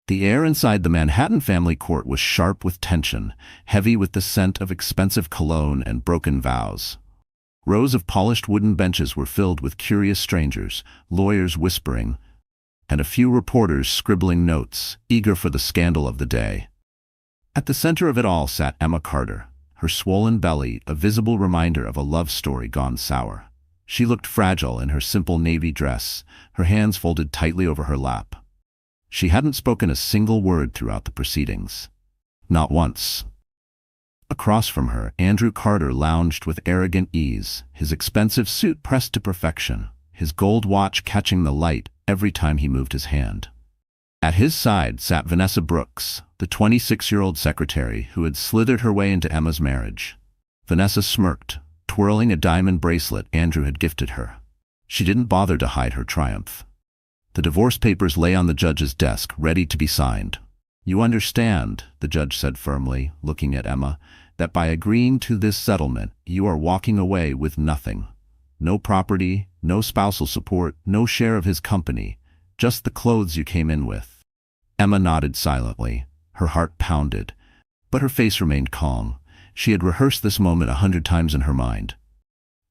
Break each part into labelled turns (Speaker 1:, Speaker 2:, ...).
Speaker 1: The air inside the Manhattan family court was sharp with tension, heavy with the scent of expensive cologne and broken vows. Rows of polished wooden benches were filled with curious strangers, lawyers whispering, and a few reporters scribbling notes, eager for the scandal of the day. At the center of it all sat Emma Carter, her swollen belly a visible reminder of a love story gone sour. She looked fragile in her simple navy dress, her hands folded tightly over her lap. She hadn't spoken a single word throughout the proceedings. Not once. Across from her, Andrew Carter lounged with arrogant ease, his expensive suit pressed to perfection, his gold watch catching the light every time he moved his hand. At his side sat Vanessa Brooks, the 26-year-old secretary who had slithered her way into Emma's marriage. Vanessa smirked, twirling a diamond bracelet Andrew had gifted her. She didn't bother to hide her triumph. The divorce papers lay on the judge's desk, ready to be signed. "You understand," the judge said firmly, looking at Emma, "that by agreeing to this settlement, you are walking away with nothing. No property, no spousal support, no share of his company, just the clothes you came in with." Emma nodded silently. Her heart pounded, but her face remained calm. She had rehearsed this moment 100 times in her mind.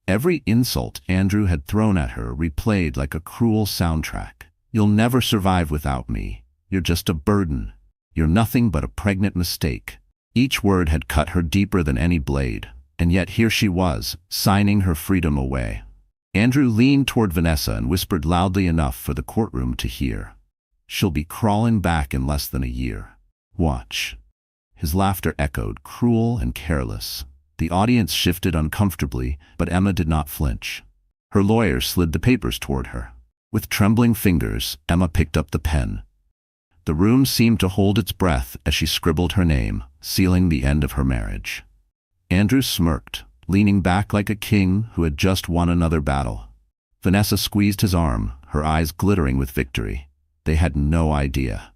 Speaker 1: Every insult Andrew had thrown at her replayed like a cruel soundtrack. "You'll never survive without me. You're just a burden. You're nothing but a pregnant mistake." Each word had cut her deeper than any blade, and yet here she was, signing her freedom away. Andrew leaned toward Vanessa and whispered loudly enough for the courtroom to hear, "She'll be crawling back in less than a year. Watch." His laughter echoed, cruel and careless. The audience shifted uncomfortably, but Emma did not flinch. Her lawyer slid the papers toward her. With trembling fingers, Emma picked up the pen. The room seemed to hold its breath as she scribbled her name, sealing the end of her marriage. Andrew smirked, leaning back like a king who had just won another battle. Vanessa squeezed his arm, her eyes glittering with victory. They had no idea.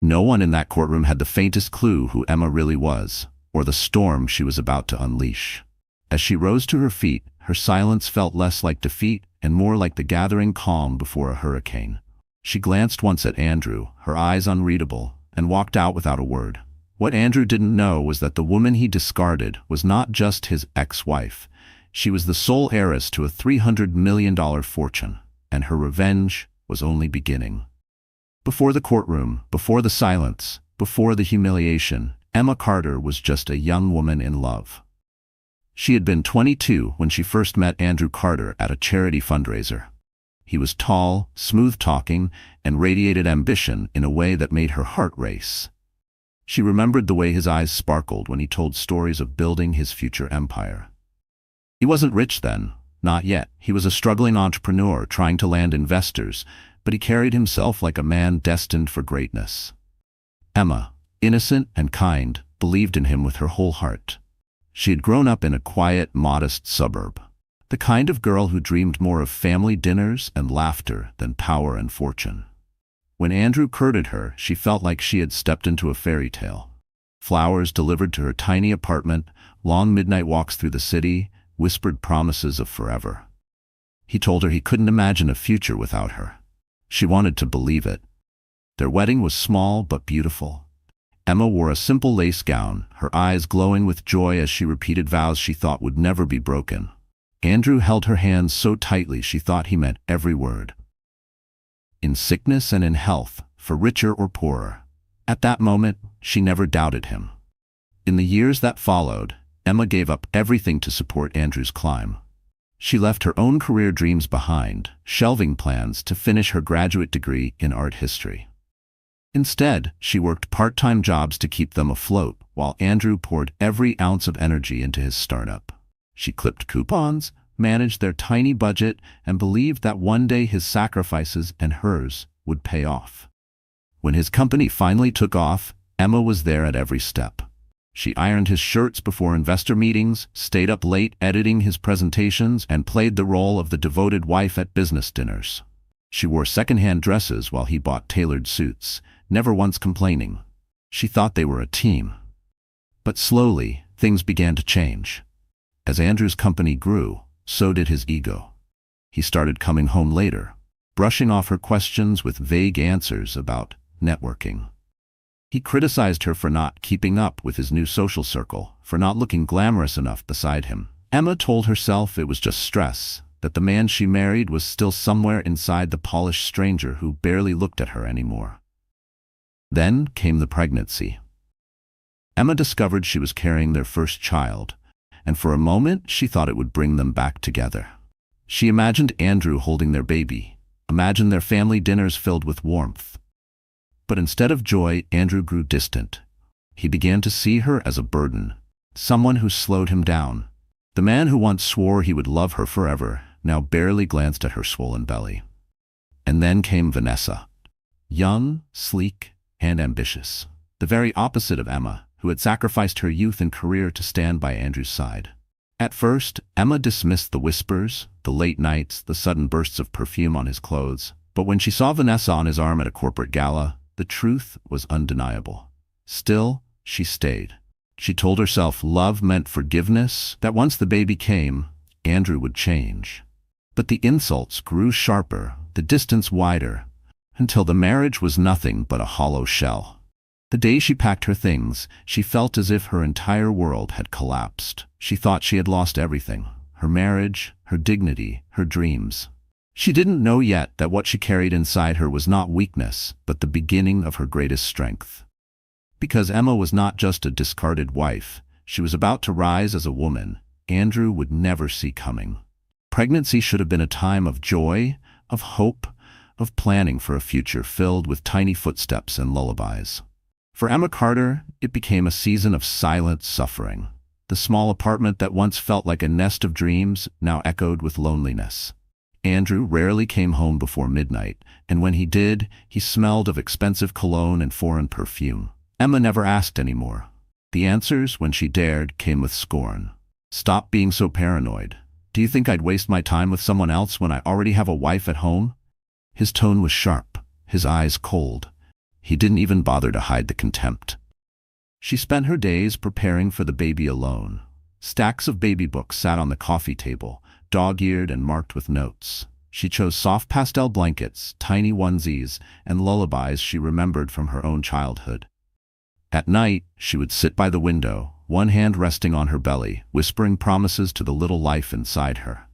Speaker 1: No one in that courtroom had the faintest clue who Emma really was, or the storm she was about to unleash. As she rose to her feet, her silence felt less like defeat and more like the gathering calm before a hurricane. She glanced once at Andrew, her eyes unreadable, and walked out without a word. What Andrew didn't know was that the woman he discarded was not just his ex-wife. She was the sole heiress to a $300 million fortune, and her revenge was only beginning. Before the courtroom, before the silence, before the humiliation, Emma Carter was just a young woman in love. She had been 22 when she first met Andrew Carter at a charity fundraiser. He was tall, smooth-talking, and radiated ambition in a way that made her heart race. She remembered the way his eyes sparkled when he told stories of building his future empire. He wasn't rich then, not yet. He was a struggling entrepreneur trying to land investors, but he carried himself like a man destined for greatness. Emma, innocent and kind, believed in him with her whole heart. She had grown up in a quiet, modest suburb. The kind of girl who dreamed more of family dinners and laughter than power and fortune. When Andrew courted her, she felt like she had stepped into a fairy tale. Flowers delivered to her tiny apartment, long midnight walks through the city, whispered promises of forever. He told her he couldn't imagine a future without her. She wanted to believe it. Their wedding was small but beautiful. Emma wore a simple lace gown, her eyes glowing with joy as she repeated vows she thought would never be broken. Andrew held her hands so tightly she thought he meant every word. In sickness and in health, for richer or poorer. At that moment, she never doubted him. In the years that followed, Emma gave up everything to support Andrew's climb. She left her own career dreams behind, shelving plans to finish her graduate degree in art history. Instead, she worked part-time jobs to keep them afloat, while Andrew poured every ounce of energy into his startup. She clipped coupons, managed their tiny budget, and believed that one day his sacrifices and hers would pay off. When his company finally took off, Emma was there at every step. She ironed his shirts before investor meetings, stayed up late editing his presentations, and played the role of the devoted wife at business dinners. She wore second-hand dresses while he bought tailored suits, never once complaining. She thought they were a team. But slowly, things began to change. As Andrew's company grew, so did his ego. He started coming home later, brushing off her questions with vague answers about networking. He criticized her for not keeping up with his new social circle, for not looking glamorous enough beside him. Emma told herself it was just stress, that the man she married was still somewhere inside the polished stranger who barely looked at her anymore. Then came the pregnancy. Emma discovered she was carrying their first child, and for a moment she thought it would bring them back together. She imagined Andrew holding their baby, imagined their family dinners filled with warmth. But instead of joy, Andrew grew distant. He began to see her as a burden, someone who slowed him down. The man who once swore he would love her forever now barely glanced at her swollen belly. And then came Vanessa. Young, sleek, and ambitious. The very opposite of Emma, who had sacrificed her youth and career to stand by Andrew's side. At first, Emma dismissed the whispers, the late nights, the sudden bursts of perfume on his clothes. But when she saw Vanessa on his arm at a corporate gala, the truth was undeniable. Still, she stayed. She told herself love meant forgiveness, that once the baby came, Andrew would change. But the insults grew sharper, the distance wider, until the marriage was nothing but a hollow shell. The day she packed her things, she felt as if her entire world had collapsed. She thought she had lost everything: her marriage, her dignity, her dreams. She didn't know yet that what she carried inside her was not weakness, but the beginning of her greatest strength. Because Emma was not just a discarded wife, she was about to rise as a woman Andrew would never see coming. Pregnancy should have been a time of joy, of hope, of planning for a future filled with tiny footsteps and lullabies. For Emma Carter, it became a season of silent suffering. The small apartment that once felt like a nest of dreams now echoed with loneliness. Andrew rarely came home before midnight, and when he did, he smelled of expensive cologne and foreign perfume. Emma never asked anymore. The answers, when she dared, came with scorn. "Stop being so paranoid. Do you think I'd waste my time with someone else when I already have a wife at home?" His tone was sharp, his eyes cold. He didn't even bother to hide the contempt. She spent her days preparing for the baby alone. Stacks of baby books sat on the coffee table, dog-eared and marked with notes. She chose soft pastel blankets, tiny onesies, and lullabies she remembered from her own childhood. At night, she would sit by the window, one hand resting on her belly, whispering promises to the little life inside her.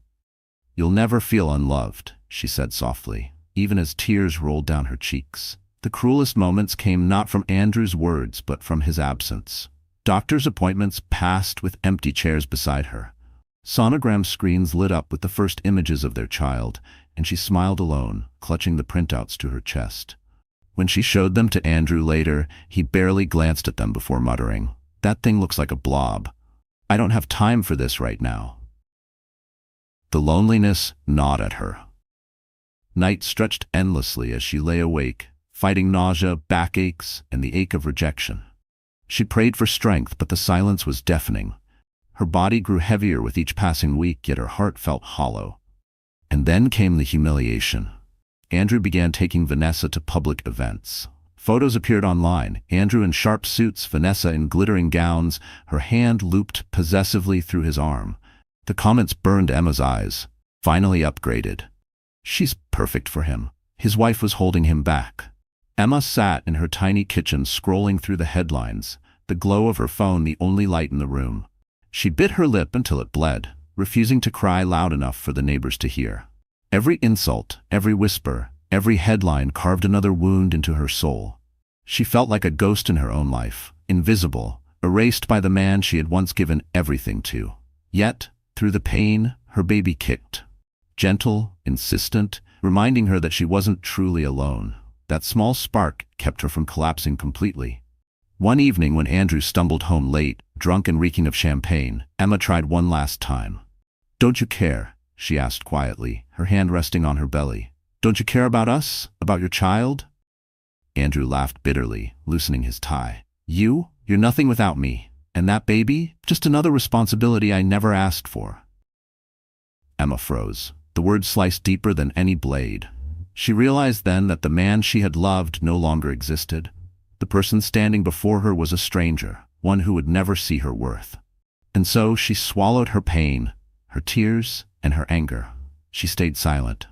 Speaker 1: "You'll never feel unloved," she said softly, even as tears rolled down her cheeks. The cruelest moments came not from Andrew's words, but from his absence. Doctor's appointments passed with empty chairs beside her. Sonogram screens lit up with the first images of their child, and she smiled alone, clutching the printouts to her chest. When she showed them to Andrew later, he barely glanced at them before muttering, "That thing looks like a blob. I don't have time for this right now." The loneliness gnawed at her. Night stretched endlessly as she lay awake, fighting nausea, backaches, and the ache of rejection. She prayed for strength, but the silence was deafening. Her body grew heavier with each passing week, yet her heart felt hollow. And then came the humiliation. Andrew began taking Vanessa to public events. Photos appeared online, Andrew in sharp suits, Vanessa in glittering gowns, her hand looped possessively through his arm. The comments burned Emma's eyes. Finally upgraded. "She's perfect for him." His wife was holding him back. Emma sat in her tiny kitchen scrolling through the headlines, the glow of her phone the only light in the room. She bit her lip until it bled, refusing to cry loud enough for the neighbors to hear. Every insult, every whisper, every headline carved another wound into her soul. She felt like a ghost in her own life, invisible, erased by the man she had once given everything to. Yet, through the pain, her baby kicked. Gentle, insistent, reminding her that she wasn't truly alone. That small spark kept her from collapsing completely. One evening when Andrew stumbled home late, drunk and reeking of champagne, Emma tried one last time. "Don't you care?" she asked quietly, her hand resting on her belly. "Don't you care about us? About your child?" Andrew laughed bitterly, loosening his tie. You're nothing without me. And that baby? Just another responsibility I never asked for." Emma froze. The words sliced deeper than any blade. She realized then that the man she had loved no longer existed. The person standing before her was a stranger, one who would never see her worth. And so she swallowed her pain, her tears, and her anger. She stayed silent.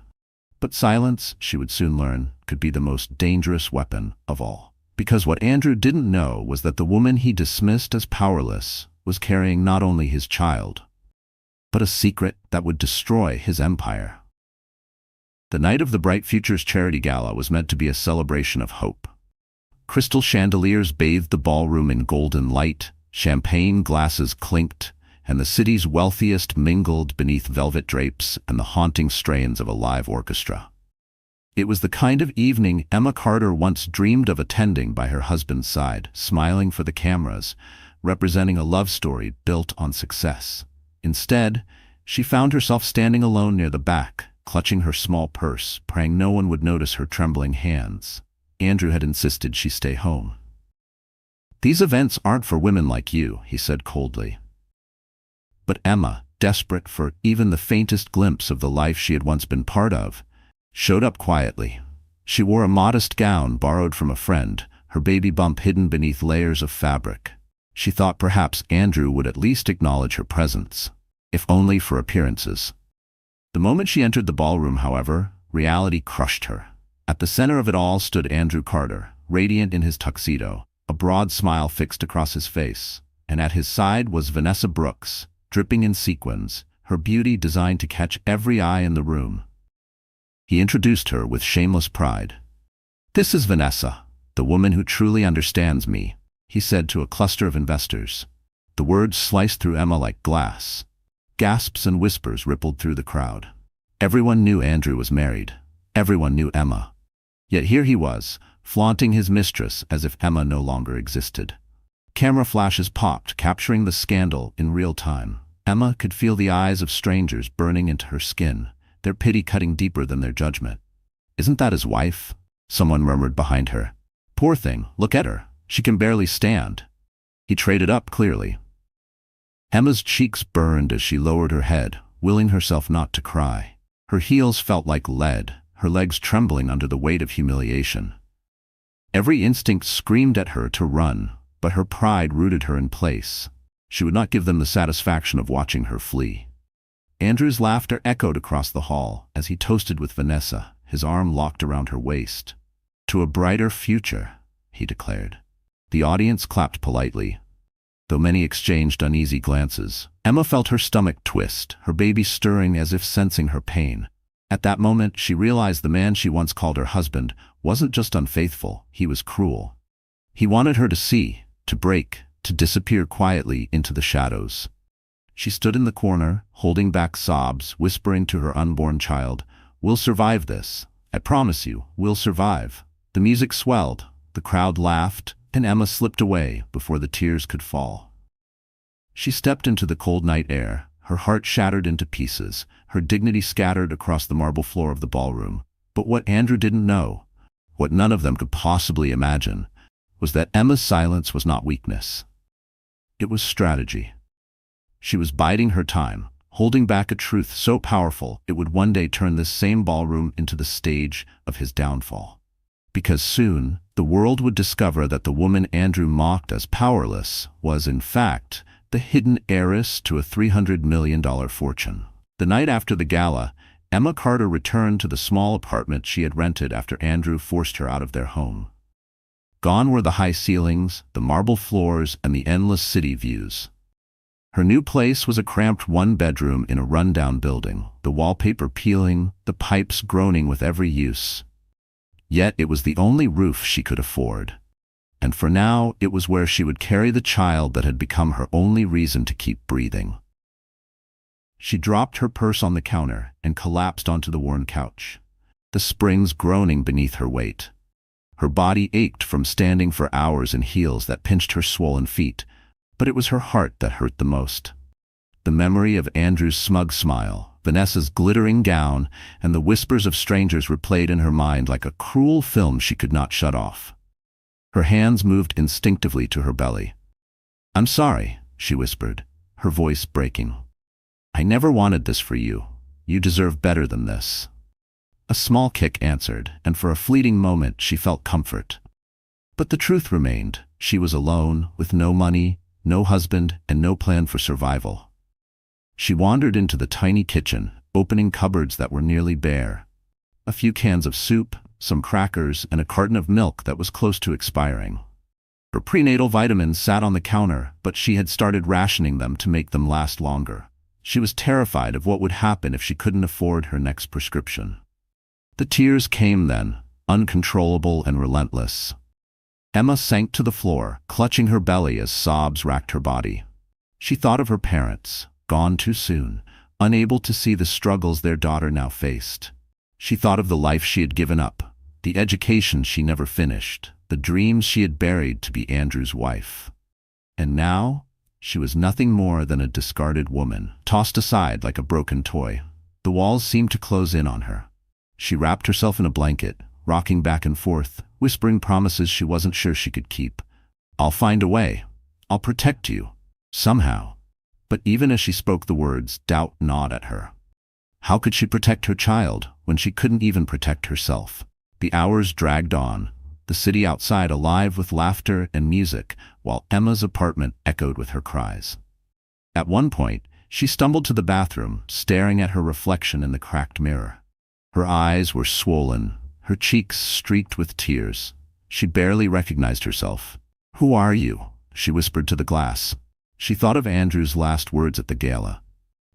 Speaker 1: But silence, she would soon learn, could be the most dangerous weapon of all. Because what Andrew didn't know was that the woman he dismissed as powerless was carrying not only his child, but a secret that would destroy his empire. The night of the Bright Futures Charity Gala was meant to be a celebration of hope. Crystal chandeliers bathed the ballroom in golden light, champagne glasses clinked, and the city's wealthiest mingled beneath velvet drapes and the haunting strains of a live orchestra. It was the kind of evening Emma Carter once dreamed of attending by her husband's side, smiling for the cameras, representing a love story built on success. Instead, she found herself standing alone near the back, clutching her small purse, praying no one would notice her trembling hands. Andrew had insisted she stay home. "These events aren't for women like you," he said coldly. But Emma, desperate for even the faintest glimpse of the life she had once been part of, showed up quietly. She wore a modest gown borrowed from a friend, her baby bump hidden beneath layers of fabric. She thought perhaps Andrew would at least acknowledge her presence, if only for appearances. The moment she entered the ballroom, however, reality crushed her. At the center of it all stood Andrew Carter, radiant in his tuxedo, a broad smile fixed across his face, and at his side was Vanessa Brooks, dripping in sequins, her beauty designed to catch every eye in the room. He introduced her with shameless pride. "This is Vanessa, the woman who truly understands me," he said to a cluster of investors. The words sliced through Emma like glass. Gasps and whispers rippled through the crowd. Everyone knew Andrew was married. Everyone knew Emma. Yet here he was, flaunting his mistress as if Emma no longer existed. Camera flashes popped, capturing the scandal in real time. Emma could feel the eyes of strangers burning into her skin, their pity cutting deeper than their judgment. "Isn't that his wife?" someone murmured behind her. "Poor thing, look at her. She can barely stand." He traded up clearly. Emma's cheeks burned as she lowered her head, willing herself not to cry. Her heels felt like lead, her legs trembling under the weight of humiliation. Every instinct screamed at her to run, but her pride rooted her in place. She would not give them the satisfaction of watching her flee. Andrew's laughter echoed across the hall as he toasted with Vanessa, his arm locked around her waist. "To a brighter future," he declared. The audience clapped politely, though many exchanged uneasy glances. Emma felt her stomach twist, her baby stirring as if sensing her pain. At that moment, she realized the man she once called her husband wasn't just unfaithful, he was cruel. He wanted her to see, to break, to disappear quietly into the shadows. She stood in the corner, holding back sobs, whispering to her unborn child, "We'll survive this. I promise you, we'll survive." The music swelled, the crowd laughed, and Emma slipped away before the tears could fall. She stepped into the cold night air, her heart shattered into pieces, her dignity scattered across the marble floor of the ballroom. But what Andrew didn't know, what none of them could possibly imagine, was that Emma's silence was not weakness. It was strategy. She was biding her time, holding back a truth so powerful it would one day turn this same ballroom into the stage of his downfall. Because soon, the world would discover that the woman Andrew mocked as powerless was, in fact, the hidden heiress to a $300 million fortune. The night after the gala, Emma Carter returned to the small apartment she had rented after Andrew forced her out of their home. Gone were the high ceilings, the marble floors, and the endless city views. Her new place was a cramped one-bedroom in a rundown building, the wallpaper peeling, the pipes groaning with every use. Yet it was the only roof she could afford. And for now, it was where she would carry the child that had become her only reason to keep breathing. She dropped her purse on the counter and collapsed onto the worn couch, the springs groaning beneath her weight. Her body ached from standing for hours in heels that pinched her swollen feet, but it was her heart that hurt the most. The memory of Andrew's smug smile, Vanessa's glittering gown, and the whispers of strangers replayed in her mind like a cruel film she could not shut off. Her hands moved instinctively to her belly. "I'm sorry," she whispered, her voice breaking. "I never wanted this for you. You deserve better than this." A small kick answered, and for a fleeting moment she felt comfort. But the truth remained. She was alone, with no money, no husband, and no plan for survival. She wandered into the tiny kitchen, opening cupboards that were nearly bare. A few cans of soup, some crackers, and a carton of milk that was close to expiring. Her prenatal vitamins sat on the counter, but she had started rationing them to make them last longer. She was terrified of what would happen if she couldn't afford her next prescription. The tears came then, uncontrollable and relentless. Emma sank to the floor, clutching her belly as sobs racked her body. She thought of her parents, gone too soon, unable to see the struggles their daughter now faced. She thought of the life she had given up, the education she never finished, the dreams she had buried to be Andrew's wife. And now, she was nothing more than a discarded woman, tossed aside like a broken toy. The walls seemed to close in on her. She wrapped herself in a blanket, rocking back and forth, whispering promises she wasn't sure she could keep. "I'll find a way. I'll protect you. Somehow." But even as she spoke the words, doubt gnawed at her. How could she protect her child when she couldn't even protect herself? The hours dragged on, the city outside alive with laughter and music, while Emma's apartment echoed with her cries. At one point, she stumbled to the bathroom, staring at her reflection in the cracked mirror. Her eyes were swollen, her cheeks streaked with tears. She barely recognized herself. "Who are you?" she whispered to the glass. She thought of Andrew's last words at the gala.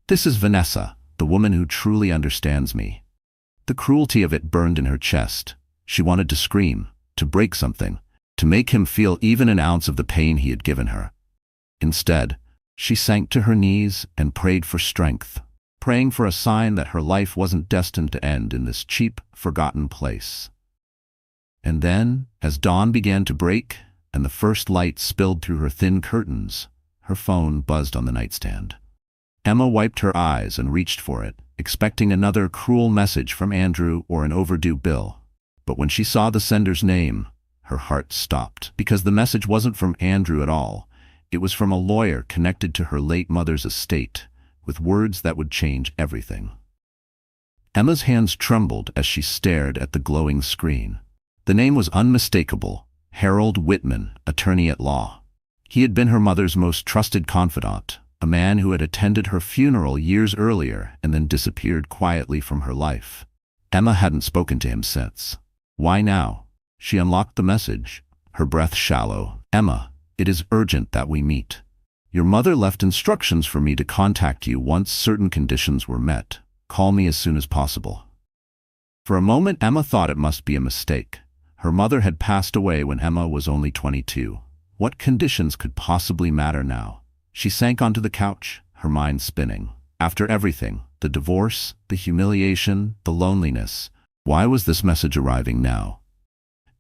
Speaker 1: "This is Vanessa, the woman who truly understands me." The cruelty of it burned in her chest. She wanted to scream, to break something, to make him feel even an ounce of the pain he had given her. Instead, she sank to her knees and prayed for strength, praying for a sign that her life wasn't destined to end in this cheap, forgotten place. And then, as dawn began to break and the first light spilled through her thin curtains, her phone buzzed on the nightstand. Emma wiped her eyes and reached for it, expecting another cruel message from Andrew or an overdue bill. But when she saw the sender's name, her heart stopped, because the message wasn't from Andrew at all. It was from a lawyer connected to her late mother's estate, with words that would change everything. Emma's hands trembled as she stared at the glowing screen. The name was unmistakable: Harold Whitman, attorney at law. He had been her mother's most trusted confidant, a man who had attended her funeral years earlier and then disappeared quietly from her life. Emma hadn't spoken to him since. Why now? She unlocked the message, her breath shallow. "Emma, it is urgent that we meet. Your mother left instructions for me to contact you once certain conditions were met. Call me as soon as possible." For a moment, Emma thought it must be a mistake. Her mother had passed away when Emma was only 22. What conditions could possibly matter now? She sank onto the couch, her mind spinning. After everything, the divorce, the humiliation, the loneliness, why was this message arriving now?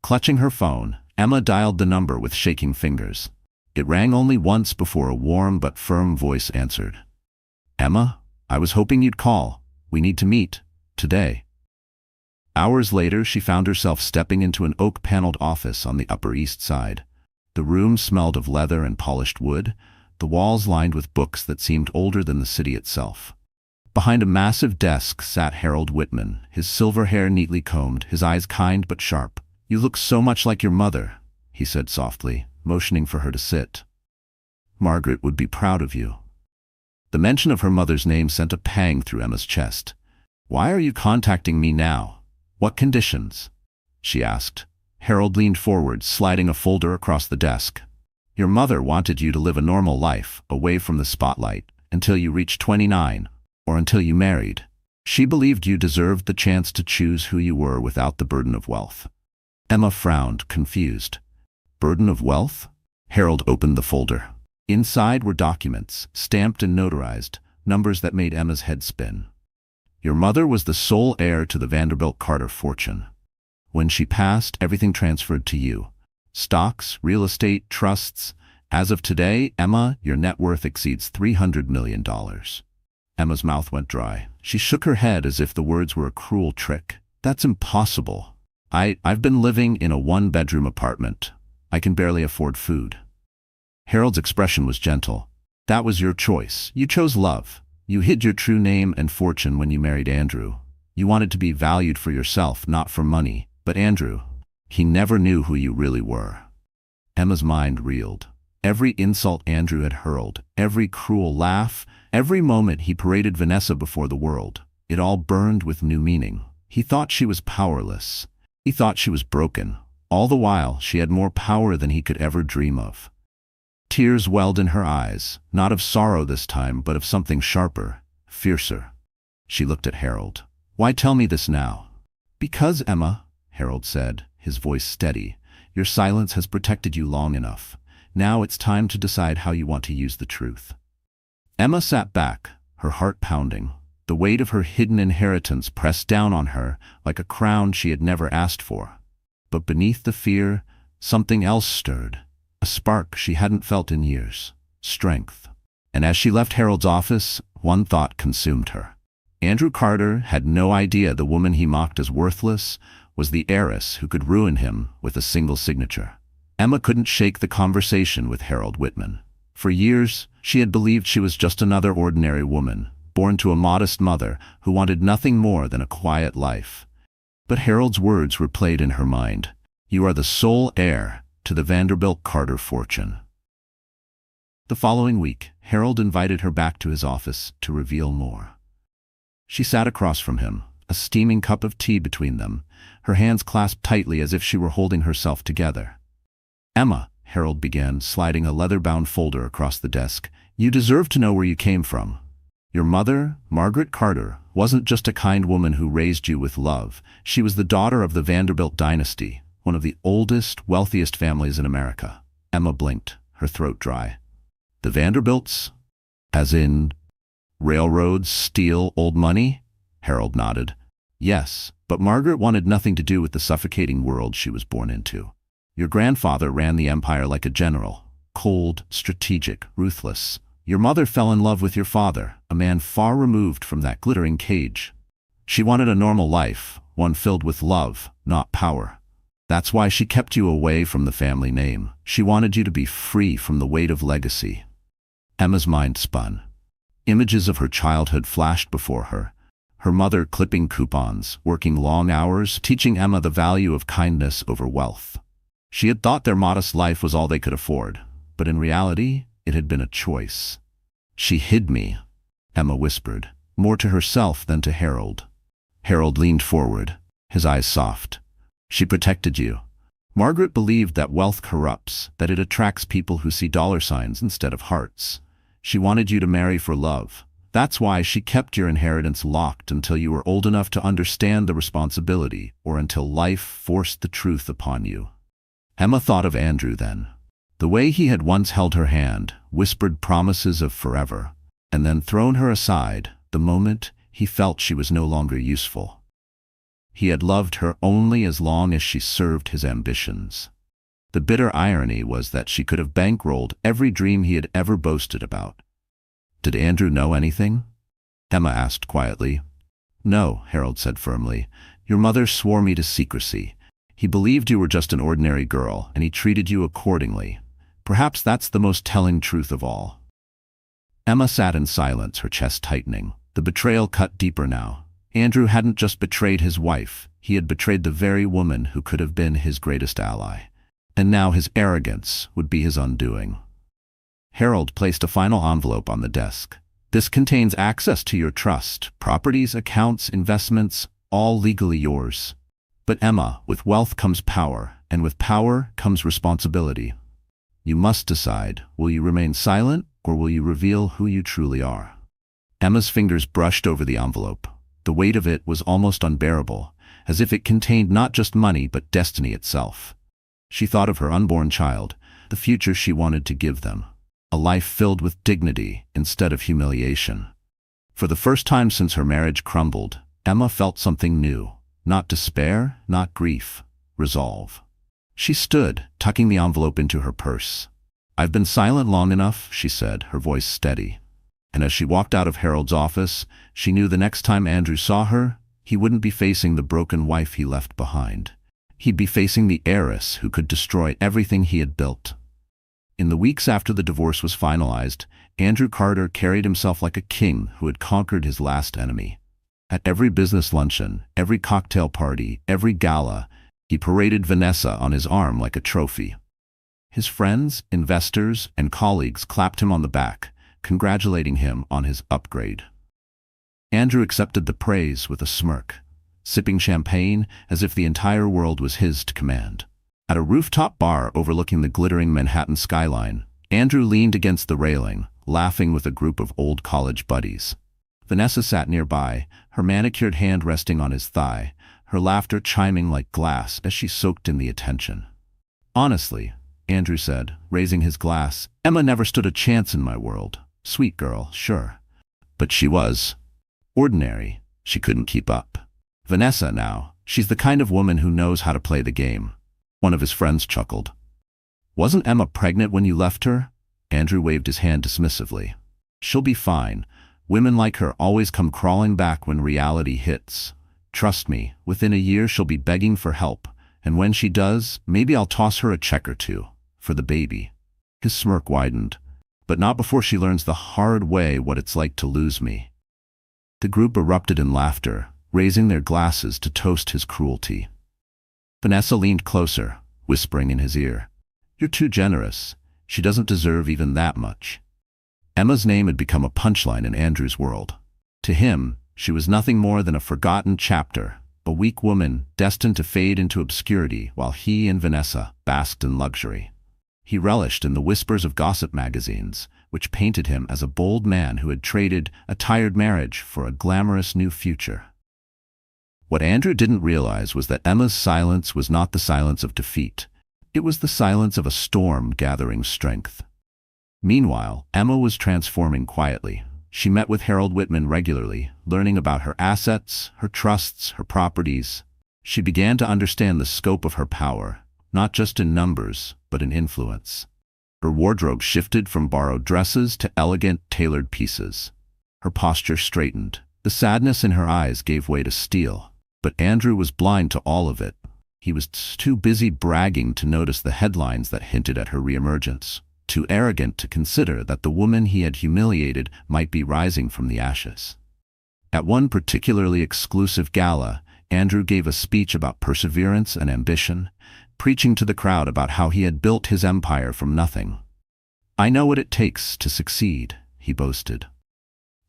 Speaker 1: Clutching her phone, Emma dialed the number with shaking fingers. It rang only once before a warm but firm voice answered. "Emma, I was hoping you'd call. We need to meet. Today." Hours later, she found herself stepping into an oak-paneled office on the Upper East Side. The room smelled of leather and polished wood, the walls lined with books that seemed older than the city itself. Behind a massive desk sat Harold Whitman, his silver hair neatly combed, his eyes kind but sharp. "You look so much like your mother," he said softly, motioning for her to sit. "Margaret would be proud of you." The mention of her mother's name sent a pang through Emma's chest. "Why are you contacting me now? What conditions?" she asked. Harold leaned forward, sliding a folder across the desk. "Your mother wanted you to live a normal life, away from the spotlight, until you reached 29, or until you married. She believed you deserved the chance to choose who you were without the burden of wealth." Emma frowned, confused. "Burden of wealth?" Harold opened the folder. Inside were documents, stamped and notarized, numbers that made Emma's head spin. "Your mother was the sole heir to the Vanderbilt Carter fortune. When she passed, everything transferred to you. Stocks, real estate, trusts. As of today, Emma, your net worth exceeds $300 million. Emma's mouth went dry. She shook her head as if the words were a cruel trick. "That's impossible. I've been living in a one-bedroom apartment. I can barely afford food." Harold's expression was gentle. "That was your choice. You chose love. You hid your true name and fortune when you married Andrew. You wanted to be valued for yourself, not for money. But Andrew, he never knew who you really were." Emma's mind reeled. Every insult Andrew had hurled, every cruel laugh, every moment he paraded Vanessa before the world, it all burned with new meaning. He thought she was powerless. He thought she was broken. All the while, she had more power than he could ever dream of. Tears welled in her eyes, not of sorrow this time, but of something sharper, fiercer. She looked at Harold. "Why tell me this now?" "Because, Emma," Harold said, his voice steady, "your silence has protected you long enough. Now it's time to decide how you want to use the truth." Emma sat back, her heart pounding. The weight of her hidden inheritance pressed down on her like a crown she had never asked for. But beneath the fear, something else stirred, a spark she hadn't felt in years, strength. And as she left Harold's office, one thought consumed her. Andrew Carter had no idea the woman he mocked as worthless was the heiress who could ruin him with a single signature. Emma couldn't shake the conversation with Harold Whitman. For years, she had believed she was just another ordinary woman, born to a modest mother who wanted nothing more than a quiet life. But Harold's words replayed in her mind. "You are the sole heir to the Vanderbilt Carter fortune." The following week, Harold invited her back to his office to reveal more. She sat across from him, a steaming cup of tea between them, her hands clasped tightly as if she were holding herself together. "Emma," Harold began, sliding a leather-bound folder across the desk, "you deserve to know where you came from. Your mother, Margaret Carter, wasn't just a kind woman who raised you with love. She was the daughter of the Vanderbilt dynasty, one of the oldest, wealthiest families in America." Emma blinked, her throat dry. "The Vanderbilts? As in railroads, steel, old money?" Harold nodded. "Yes, but Margaret wanted nothing to do with the suffocating world she was born into. Your grandfather ran the empire like a general, cold, strategic, ruthless. Your mother fell in love with your father, a man far removed from that glittering cage. She wanted a normal life, one filled with love, not power. That's why she kept you away from the family name. She wanted you to be free from the weight of legacy." Emma's mind spun. Images of her childhood flashed before her. Her mother clipping coupons, working long hours, teaching Emma the value of kindness over wealth. She had thought their modest life was all they could afford, but in reality, it had been a choice. "She hid me," Emma whispered, more to herself than to Harold. Harold leaned forward, his eyes soft. "She protected you. Margaret believed that wealth corrupts, that it attracts people who see dollar signs instead of hearts. She wanted you to marry for love. That's why she kept your inheritance locked until you were old enough to understand the responsibility, or until life forced the truth upon you." Emma thought of Andrew then. The way he had once held her hand, whispered promises of forever, and then thrown her aside the moment he felt she was no longer useful. He had loved her only as long as she served his ambitions. The bitter irony was that she could have bankrolled every dream he had ever boasted about. "Did Andrew know anything?" Emma asked quietly. "No," Harold said firmly. "Your mother swore me to secrecy. He believed you were just an ordinary girl, and he treated you accordingly. Perhaps that's the most telling truth of all." Emma sat in silence, her chest tightening. The betrayal cut deeper now. Andrew hadn't just betrayed his wife, he had betrayed the very woman who could have been his greatest ally. And now his arrogance would be his undoing. Harold placed a final envelope on the desk. "This contains access to your trust, properties, accounts, investments, all legally yours. But Emma, with wealth comes power, and with power comes responsibility. You must decide, will you remain silent, or will you reveal who you truly are?" Emma's fingers brushed over the envelope. The weight of it was almost unbearable, as if it contained not just money but destiny itself. She thought of her unborn child, the future she wanted to give them. A life filled with dignity instead of humiliation. For the first time since her marriage crumbled, Emma felt something new. Not despair, not grief, resolve. She stood, tucking the envelope into her purse. "I've been silent long enough," she said, her voice steady. And as she walked out of Harold's office, she knew the next time Andrew saw her, he wouldn't be facing the broken wife he left behind. He'd be facing the heiress who could destroy everything he had built. In the weeks after the divorce was finalized, Andrew Carter carried himself like a king who had conquered his last enemy. At every business luncheon, every cocktail party, every gala, he paraded Vanessa on his arm like a trophy. His friends, investors, and colleagues clapped him on the back, congratulating him on his upgrade. Andrew accepted the praise with a smirk. sipping champagne as if the entire world was his to command. At a rooftop bar overlooking the glittering Manhattan skyline, Andrew leaned against the railing, laughing with a group of old college buddies. Vanessa sat nearby, her manicured hand resting on his thigh, her laughter chiming like glass as she soaked in the attention. "Honestly," Andrew said, raising his glass, "Emma never stood a chance in my world. Sweet girl, sure. But she was ordinary. She couldn't keep up. Vanessa, now, she's the kind of woman who knows how to play the game." One of his friends chuckled. "Wasn't Emma pregnant when you left her?" Andrew waved his hand dismissively. "She'll be fine. Women like her always come crawling back when reality hits. Trust me, within a year she'll be begging for help, and when she does, maybe I'll toss her a check or two. For the baby." His smirk widened. "But not before she learns the hard way what it's like to lose me." The group erupted in laughter, raising their glasses to toast his cruelty. Vanessa leaned closer, whispering in his ear, "You're too generous. She doesn't deserve even that much." Emma's name had become a punchline in Andrew's world. To him, she was nothing more than a forgotten chapter, a weak woman destined to fade into obscurity while he and Vanessa basked in luxury. He relished in the whispers of gossip magazines, which painted him as a bold man who had traded a tired marriage for a glamorous new future. What Andrew didn't realize was that Emma's silence was not the silence of defeat. It was the silence of a storm gathering strength. Meanwhile, Emma was transforming quietly. She met with Harold Whitman regularly, learning about her assets, her trusts, her properties. She began to understand the scope of her power, not just in numbers, but in influence. Her wardrobe shifted from borrowed dresses to elegant, tailored pieces. Her posture straightened. The sadness in her eyes gave way to steel. But Andrew was blind to all of it. He was too busy bragging to notice the headlines that hinted at her reemergence, too arrogant to consider that the woman he had humiliated might be rising from the ashes. At one particularly exclusive gala, Andrew gave a speech about perseverance and ambition, preaching to the crowd about how he had built his empire from nothing. "I know what it takes to succeed," he boasted.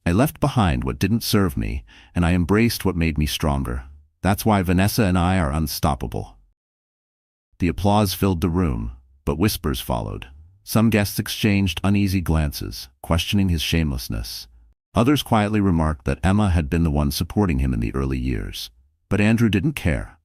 Speaker 1: "I left behind what didn't serve me, and I embraced what made me stronger. That's why Vanessa and I are unstoppable." The applause filled the room, but whispers followed. Some guests exchanged uneasy glances, questioning his shamelessness. Others quietly remarked that Emma had been the one supporting him in the early years. But Andrew didn't care.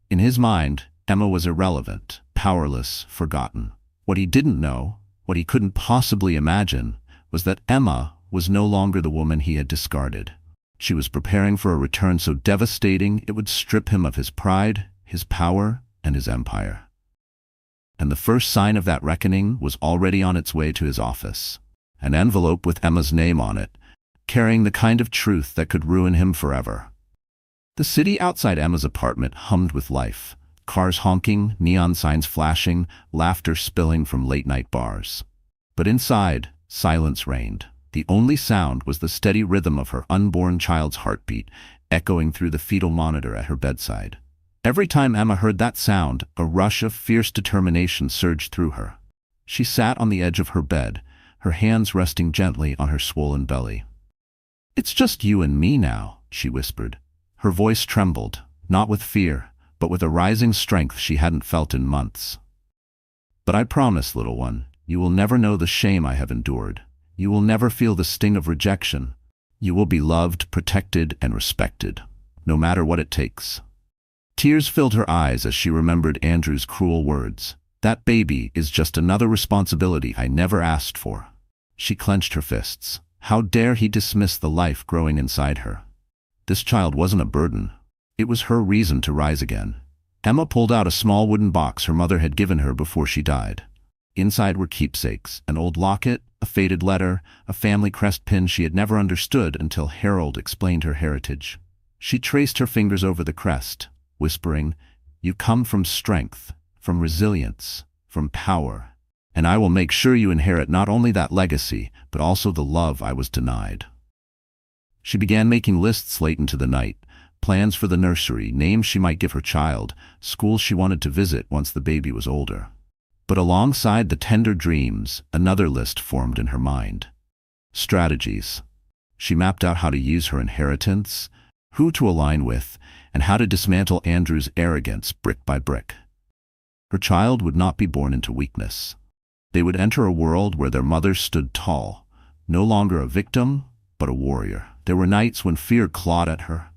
Speaker 1: In his mind, Emma was irrelevant, powerless, forgotten. What he didn't know, what he couldn't possibly imagine, was that Emma was no longer the woman he had discarded. She was preparing for a return so devastating it would strip him of his pride, his power, and his empire. And the first sign of that reckoning was already on its way to his office. An envelope with Emma's name on it, carrying the kind of truth that could ruin him forever. The city outside Emma's apartment hummed with life. Cars honking, neon signs flashing, laughter spilling from late-night bars. But inside, silence reigned. The only sound was the steady rhythm of her unborn child's heartbeat, echoing through the fetal monitor at her bedside. Every time Emma heard that sound, a rush of fierce determination surged through her. She sat on the edge of her bed, her hands resting gently on her swollen belly. "It's just you and me now," she whispered. Her voice trembled, not with fear, but with a rising strength she hadn't felt in months. "But I promise, little one, you will never know the shame I have endured. You will never feel the sting of rejection. You will be loved, protected, and respected, no matter what it takes." Tears filled her eyes as she remembered Andrew's cruel words. "That baby is just another responsibility I never asked for." She clenched her fists. How dare he dismiss the life growing inside her? This child wasn't a burden. It was her reason to rise again. Emma pulled out a small wooden box her mother had given her before she died. Inside were keepsakes, an old locket, a faded letter, a family crest pin she had never understood until Harold explained her heritage. She traced her fingers over the crest, whispering, "You come from strength, from resilience, from power, and I will make sure you inherit not only that legacy, but also the love I was denied." She began making lists late into the night, plans for the nursery, names she might give her child, schools she wanted to visit once the baby was older. But alongside the tender dreams, another list formed in her mind. Strategies. She mapped out how to use her inheritance, who to align with, and how to dismantle Andrew's arrogance brick by brick. Her child would not be born into weakness. They would enter a world where their mother stood tall, no longer a victim, but a warrior. There were nights when fear clawed at her,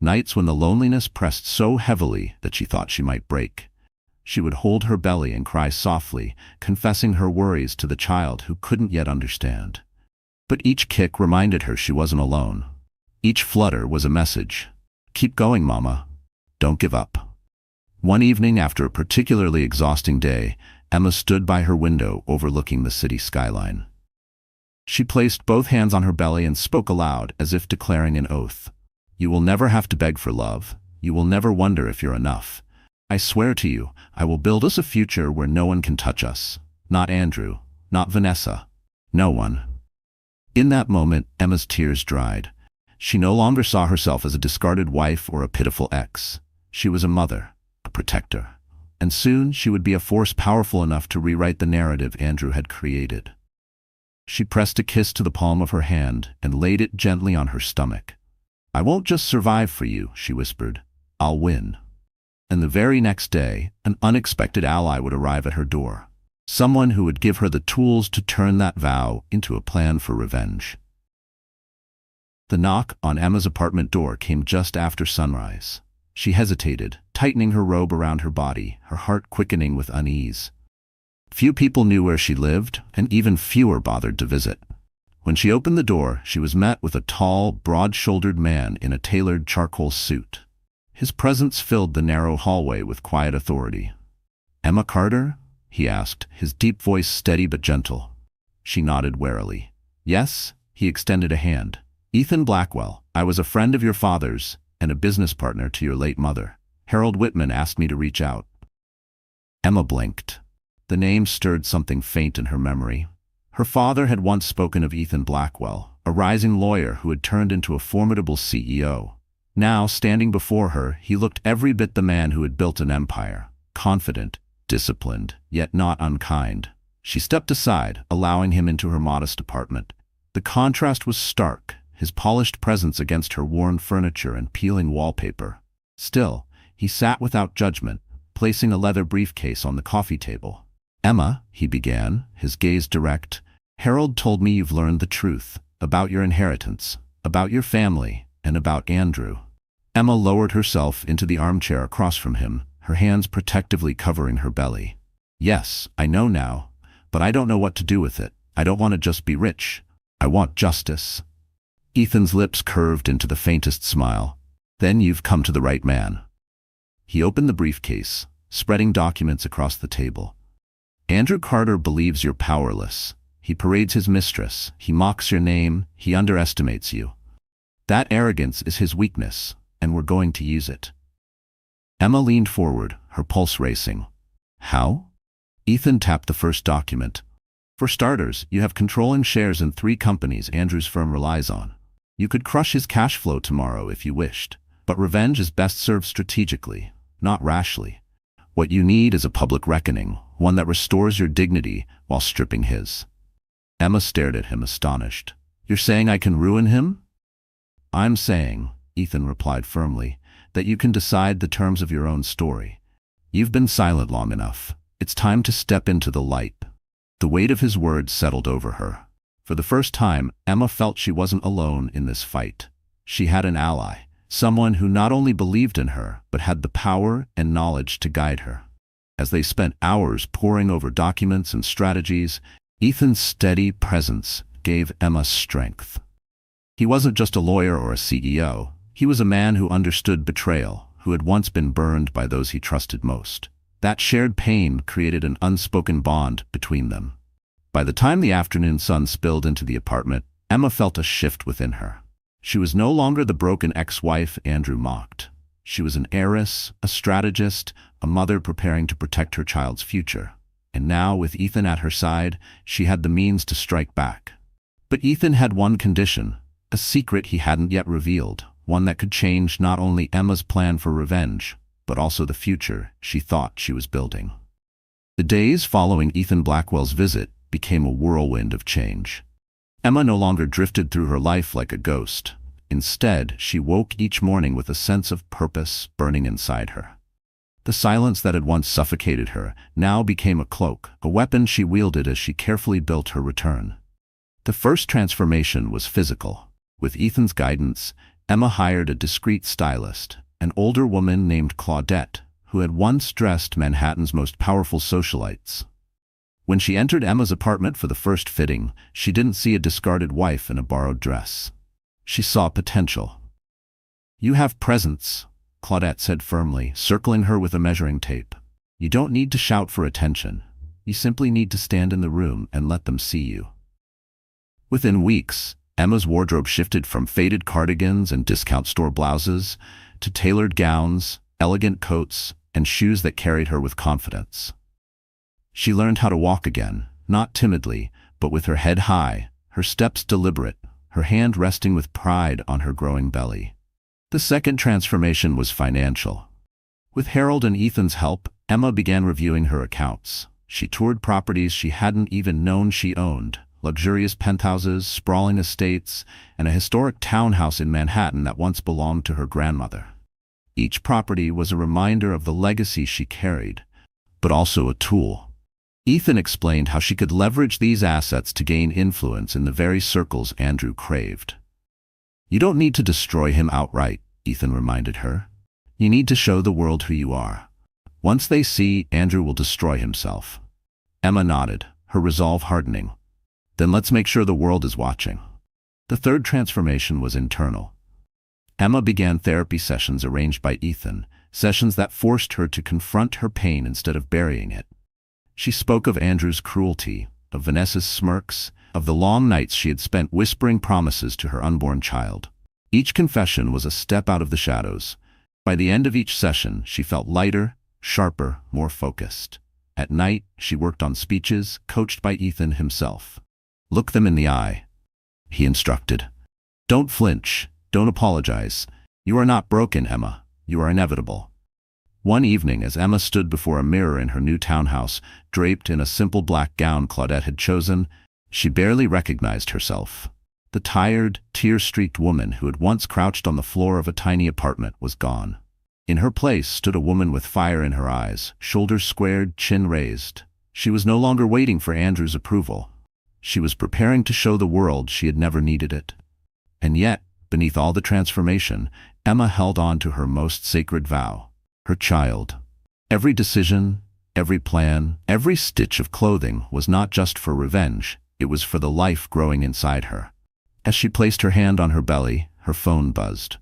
Speaker 1: nights when the loneliness pressed so heavily that she thought she might break. She would hold her belly and cry softly, confessing her worries to the child who couldn't yet understand. But each kick reminded her she wasn't alone. Each flutter was a message. Keep going, Mama. Don't give up. One evening after a particularly exhausting day, Emma stood by her window overlooking the city skyline. She placed both hands on her belly and spoke aloud as if declaring an oath. You will never have to beg for love. You will never wonder if you're enough. I swear to you, I will build us a future where no one can touch us. Not Andrew, not Vanessa. No one. In that moment, Emma's tears dried. She no longer saw herself as a discarded wife or a pitiful ex. She was a mother, a protector. And soon she would be a force powerful enough to rewrite the narrative Andrew had created. She pressed a kiss to the palm of her hand and laid it gently on her stomach. I won't just survive for you, she whispered. I'll win. And the very next day, an unexpected ally would arrive at her door. Someone who would give her the tools to turn that vow into a plan for revenge. The knock on Emma's apartment door came just after sunrise. She hesitated, tightening her robe around her body, her heart quickening with unease. Few people knew where she lived, and even fewer bothered to visit. When she opened the door, she was met with a tall, broad-shouldered man in a tailored charcoal suit. His presence filled the narrow hallway with quiet authority. Emma Carter? He asked, his deep voice steady but gentle. She nodded warily. Yes, he extended a hand. Ethan Blackwell, I was a friend of your father's and a business partner to your late mother. Harold Whitman asked me to reach out. Emma blinked. The name stirred something faint in her memory. Her father had once spoken of Ethan Blackwell, a rising lawyer who had turned into a formidable CEO. Now, standing before her, he looked every bit the man who had built an empire, confident, disciplined, yet not unkind. She stepped aside, allowing him into her modest apartment. The contrast was stark, his polished presence against her worn furniture and peeling wallpaper. Still, he sat without judgment, placing a leather briefcase on the coffee table. Emma, he began, his gaze direct, Harold told me you've learned the truth about your inheritance, about your family, and about Andrew. Emma lowered herself into the armchair across from him, her hands protectively covering her belly. Yes, I know now, but I don't know what to do with it. I don't want to just be rich. I want justice. Ethan's lips curved into the faintest smile. Then you've come to the right man. He opened the briefcase, spreading documents across the table. Andrew Carter believes you're powerless. He parades his mistress. He mocks your name. He underestimates you. That arrogance is his weakness, and we're going to use it. Emma leaned forward, her pulse racing. How? Ethan tapped the first document. For starters, you have controlling shares in 3 companies Andrew's firm relies on. You could crush his cash flow tomorrow if you wished, but revenge is best served strategically, not rashly. What you need is a public reckoning, one that restores your dignity while stripping his. Emma stared at him astonished. You're saying I can ruin him? I'm saying, Ethan replied firmly, that you can decide the terms of your own story. You've been silent long enough. It's time to step into the light. The weight of his words settled over her. For the first time, Emma felt she wasn't alone in this fight. She had an ally, someone who not only believed in her, but had the power and knowledge to guide her. As they spent hours poring over documents and strategies, Ethan's steady presence gave Emma strength. He wasn't just a lawyer or a CEO. He was a man who understood betrayal, who had once been burned by those he trusted most. That shared pain created an unspoken bond between them. By the time the afternoon sun spilled into the apartment, Emma felt a shift within her. She was no longer the broken ex-wife Andrew mocked. She was an heiress, a strategist, a mother preparing to protect her child's future. And now, with Ethan at her side, she had the means to strike back. But Ethan had one condition, a secret he hadn't yet revealed, one that could change not only Emma's plan for revenge, but also the future she thought she was building. The days following Ethan Blackwell's visit became a whirlwind of change. Emma no longer drifted through her life like a ghost. Instead, she woke each morning with a sense of purpose burning inside her. The silence that had once suffocated her now became a cloak, a weapon she wielded as she carefully built her return. The first transformation was physical. With Ethan's guidance, Emma hired a discreet stylist, an older woman named Claudette, who had once dressed Manhattan's most powerful socialites. When she entered Emma's apartment for the first fitting, she didn't see a discarded wife in a borrowed dress. She saw potential. "You have presence," Claudette said firmly, circling her with a measuring tape. "You don't need to shout for attention. You simply need to stand in the room and let them see you." Within weeks, Emma's wardrobe shifted from faded cardigans and discount store blouses to tailored gowns, elegant coats, and shoes that carried her with confidence. She learned how to walk again, not timidly, but with her head high, her steps deliberate, her hand resting with pride on her growing belly. The second transformation was financial. With Harold and Ethan's help, Emma began reviewing her accounts. She toured properties she hadn't even known she owned, luxurious penthouses, sprawling estates, and a historic townhouse in Manhattan that once belonged to her grandmother. Each property was a reminder of the legacy she carried, but also a tool. Ethan explained how she could leverage these assets to gain influence in the very circles Andrew craved. "You don't need to destroy him outright," Ethan reminded her. "You need to show the world who you are. Once they see, Andrew will destroy himself." Emma nodded, her resolve hardening. "Then let's make sure the world is watching." The third transformation was internal. Emma began therapy sessions arranged by Ethan, sessions that forced her to confront her pain instead of burying it. She spoke of Andrew's cruelty, of Vanessa's smirks, of the long nights she had spent whispering promises to her unborn child. Each confession was a step out of the shadows. By the end of each session, she felt lighter, sharper, more focused. At night, she worked on speeches, coached by Ethan himself. "Look them in the eye," he instructed. "Don't flinch. Don't apologize. You are not broken, Emma. You are inevitable." One evening, as Emma stood before a mirror in her new townhouse, draped in a simple black gown Claudette had chosen, she barely recognized herself. The tired, tear-streaked woman who had once crouched on the floor of a tiny apartment was gone. In her place stood a woman with fire in her eyes, shoulders squared, chin raised. She was no longer waiting for Andrew's approval. She was preparing to show the world she had never needed it. And yet, beneath all the transformation, Emma held on to her most sacred vow. Her child. Every decision, every plan, every stitch of clothing was not just for revenge, it was for the life growing inside her. As she placed her hand on her belly, her phone buzzed.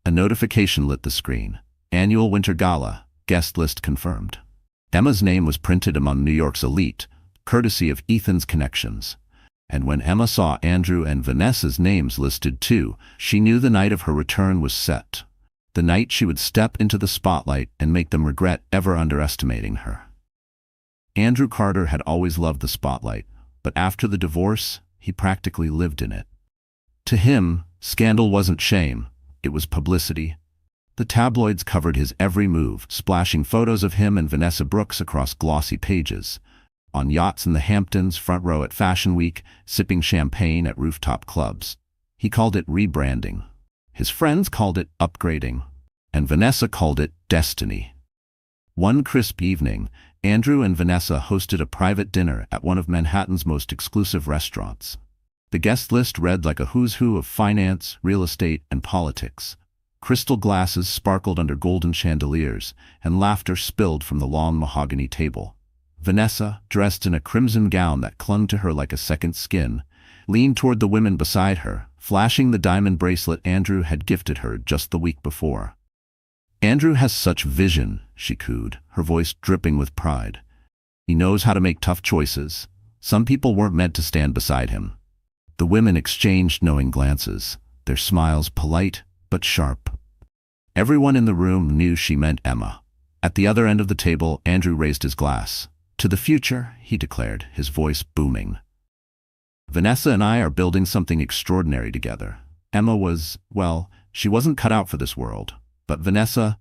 Speaker 1: A notification lit the screen. Annual Winter Gala, guest list confirmed. Emma's name was printed among New York's elite, courtesy of Ethan's connections. And when Emma saw Andrew and Vanessa's names listed too, she knew the night of her return was set. The night she would step into the spotlight and make them regret ever underestimating her. Andrew Carter had always loved the spotlight, but after the divorce, he practically lived in it. To him, scandal wasn't shame, it was publicity. The tabloids covered his every move, splashing photos of him and Vanessa Brooks across glossy pages. On yachts in the Hamptons, front row at Fashion Week, sipping champagne at rooftop clubs. He called it rebranding. His friends called it upgrading, and Vanessa called it destiny. One crisp evening, Andrew and Vanessa hosted a private dinner at one of Manhattan's most exclusive restaurants. The guest list read like a who's who of finance, real estate, and politics. Crystal glasses sparkled under golden chandeliers, and laughter spilled from the long mahogany table. Vanessa, dressed in a crimson gown that clung to her like a second skin, leaned toward the women beside her, flashing the diamond bracelet Andrew had gifted her just the week before. "Andrew has such vision," she cooed, her voice dripping with pride. "He knows how to make tough choices. Some people weren't meant to stand beside him." The women exchanged knowing glances, their smiles polite but sharp. Everyone in the room knew she meant Emma. At the other end of the table, Andrew raised his glass. "To the future," he declared, his voice booming. "Vanessa and I are building something extraordinary together." Emma was, well, she wasn't cut out for this world. But Vanessa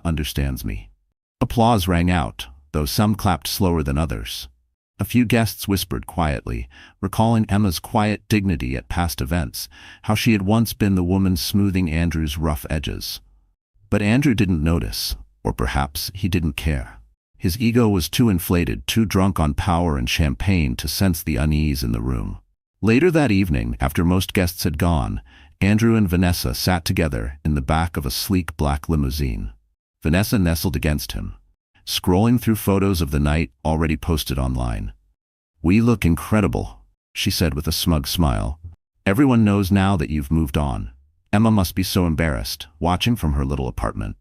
Speaker 1: understands me. Applause rang out, though some clapped slower than others. A few guests whispered quietly, recalling Emma's quiet dignity at past events, how she had once been the woman smoothing Andrew's rough edges. But Andrew didn't notice, or perhaps he didn't care. His ego was too inflated, too drunk on power and champagne to sense the unease in the room. Later that evening, after most guests had gone, Andrew and Vanessa sat together in the back of a sleek black limousine. Vanessa nestled against him, scrolling through photos of the night already posted online. "We look incredible," she said with a smug smile. "Everyone knows now that you've moved on. Emma must be so embarrassed, watching from her little apartment."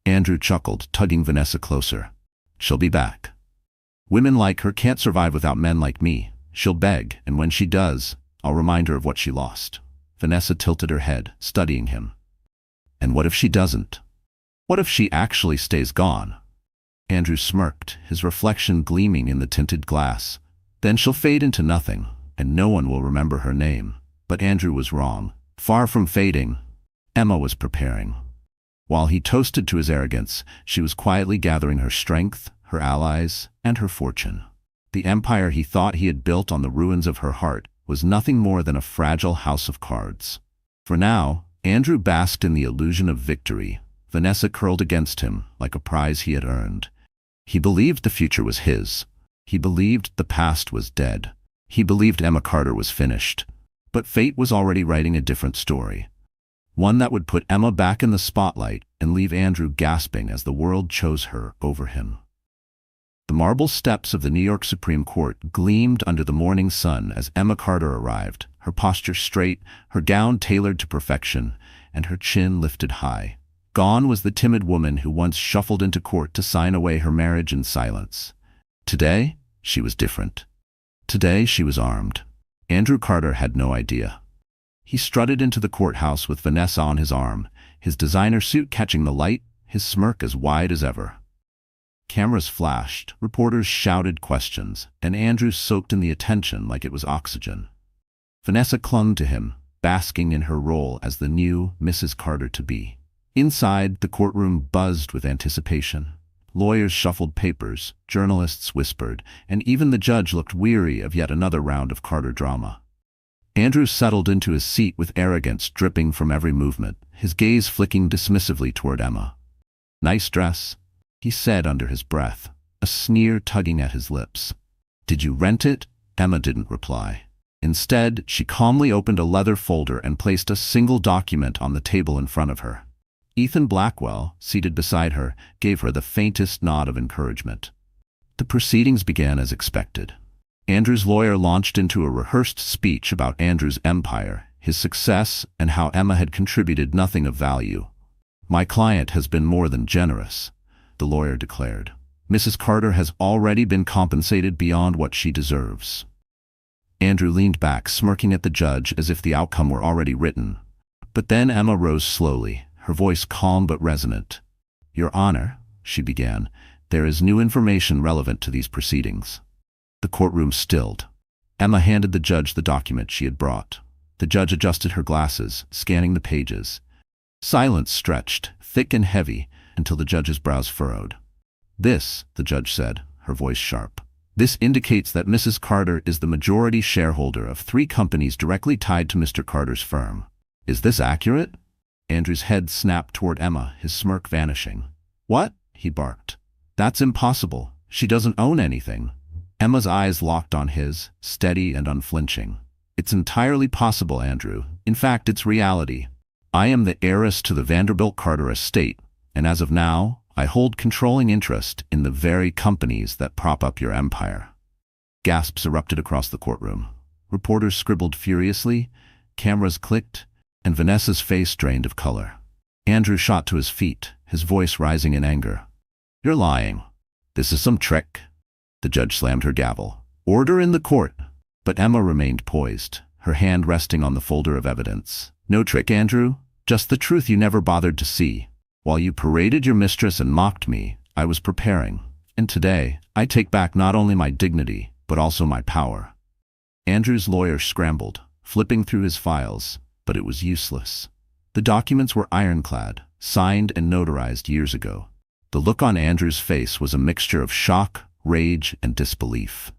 Speaker 1: Andrew chuckled, tugging Vanessa closer. "She'll be back. Women like her can't survive without men like me. She'll beg, and when she does, I'll remind her of what she lost." Vanessa tilted her head, studying him. "And what if she doesn't? What if she actually stays gone?" Andrew smirked, his reflection gleaming in the tinted glass. "Then she'll fade into nothing, and no one will remember her name." But Andrew was wrong. Far from fading, Emma was preparing. While he toasted to his arrogance, she was quietly gathering her strength, her allies, and her fortune. The empire he thought he had built on the ruins of her heart was nothing more than a fragile house of cards. For now, Andrew basked in the illusion of victory. Vanessa curled against him like a prize he had earned. He believed the future was his. He believed the past was dead. He believed Emma Carter was finished. But fate was already writing a different story. One that would put Emma back in the spotlight and leave Andrew gasping as the world chose her over him. The marble steps of the New York Supreme Court gleamed under the morning sun as Emma Carter arrived, her posture straight, her gown tailored to perfection, and her chin lifted high. Gone was the timid woman who once shuffled into court to sign away her marriage in silence. Today, she was different. Today, she was armed. Andrew Carter had no idea. He strutted into the courthouse with Vanessa on his arm, his designer suit catching the light, his smirk as wide as ever. Cameras flashed, reporters shouted questions, and Andrew soaked in the attention like it was oxygen. Vanessa clung to him, basking in her role as the new Mrs. Carter-to-be. Inside, the courtroom buzzed with anticipation. Lawyers shuffled papers, journalists whispered, and even the judge looked weary of yet another round of Carter drama. Andrew settled into his seat with arrogance dripping from every movement, his gaze flicking dismissively toward Emma. "Nice dress," he said under his breath, a sneer tugging at his lips. "Did you rent it?" Emma didn't reply. Instead, she calmly opened a leather folder and placed a single document on the table in front of her. Ethan Blackwell, seated beside her, gave her the faintest nod of encouragement. The proceedings began as expected. Andrew's lawyer launched into a rehearsed speech about Andrew's empire, his success, and how Emma had contributed nothing of value. "My client has been more than generous," the lawyer declared. "Mrs. Carter has already been compensated beyond what she deserves." Andrew leaned back, smirking at the judge as if the outcome were already written. But then Emma rose slowly, her voice calm but resonant. "Your Honor," she began, "there is new information relevant to these proceedings." The courtroom stilled. Emma handed the judge the document she had brought. The judge adjusted her glasses, scanning the pages. Silence stretched, thick and heavy, until the judge's brows furrowed. "This," the judge said, her voice sharp, "this indicates that Mrs. Carter is the majority shareholder of 3 companies directly tied to Mr. Carter's firm. Is this accurate?" Andrew's head snapped toward Emma, his smirk vanishing. "What?" he barked. "That's impossible. She doesn't own anything." Emma's eyes locked on his, steady and unflinching. "It's entirely possible, Andrew. In fact, it's reality. I am the heiress to the Vanderbilt Carter estate, and as of now, I hold controlling interest in the very companies that prop up your empire." Gasps erupted across the courtroom. Reporters scribbled furiously, cameras clicked, and Vanessa's face drained of color. Andrew shot to his feet, his voice rising in anger. "You're lying. This is some trick." The judge slammed her gavel. "Order in the court." But Emma remained poised, her hand resting on the folder of evidence. "No trick, Andrew. Just the truth you never bothered to see. While you paraded your mistress and mocked me, I was preparing. And today, I take back not only my dignity, but also my power." Andrew's lawyer scrambled, flipping through his files, but it was useless. The documents were ironclad, signed and notarized years ago. The look on Andrew's face was a mixture of shock, rage, and disbelief.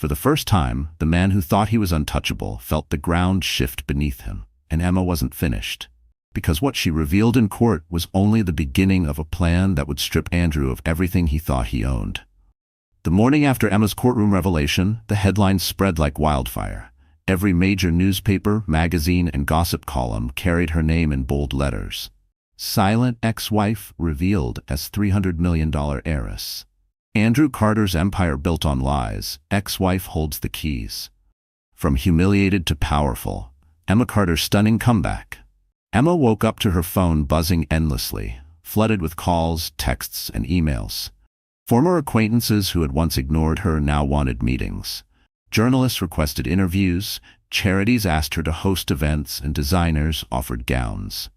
Speaker 1: For the first time, the man who thought he was untouchable felt the ground shift beneath him. And Emma wasn't finished. Because what she revealed in court was only the beginning of a plan that would strip Andrew of everything he thought he owned. The morning after Emma's courtroom revelation, the headlines spread like wildfire. Every major newspaper, magazine, and gossip column carried her name in bold letters. Silent ex-wife revealed as $300 million heiress. Andrew Carter's empire built on lies, ex-wife holds the keys. From humiliated to powerful, Emma Carter's stunning comeback. Emma woke up to her phone buzzing endlessly, flooded with calls, texts, and emails. Former acquaintances who had once ignored her now wanted meetings. Journalists requested interviews, charities asked her to host events, and designers offered gowns.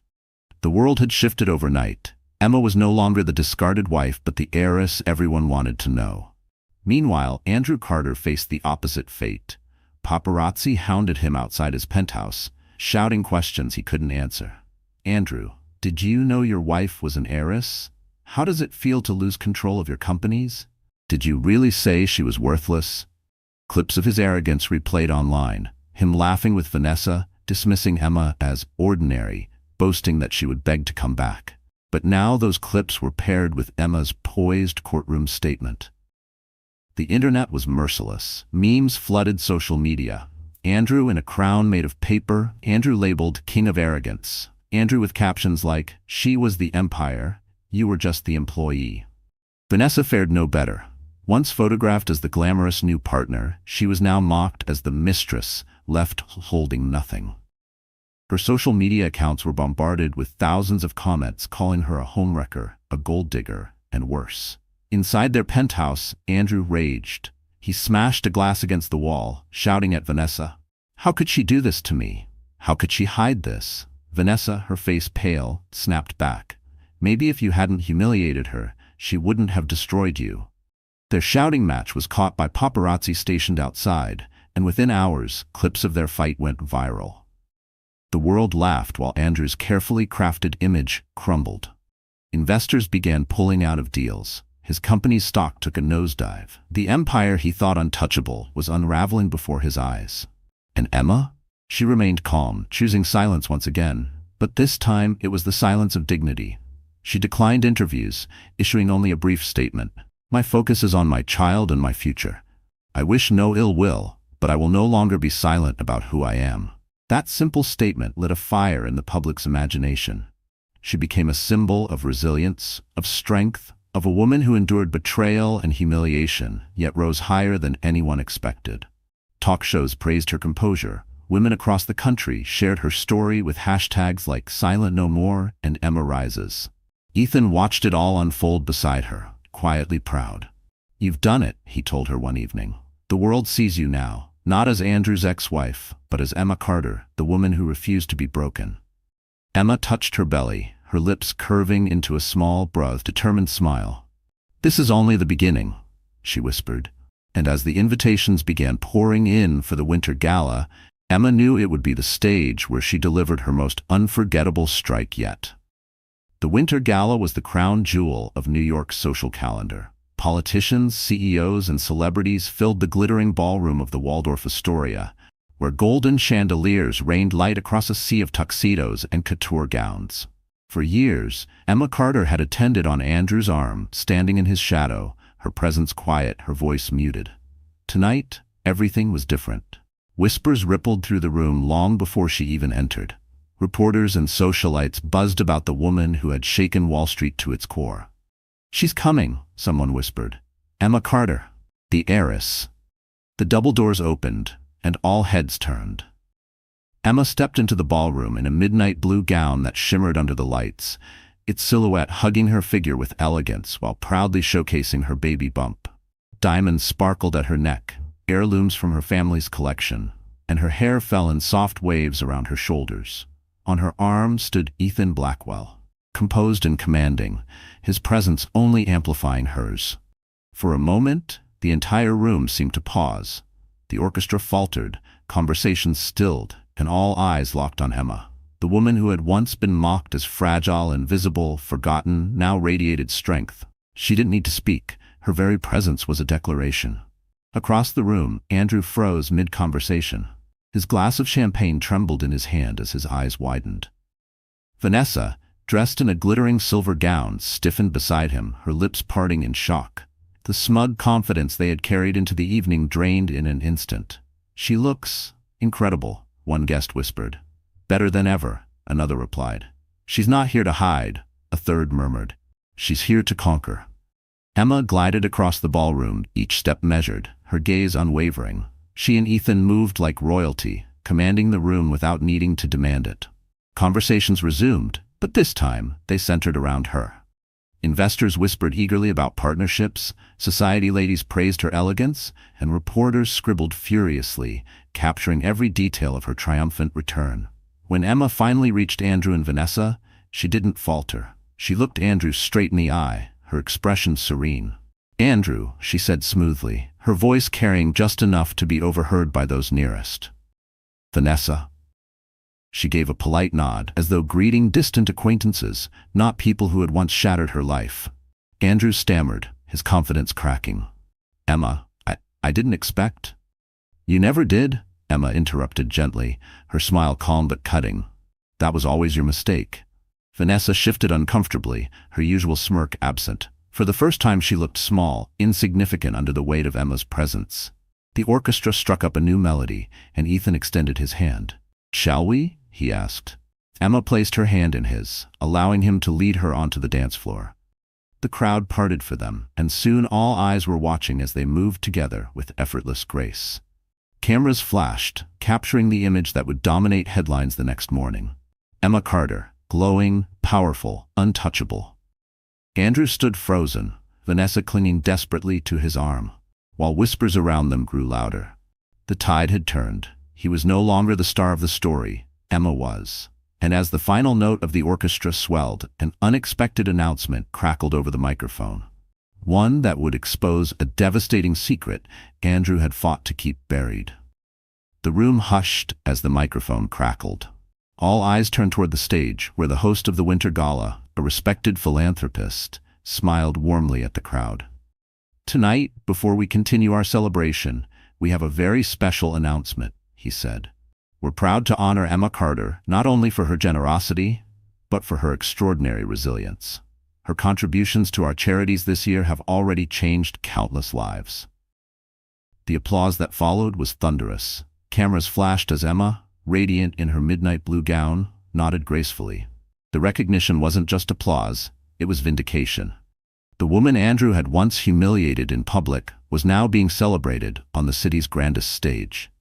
Speaker 1: The world had shifted overnight. Emma was no longer the discarded wife, but the heiress everyone wanted to know. Meanwhile, Andrew Carter faced the opposite fate. Paparazzi hounded him outside his penthouse, shouting questions he couldn't answer. Andrew, did you know your wife was an heiress? How does it feel to lose control of your companies? Did you really say she was worthless? Clips of his arrogance replayed online, him laughing with Vanessa, dismissing Emma as ordinary, boasting that she would beg to come back. But now those clips were paired with Emma's poised courtroom statement. The internet was merciless. Memes flooded social media. Andrew in a crown made of paper, Andrew labeled King of Arrogance, Andrew with captions like, "She was the empire, you were just the employee." Vanessa fared no better. Once photographed as the glamorous new partner, she was now mocked as the mistress, left holding nothing. Her social media accounts were bombarded with thousands of comments calling her a homewrecker, a gold digger, and worse. Inside their penthouse, Andrew raged. He smashed a glass against the wall, shouting at Vanessa, "How could she do this to me? How could she hide this?" Vanessa, her face pale, snapped back. "Maybe if you hadn't humiliated her, she wouldn't have destroyed you." Their shouting match was caught by paparazzi stationed outside, and within hours, clips of their fight went viral. The world laughed while Andrew's carefully crafted image crumbled. Investors began pulling out of deals. His company's stock took a nosedive. The empire he thought untouchable was unraveling before his eyes. And Emma? She remained calm, choosing silence once again. But this time, it was the silence of dignity. She declined interviews, issuing only a brief statement. "My focus is on my child and my future. I wish no ill will, but I will no longer be silent about who I am." That simple statement lit a fire in the public's imagination. She became a symbol of resilience, of strength, of a woman who endured betrayal and humiliation, yet rose higher than anyone expected. Talk shows praised her composure. Women across the country shared her story with hashtags like Silent No More and Emma Rises. Ethan watched it all unfold beside her, quietly proud. "You've done it," he told her one evening. "The world sees you now. Not as Andrew's ex-wife, but as Emma Carter, the woman who refused to be broken." Emma touched her belly, her lips curving into a small, determined smile. "This is only the beginning," she whispered. And as the invitations began pouring in for the winter gala, Emma knew it would be the stage where she delivered her most unforgettable strike yet. The winter gala was the crown jewel of New York's social calendar. Politicians, CEOs, and celebrities filled the glittering ballroom of the Waldorf Astoria, where golden chandeliers rained light across a sea of tuxedos and couture gowns. For years, Emma Carter had attended on Andrew's arm, standing in his shadow, her presence quiet, her voice muted. Tonight, everything was different. Whispers rippled through the room long before she even entered. Reporters and socialites buzzed about the woman who had shaken Wall Street to its core. "She's coming," someone whispered. "Emma Carter, the heiress." The double doors opened, and all heads turned. Emma stepped into the ballroom in a midnight blue gown that shimmered under the lights, its silhouette hugging her figure with elegance while proudly showcasing her baby bump. Diamonds sparkled at her neck, heirlooms from her family's collection, and her hair fell in soft waves around her shoulders. On her arm stood Ethan Blackwell, composed and commanding, his presence only amplifying hers. For a moment, the entire room seemed to pause. The orchestra faltered, conversations stilled, and all eyes locked on Emma. The woman who had once been mocked as fragile, invisible, forgotten, now radiated strength. She didn't need to speak. Her very presence was a declaration. Across the room, Andrew froze mid-conversation. His glass of champagne trembled in his hand as his eyes widened. Vanessa, dressed in a glittering silver gown, stiffened beside him, her lips parting in shock. The smug confidence they had carried into the evening drained in an instant. "She looks incredible," one guest whispered. "Better than ever," another replied. "She's not here to hide," a third murmured. "She's here to conquer." Emma glided across the ballroom, each step measured, her gaze unwavering. She and Ethan moved like royalty, commanding the room without needing to demand it. Conversations resumed, but this time they centered around her. Investors whispered eagerly about partnerships, society ladies praised her elegance, and reporters scribbled furiously, capturing every detail of her triumphant return. When Emma finally reached Andrew and Vanessa, she didn't falter. She looked Andrew straight in the eye, her expression serene. "Andrew," she said smoothly, her voice carrying just enough to be overheard by those nearest. "Vanessa." She gave a polite nod, as though greeting distant acquaintances, not people who had once shattered her life. Andrew stammered, his confidence cracking. "Emma, I didn't expect." "You never did," Emma interrupted gently, her smile calm but cutting. "That was always your mistake." Vanessa shifted uncomfortably, her usual smirk absent. For the first time she looked small, insignificant under the weight of Emma's presence. The orchestra struck up a new melody, and Ethan extended his hand. "Shall we?" he asked. Emma placed her hand in his, allowing him to lead her onto the dance floor. The crowd parted for them, and soon all eyes were watching as they moved together with effortless grace. Cameras flashed, capturing the image that would dominate headlines the next morning. Emma Carter, glowing, powerful, untouchable. Andrew stood frozen, Vanessa clinging desperately to his arm, while whispers around them grew louder. The tide had turned. He was no longer the star of the story, Emma was. And as the final note of the orchestra swelled, an unexpected announcement crackled over the microphone. One that would expose a devastating secret Andrew had fought to keep buried. The room hushed as the microphone crackled. All eyes turned toward the stage, where the host of the Winter Gala, a respected philanthropist, smiled warmly at the crowd. "Tonight, before we continue our celebration, we have a very special announcement," he said. "We're proud to honor Emma Carter, not only for her generosity, but for her extraordinary resilience. Her contributions to our charities this year have already changed countless lives." The applause that followed was thunderous. Cameras flashed as Emma, radiant in her midnight blue gown, nodded gracefully. The recognition wasn't just applause, it was vindication. The woman Andrew had once humiliated in public was now being celebrated on the city's grandest stage.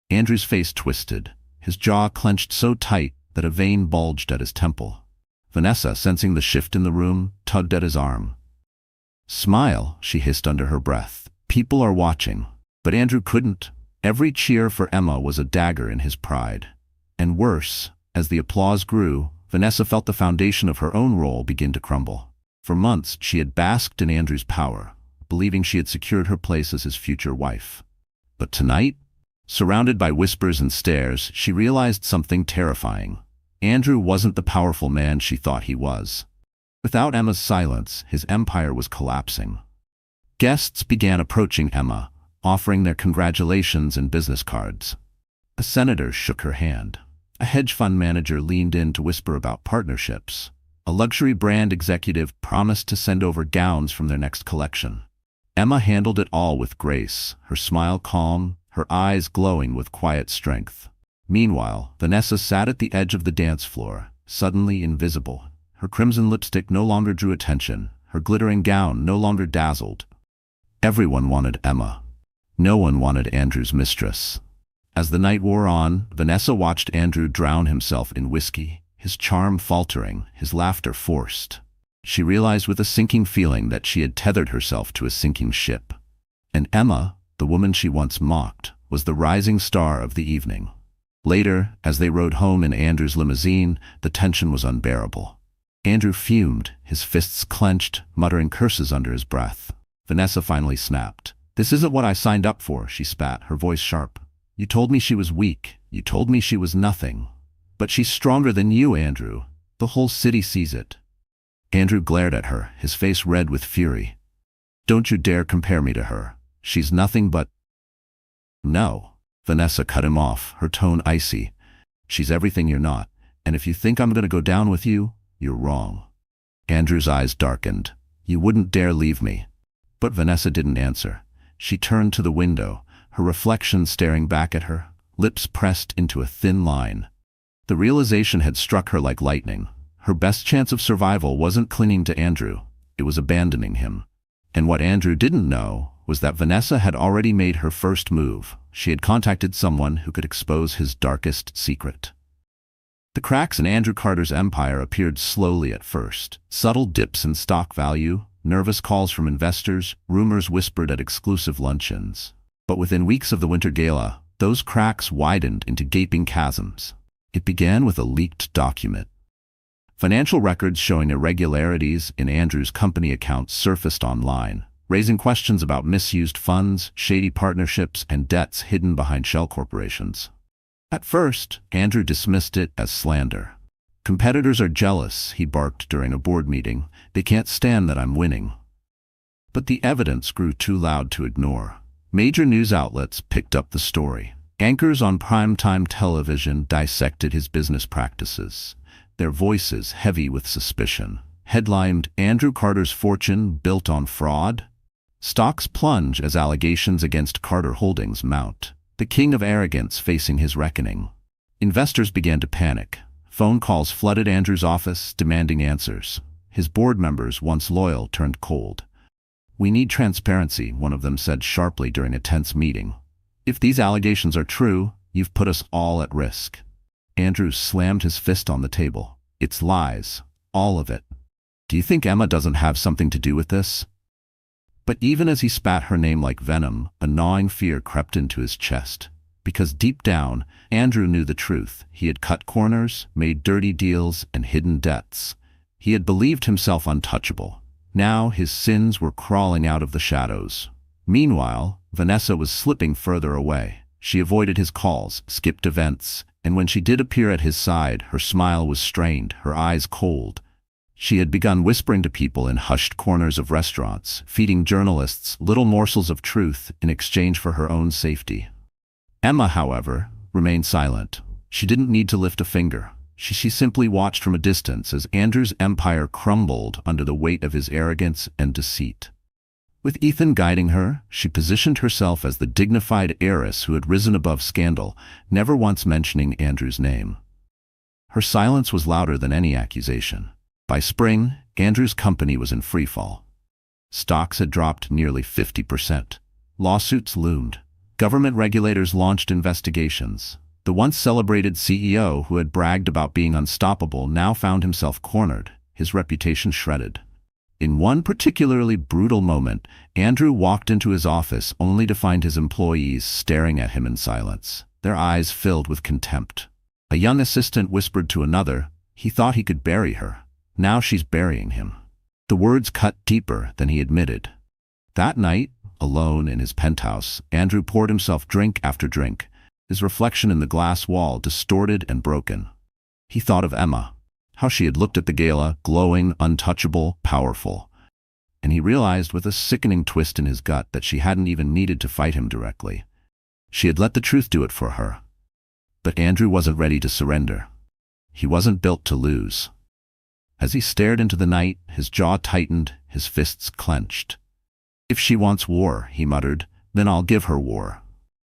Speaker 1: Andrew's face twisted, his jaw clenched so tight that a vein bulged at his temple. Vanessa, sensing the shift in the room, tugged at his arm. "Smile," she hissed under her breath. "People are watching." But Andrew couldn't. Every cheer for Emma was a dagger in his pride. And worse, as the applause grew, Vanessa felt the foundation of her own role begin to crumble. For months, she had basked in Andrew's power, believing she had secured her place as his future wife. But tonight, surrounded by whispers and stares, she realized something terrifying. Andrew wasn't the powerful man she thought he was. Without Emma's silence, his empire was collapsing. Guests began approaching Emma, offering their congratulations and business cards. A senator shook her hand. A hedge fund manager leaned in to whisper about partnerships. A luxury brand executive promised to send over gowns from their next collection. Emma handled it all with grace, her smile calm, her eyes glowing with quiet strength. Meanwhile, Vanessa sat at the edge of the dance floor, suddenly invisible. Her crimson lipstick no longer drew attention, her glittering gown no longer dazzled. Everyone wanted Emma. No one wanted Andrew's mistress. As the night wore on, Vanessa watched Andrew drown himself in whiskey, his charm faltering, his laughter forced. She realized with a sinking feeling that she had tethered herself to a sinking ship. And Emma, the woman she once mocked, was the rising star of the evening. Later, as they rode home in Andrew's limousine, the tension was unbearable. Andrew fumed, his fists clenched, muttering curses under his breath. Vanessa finally snapped. "This isn't what I signed up for," she spat, her voice sharp. "You told me she was weak. You told me she was nothing. But she's stronger than you, Andrew. The whole city sees it." Andrew glared at her, his face red with fury. "Don't you dare compare me to her. She's nothing but..." No. Vanessa cut him off, her tone icy. She's everything you're not, and if you think I'm going to go down with you, you're wrong. Andrew's eyes darkened. You wouldn't dare leave me. But Vanessa didn't answer. She turned to the window, her reflection staring back at her, lips pressed into a thin line. The realization had struck her like lightning. Her best chance of survival wasn't clinging to Andrew, it was abandoning him. And what Andrew didn't know was that Vanessa had already made her first move. She had contacted someone who could expose his darkest secret. The cracks in Andrew Carter's empire appeared slowly at first. Subtle dips in stock value, nervous calls from investors, rumors whispered at exclusive luncheons. But within weeks of the Winter Gala, those cracks widened into gaping chasms. It began with a leaked document. Financial records showing irregularities in Andrew's company accounts surfaced online, raising questions about misused funds, shady partnerships, and debts hidden behind shell corporations. At first, Andrew dismissed it as slander. Competitors are jealous, he barked during a board meeting. They can't stand that I'm winning. But the evidence grew too loud to ignore. Major news outlets picked up the story. Anchors on primetime television dissected his business practices, their voices heavy with suspicion. Headlined, Andrew Carter's fortune built on fraud? Stocks plunge as allegations against Carter Holdings mount. The king of arrogance facing his reckoning. Investors began to panic. Phone calls flooded Andrew's office, demanding answers. His board members, once loyal, turned cold. We need transparency, one of them said sharply during a tense meeting. If these allegations are true, you've put us all at risk. Andrew slammed his fist on the table. It's lies. All of it. Do you think Emma doesn't have something to do with this? But even as he spat her name like venom, a gnawing fear crept into his chest. Because deep down, Andrew knew the truth. He had cut corners, made dirty deals, and hidden debts. He had believed himself untouchable. Now his sins were crawling out of the shadows. Meanwhile, Vanessa was slipping further away. She avoided his calls, skipped events, and when she did appear at his side, her smile was strained, her eyes cold. She had begun whispering to people in hushed corners of restaurants, feeding journalists little morsels of truth in exchange for her own safety. Emma, however, remained silent. She didn't need to lift a finger. She simply watched from a distance as Andrew's empire crumbled under the weight of his arrogance and deceit. With Ethan guiding her, she positioned herself as the dignified heiress who had risen above scandal, never once mentioning Andrew's name. Her silence was louder than any accusation. By spring, Andrew's company was in freefall. Stocks had dropped nearly 50%. Lawsuits loomed. Government regulators launched investigations. The once celebrated CEO who had bragged about being unstoppable now found himself cornered, his reputation shredded. In one particularly brutal moment, Andrew walked into his office only to find his employees staring at him in silence, their eyes filled with contempt. A young assistant whispered to another, he thought he could bury her. Now she's burying him. The words cut deeper than he admitted. That night, alone in his penthouse, Andrew poured himself drink after drink, his reflection in the glass wall distorted and broken. He thought of Emma, how she had looked at the gala, glowing, untouchable, powerful. And he realized with a sickening twist in his gut that she hadn't even needed to fight him directly. She had let the truth do it for her. But Andrew wasn't ready to surrender. He wasn't built to lose. As he stared into the night, his jaw tightened, his fists clenched. If she wants war, he muttered, then I'll give her war.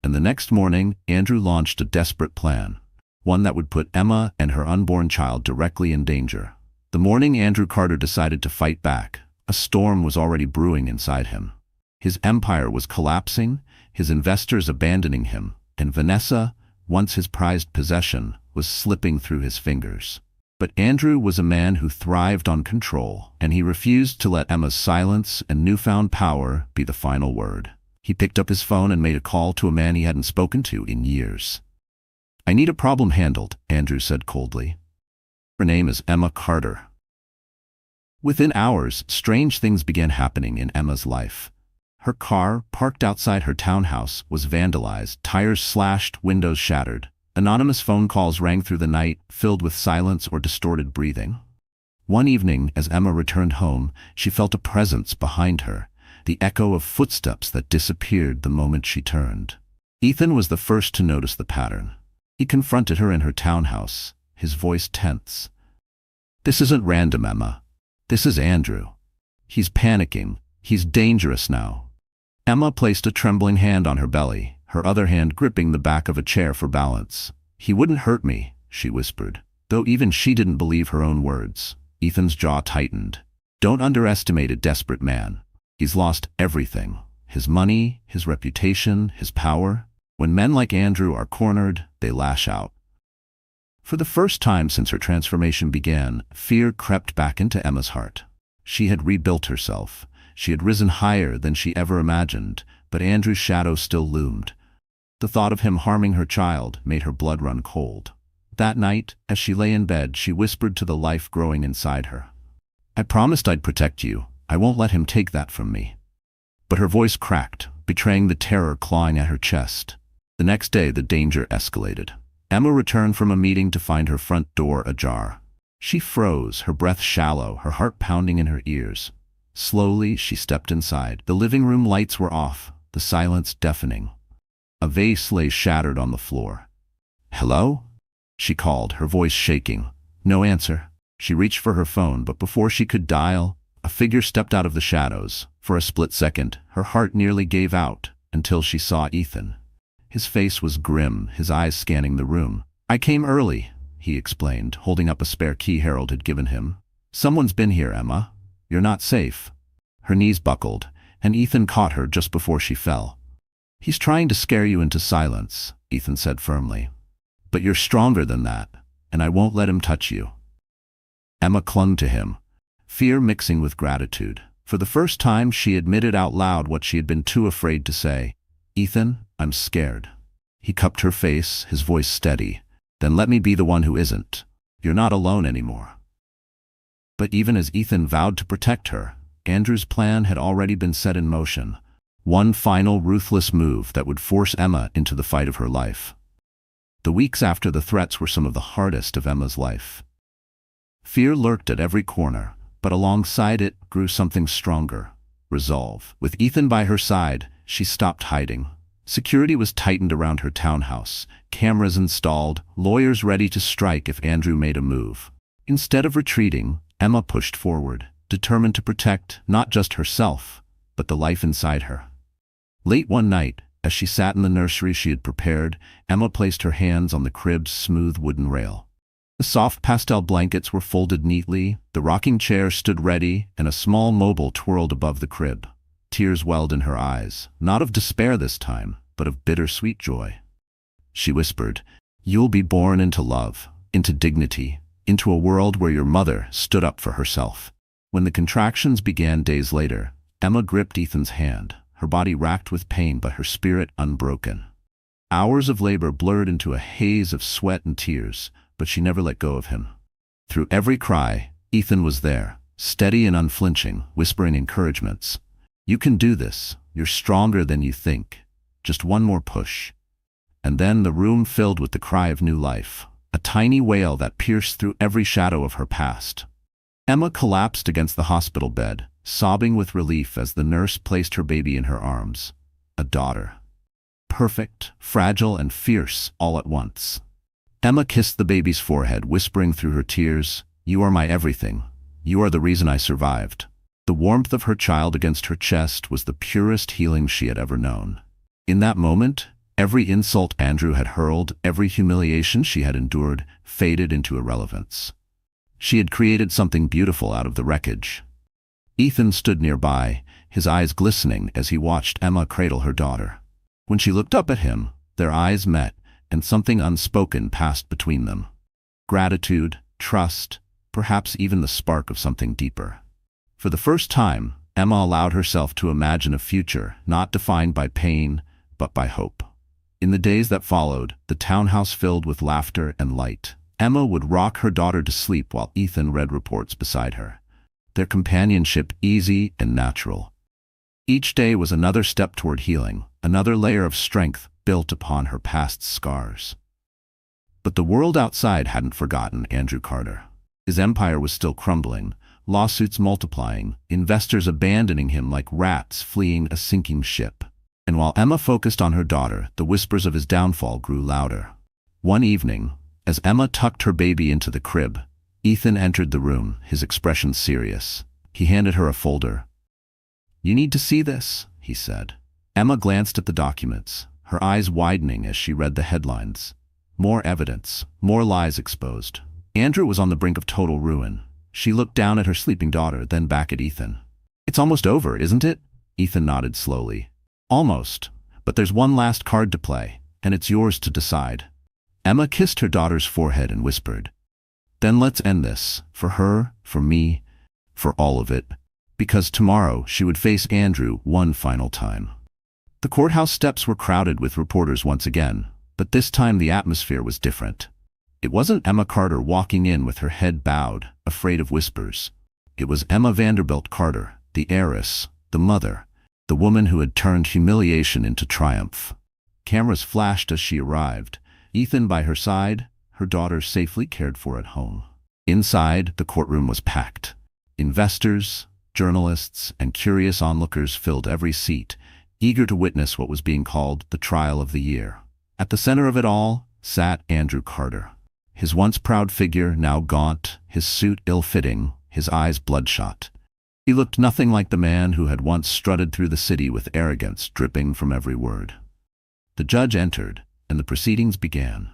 Speaker 1: And the next morning, Andrew launched a desperate plan, one that would put Emma and her unborn child directly in danger. The morning Andrew Carter decided to fight back, a storm was already brewing inside him. His empire was collapsing, his investors abandoning him, and Vanessa, once his prized possession, was slipping through his fingers. But Andrew was a man who thrived on control, and he refused to let Emma's silence and newfound power be the final word. He picked up his phone and made a call to a man he hadn't spoken to in years. I need a problem handled, Andrew said coldly. Her name is Emma Carter. Within hours, strange things began happening in Emma's life. Her car, parked outside her townhouse, was vandalized, tires slashed, windows shattered. Anonymous phone calls rang through the night, filled with silence or distorted breathing. One evening, as Emma returned home, she felt a presence behind her, the echo of footsteps that disappeared the moment she turned. Ethan was the first to notice the pattern. He confronted her in her townhouse, his voice tense. "This isn't random, Emma. This is Andrew. He's panicking. He's dangerous now." Emma placed a trembling hand on her belly, her other hand gripping the back of a chair for balance. "He wouldn't hurt me," she whispered, though even she didn't believe her own words. Ethan's jaw tightened. "Don't underestimate a desperate man. He's lost everything. His money, his reputation, his power. When men like Andrew are cornered, they lash out." For the first time since her transformation began, fear crept back into Emma's heart. She had rebuilt herself. She had risen higher than she ever imagined, but Andrew's shadow still loomed. The thought of him harming her child made her blood run cold. That night, as she lay in bed, she whispered to the life growing inside her. "I promised I'd protect you. I won't let him take that from me." But her voice cracked, betraying the terror clawing at her chest. The next day, the danger escalated. Emma returned from a meeting to find her front door ajar. She froze, her breath shallow, her heart pounding in her ears. Slowly, she stepped inside. The living room lights were off, the silence deafening. A vase lay shattered on the floor. "Hello?" she called, her voice shaking. No answer. She reached for her phone, but before she could dial, a figure stepped out of the shadows. For a split second, her heart nearly gave out, until she saw Ethan. His face was grim, his eyes scanning the room. "I came early," he explained, holding up a spare key Harold had given him. "Someone's been here, Emma. You're not safe." Her knees buckled, and Ethan caught her just before she fell. "He's trying to scare you into silence," Ethan said firmly. "But you're stronger than that, and I won't let him touch you." Emma clung to him, fear mixing with gratitude. For the first time, she admitted out loud what she had been too afraid to say. "Ethan, I'm scared." He cupped her face, his voice steady. "Then let me be the one who isn't. You're not alone anymore." But even as Ethan vowed to protect her, Andrew's plan had already been set in motion. One final ruthless move that would force Emma into the fight of her life. The weeks after the threats were some of the hardest of Emma's life. Fear lurked at every corner, but alongside it grew something stronger: resolve. With Ethan by her side, she stopped hiding. Security was tightened around her townhouse, cameras installed, lawyers ready to strike if Andrew made a move. Instead of retreating, Emma pushed forward, determined to protect not just herself, but the life inside her. Late one night, as she sat in the nursery she had prepared, Emma placed her hands on the crib's smooth wooden rail. The soft pastel blankets were folded neatly, the rocking chair stood ready, and a small mobile twirled above the crib. Tears welled in her eyes, not of despair this time, but of bittersweet joy. She whispered, "You'll be born into love, into dignity, into a world where your mother stood up for herself." When the contractions began days later, Emma gripped Ethan's hand, her body racked with pain but her spirit unbroken. Hours of labor blurred into a haze of sweat and tears, but she never let go of him. Through every cry, Ethan was there, steady and unflinching, whispering encouragements. "You can do this. You're stronger than you think. Just one more push." And then the room filled with the cry of new life, a tiny wail that pierced through every shadow of her past. Emma collapsed against the hospital bed, sobbing with relief as the nurse placed her baby in her arms. A daughter. Perfect, fragile, and fierce all at once. Emma kissed the baby's forehead, whispering through her tears, "You are my everything. You are the reason I survived." The warmth of her child against her chest was the purest healing she had ever known. In that moment, every insult Andrew had hurled, every humiliation she had endured, faded into irrelevance. She had created something beautiful out of the wreckage. Ethan stood nearby, his eyes glistening as he watched Emma cradle her daughter. When she looked up at him, their eyes met, and something unspoken passed between them. Gratitude, trust, perhaps even the spark of something deeper. For the first time, Emma allowed herself to imagine a future not defined by pain, but by hope. In the days that followed, the townhouse filled with laughter and light. Emma would rock her daughter to sleep while Ethan read reports beside her, their companionship easy and natural. Each day was another step toward healing, another layer of strength built upon her past scars. But the world outside hadn't forgotten Andrew Carter. His empire was still crumbling, lawsuits multiplying, investors abandoning him like rats fleeing a sinking ship. And while Emma focused on her daughter, the whispers of his downfall grew louder. One evening, as Emma tucked her baby into the crib, Ethan entered the room, his expression serious. He handed her a folder. "You need to see this," he said. Emma glanced at the documents, her eyes widening as she read the headlines. More evidence, more lies exposed. Andrew was on the brink of total ruin. She looked down at her sleeping daughter, then back at Ethan. "It's almost over, isn't it?" Ethan nodded slowly. "Almost, but there's one last card to play, and it's yours to decide." Emma kissed her daughter's forehead and whispered, "Then let's end this, for her, for me, for all of it." Because tomorrow she would face Andrew one final time. The courthouse steps were crowded with reporters once again, but this time the atmosphere was different. It wasn't Emma Carter walking in with her head bowed, afraid of whispers. It was Emma Vanderbilt Carter, the heiress, the mother, the woman who had turned humiliation into triumph. Cameras flashed as she arrived, Ethan by her side, her daughter safely cared for at home. Inside, the courtroom was packed. Investors, journalists, and curious onlookers filled every seat, eager to witness what was being called the trial of the year. At the center of it all sat Andrew Carter. His once proud figure now gaunt, his suit ill-fitting, his eyes bloodshot. He looked nothing like the man who had once strutted through the city with arrogance dripping from every word. The judge entered, and the proceedings began.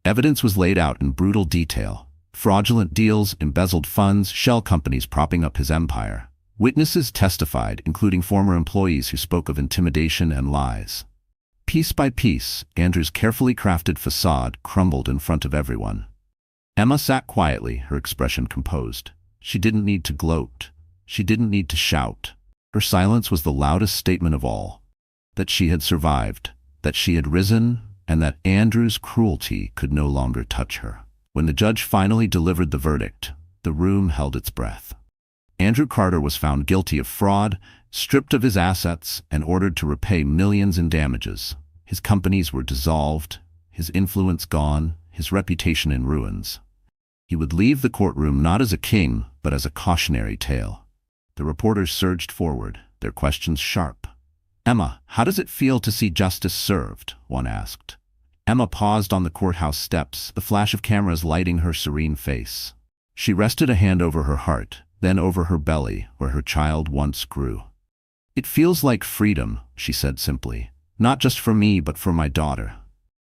Speaker 1: Evidence was laid out in brutal detail. Fraudulent deals, embezzled funds, shell companies propping up his empire. Witnesses testified, including former employees who spoke of intimidation and lies. Piece by piece, Andrew's carefully crafted facade crumbled in front of everyone. Emma sat quietly, her expression composed. She didn't need to gloat. She didn't need to shout. Her silence was the loudest statement of all. That she had survived, that she had risen, and that Andrew's cruelty could no longer touch her. When the judge finally delivered the verdict, the room held its breath. Andrew Carter was found guilty of fraud, stripped of his assets, and ordered to repay millions in damages. His companies were dissolved, his influence gone, his reputation in ruins. He would leave the courtroom not as a king, but as a cautionary tale. The reporters surged forward, their questions sharp. "Emma, how does it feel to see justice served?" one asked. Emma paused on the courthouse steps, the flash of cameras lighting her serene face. She rested a hand over her heart, then over her belly, where her child once grew. "It feels like freedom," she said simply. "Not just for me, but for my daughter."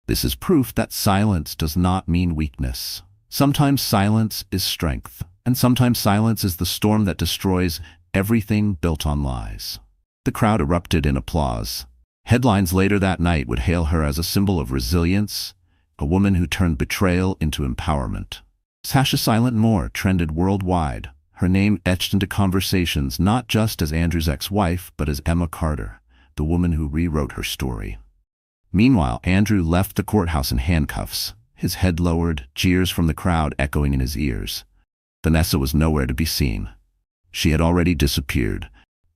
Speaker 1: This is proof that silence does not mean weakness. Sometimes silence is strength, and sometimes silence is the storm that destroys everything built on lies. The crowd erupted in applause. Headlines later that night would hail her as a symbol of resilience, a woman who turned betrayal into empowerment. Sasha Silent Moore trended worldwide, her name etched into conversations not just as Andrew's ex-wife, but as Emma Carter, the woman who rewrote her story. Meanwhile, Andrew left the courthouse in handcuffs, his head lowered, jeers from the crowd echoing in his ears. Vanessa was nowhere to be seen. She had already disappeared,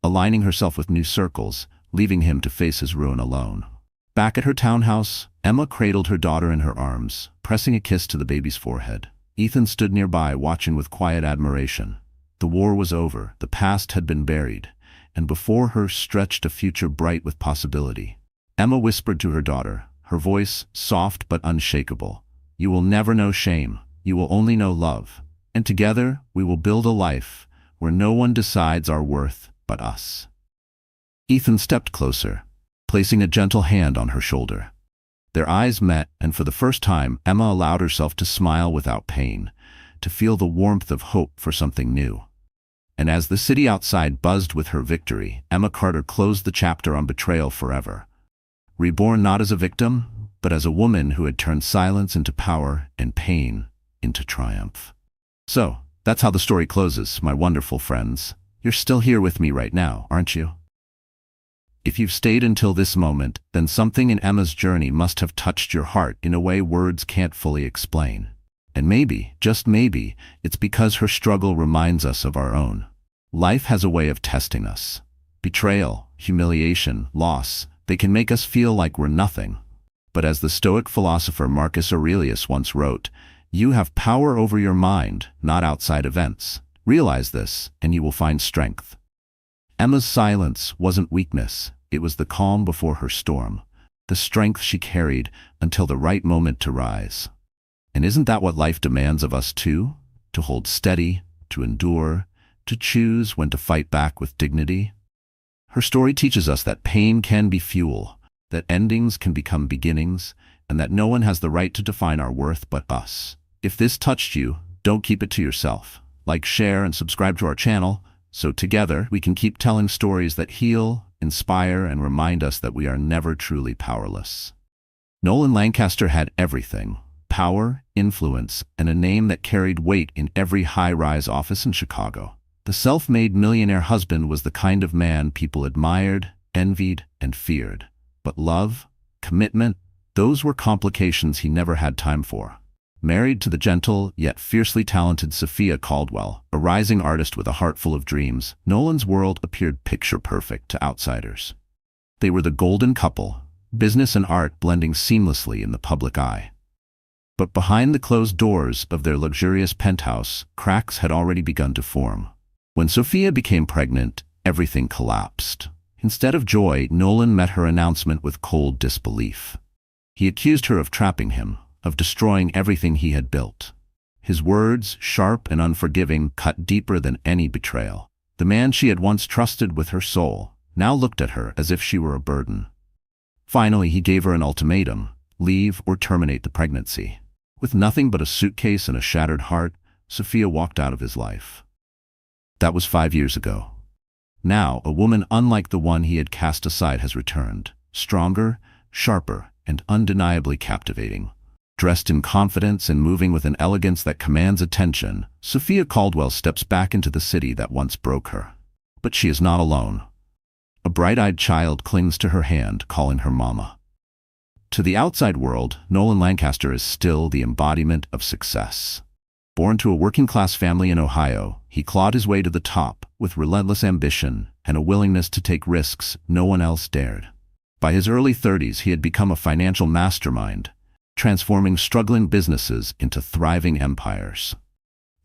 Speaker 1: aligning herself with new circles, leaving him to face his ruin alone. Back at her townhouse, Emma cradled her daughter in her arms, pressing a kiss to the baby's forehead. Ethan stood nearby, watching with quiet admiration. The war was over, the past had been buried, and before her stretched a future bright with possibility. Emma whispered to her daughter, her voice soft but unshakable, "You will never know shame, you will only know love, and together we will build a life where no one decides our worth but us." Ethan stepped closer, placing a gentle hand on her shoulder. Their eyes met, and for the first time, Emma allowed herself to smile without pain, to feel the warmth of hope for something new. And as the city outside buzzed with her victory, Emma Carter closed the chapter on betrayal forever. Reborn not as a victim, but as a woman who had turned silence into power and pain into triumph. So, that's how the story closes, my wonderful friends. You're still here with me right now, aren't you? If you've stayed until this moment, then something in Emma's journey must have touched your heart in a way words can't fully explain. And maybe, just maybe, it's because her struggle reminds us of our own. Life has a way of testing us. Betrayal, humiliation, loss, they can make us feel like we're nothing. But as the Stoic philosopher Marcus Aurelius once wrote, "You have power over your mind, not outside events. Realize this, and you will find strength." Emma's silence wasn't weakness, It was the calm before her storm, the strength she carried until the right moment to rise. And isn't that what life demands of us too? To hold steady, to endure, to choose when to fight back with dignity? Her story teaches us that pain can be fuel, that endings can become beginnings, and that no one has the right to define our worth but us. If this touched you, don't keep it to yourself. Like, share, and subscribe to our channel, so together we can keep telling stories that heal, inspire, and remind us that we are never truly powerless. Nolan Lancaster had everything: power, influence, and a name that carried weight in every high-rise office in Chicago. The self-made millionaire husband was the kind of man people admired, envied, and feared. But love, commitment, those were complications he never had time for. Married to the gentle, yet fiercely talented Sophia Caldwell, a rising artist with a heart full of dreams, Nolan's world appeared picture-perfect to outsiders. They were the golden couple, business and art blending seamlessly in the public eye. But behind the closed doors of their luxurious penthouse, cracks had already begun to form. When Sophia became pregnant, everything collapsed. Instead of joy, Nolan met her announcement with cold disbelief. He accused her of trapping him, of destroying everything he had built. His words, sharp and unforgiving, cut deeper than any betrayal. The man she had once trusted with her soul now looked at her as if she were a burden. Finally, he gave her an ultimatum: leave or terminate the pregnancy. With nothing but a suitcase and a shattered heart, Sophia walked out of his life. That was 5 years ago. Now, a woman unlike the one he had cast aside has returned, stronger, sharper, and undeniably captivating. Dressed in confidence and moving with an elegance that commands attention, Sophia Caldwell steps back into the city that once broke her. But she is not alone. A bright-eyed child clings to her hand, calling her mama. To the outside world, Nolan Lancaster is still the embodiment of success. Born to a working-class family in Ohio, he clawed his way to the top with relentless ambition and a willingness to take risks no one else dared. By his early 30s, he had become a financial mastermind, transforming struggling businesses into thriving empires.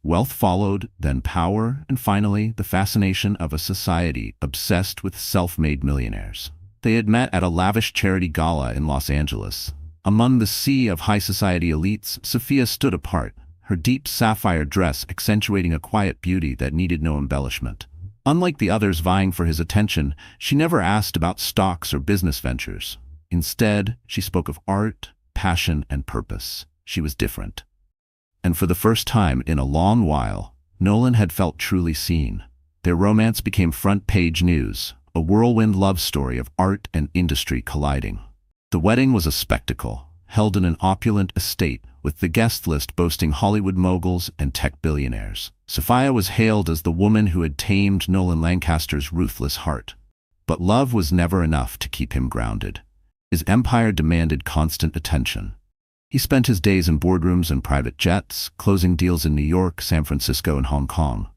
Speaker 1: Wealth followed, then power, and finally the fascination of a society obsessed with self-made millionaires. They had met at a lavish charity gala in Los Angeles. Among the sea of high society elites, Sophia stood apart, her deep sapphire dress accentuating a quiet beauty that needed no embellishment. Unlike the others vying for his attention, she never asked about stocks or business ventures. Instead, she spoke of art, passion, and purpose. She was different. And for the first time in a long while, Nolan had felt truly seen. Their romance became front-page news, a whirlwind love story of art and industry colliding. The wedding was a spectacle, held in an opulent estate, with the guest list boasting Hollywood moguls and tech billionaires. Sophia was hailed as the woman who had tamed Nolan Lancaster's ruthless heart. But love was never enough to keep him grounded. His empire demanded constant attention. He spent his days in boardrooms and private jets, closing deals in New York, San Francisco, and Hong Kong.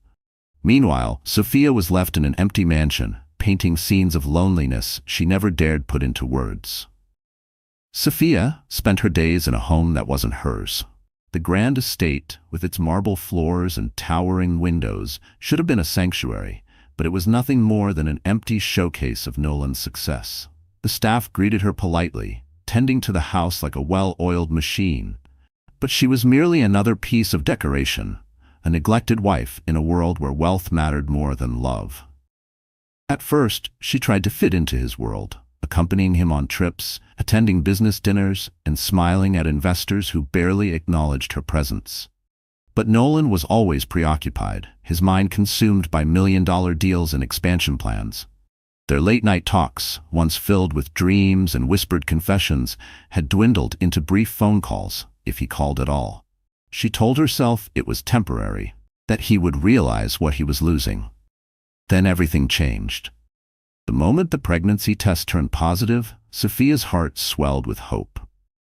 Speaker 1: Meanwhile, Sophia was left in an empty mansion, painting scenes of loneliness she never dared put into words. Sophia spent her days in a home that wasn't hers. The grand estate, with its marble floors and towering windows, should have been a sanctuary, but it was nothing more than an empty showcase of Nolan's success. The staff greeted her politely, tending to the house like a well-oiled machine. But she was merely another piece of decoration, a neglected wife in a world where wealth mattered more than love. At first, she tried to fit into his world, accompanying him on trips, attending business dinners, and smiling at investors who barely acknowledged her presence. But Nolan was always preoccupied, his mind consumed by million-dollar deals and expansion plans. Their late-night talks, once filled with dreams and whispered confessions, had dwindled into brief phone calls, if he called at all. She told herself it was temporary, that he would realize what he was losing. Then everything changed. The moment the pregnancy test turned positive, Sophia's heart swelled with hope.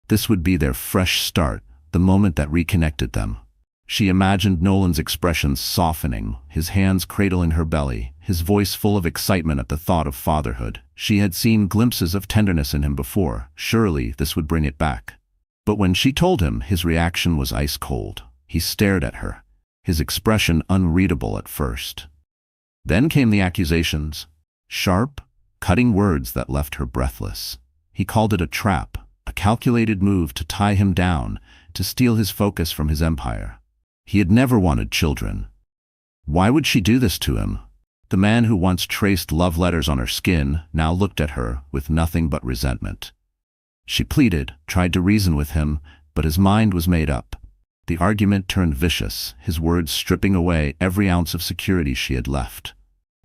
Speaker 1: This would be their fresh start, the moment that reconnected them. She imagined Nolan's expressions softening, his hands cradling her belly, his voice full of excitement at the thought of fatherhood. She had seen glimpses of tenderness in him before. Surely this would bring it back. But when she told him, his reaction was ice cold. He stared at her, his expression unreadable at first. Then came the accusations. Sharp, cutting words that left her breathless. He called it a trap, a calculated move to tie him down, to steal his focus from his empire. He had never wanted children. Why would she do this to him? The man who once traced love letters on her skin now looked at her with nothing but resentment. She pleaded, tried to reason with him, but his mind was made up. The argument turned vicious, his words stripping away every ounce of security she had left.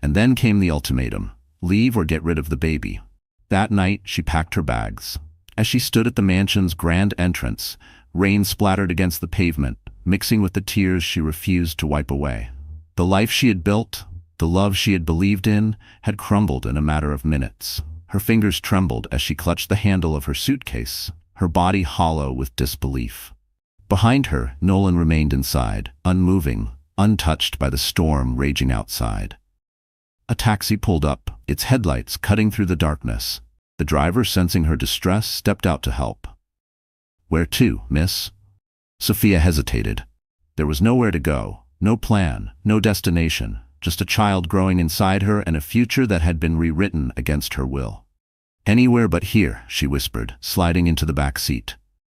Speaker 1: And then came the ultimatum: leave or get rid of the baby. That night, she packed her bags. As she stood at the mansion's grand entrance, rain splattered against the pavement, mixing with the tears she refused to wipe away. The life she had built, the love she had believed in, had crumbled in a matter of minutes. Her fingers trembled as she clutched the handle of her suitcase, her body hollow with disbelief. Behind her, Nolan remained inside, unmoving, untouched by the storm raging outside. A taxi pulled up, its headlights cutting through the darkness. The driver, sensing her distress, stepped out to help. "Where to, miss?" Sophia hesitated. There was nowhere to go, no plan, no destination, just a child growing inside her and a future that had been rewritten against her will. "Anywhere but here," she whispered, sliding into the back seat.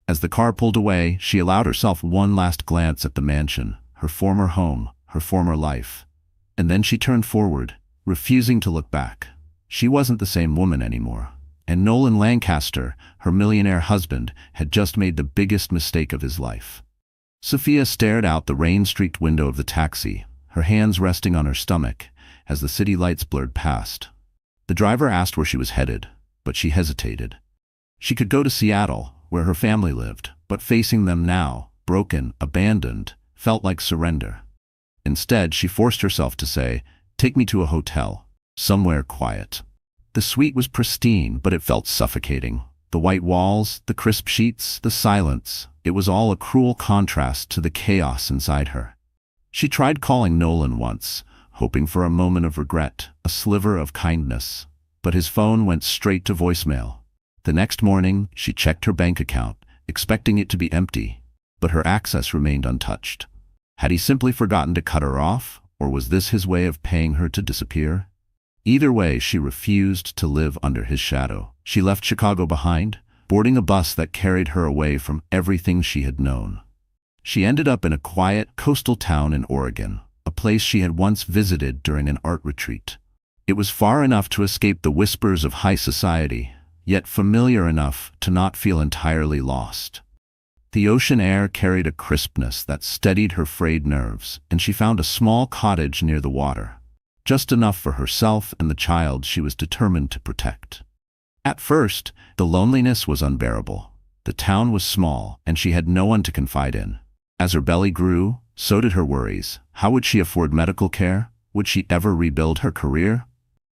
Speaker 1: As the car pulled away, she allowed herself one last glance at the mansion, her former home, her former life. And then she turned forward, refusing to look back. She wasn't the same woman anymore. And Nolan Lancaster, her millionaire husband, had just made the biggest mistake of his life. Sophia stared out the rain-streaked window of the taxi, her hands resting on her stomach, as the city lights blurred past. The driver asked where she was headed, but she hesitated. She could go to Seattle, where her family lived, but facing them now, broken, abandoned, felt like surrender. Instead, she forced herself to say, "Take me to a hotel, somewhere quiet." The suite was pristine, but it felt suffocating. The white walls, the crisp sheets, the silence, it was all a cruel contrast to the chaos inside her. She tried calling Nolan once, hoping for a moment of regret, a sliver of kindness, but his phone went straight to voicemail. The next morning, she checked her bank account, expecting it to be empty, but her access remained untouched. Had he simply forgotten to cut her off, or was this his way of paying her to disappear? Either way, she refused to live under his shadow. She left Chicago behind, boarding a bus that carried her away from everything she had known. She ended up in a quiet, coastal town in Oregon, a place she had once visited during an art retreat. It was far enough to escape the whispers of high society, yet familiar enough to not feel entirely lost. The ocean air carried a crispness that steadied her frayed nerves, and she found a small cottage near the water, just enough for herself and the child she was determined to protect. At first, the loneliness was unbearable. The town was small, and she had no one to confide in. As her belly grew, so did her worries. How would she afford medical care? Would she ever rebuild her career?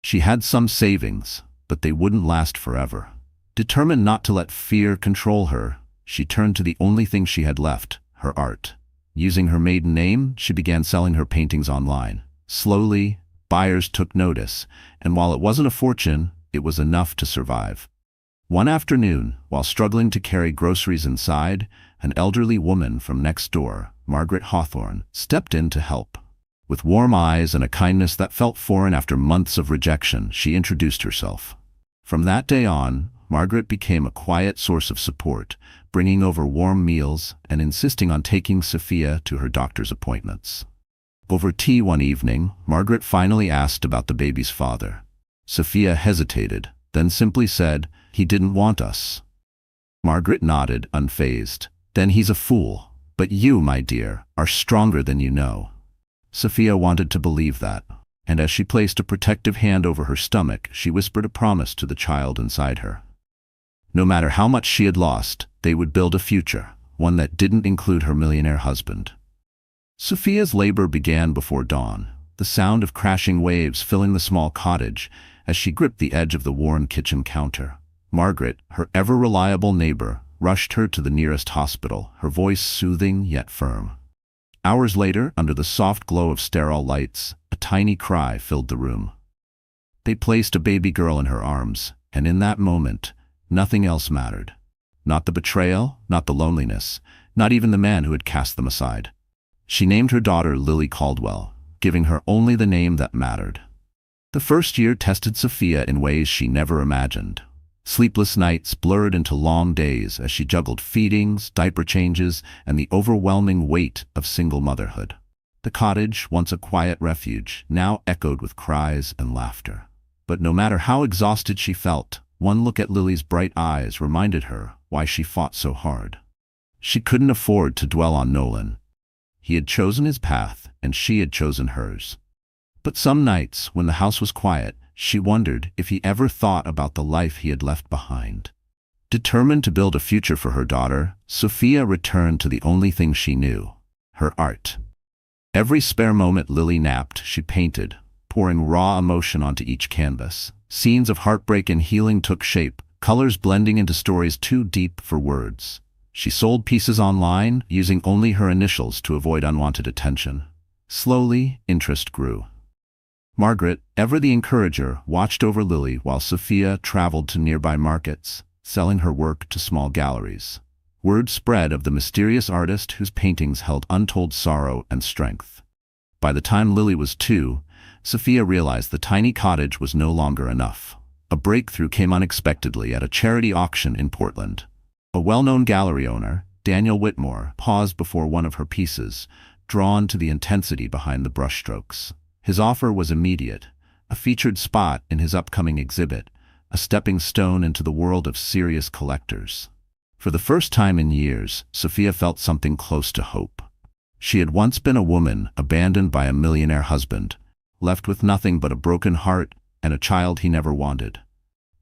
Speaker 1: She had some savings, but they wouldn't last forever. Determined not to let fear control her, she turned to the only thing she had left, her art. Using her maiden name, she began selling her paintings online. Slowly, buyers took notice, and while it wasn't a fortune, it was enough to survive. One afternoon, while struggling to carry groceries inside, an elderly woman from next door, Margaret Hawthorne, stepped in to help. With warm eyes and a kindness that felt foreign after months of rejection, she introduced herself. From that day on, Margaret became a quiet source of support, bringing over warm meals and insisting on taking Sophia to her doctor's appointments. Over tea one evening, Margaret finally asked about the baby's father. Sophia hesitated, then simply said, "He didn't want us." Margaret nodded, unfazed. "Then he's a fool. But you, my dear, are stronger than you know." Sophia wanted to believe that, and as she placed a protective hand over her stomach, she whispered a promise to the child inside her. No matter how much she had lost, they would build a future, one that didn't include her millionaire husband. Sophia's labor began before dawn, the sound of crashing waves filling the small cottage as she gripped the edge of the worn kitchen counter. Margaret, her ever-reliable neighbor, rushed her to the nearest hospital, her voice soothing yet firm. Hours later, under the soft glow of sterile lights, a tiny cry filled the room. They placed a baby girl in her arms, and in that moment, nothing else mattered. Not the betrayal, not the loneliness, not even the man who had cast them aside. She named her daughter Lily Caldwell, giving her only the name that mattered. The first year tested Sophia in ways she never imagined. Sleepless nights blurred into long days as she juggled feedings, diaper changes, and the overwhelming weight of single motherhood. The cottage, once a quiet refuge, now echoed with cries and laughter. But no matter how exhausted she felt, one look at Lily's bright eyes reminded her why she fought so hard. She couldn't afford to dwell on Nolan. He had chosen his path, and she had chosen hers. But some nights, when the house was quiet, she wondered if he ever thought about the life he had left behind. Determined to build a future for her daughter, Sophia returned to the only thing she knew: her art. Every spare moment Lily napped, she painted, pouring raw emotion onto each canvas. Scenes of heartbreak and healing took shape, colors blending into stories too deep for words. She sold pieces online, using only her initials to avoid unwanted attention. Slowly, interest grew. Margaret, ever the encourager, watched over Lily while Sophia traveled to nearby markets, selling her work to small galleries. Word spread of the mysterious artist whose paintings held untold sorrow and strength. By the time Lily was 2, Sophia realized the tiny cottage was no longer enough. A breakthrough came unexpectedly at a charity auction in Portland. A well-known gallery owner, Daniel Whitmore, paused before one of her pieces, drawn to the intensity behind the brushstrokes. His offer was immediate: a featured spot in his upcoming exhibit, a stepping stone into the world of serious collectors. For the first time in years, Sophia felt something close to hope. She had once been a woman abandoned by a millionaire husband, left with nothing but a broken heart and a child he never wanted.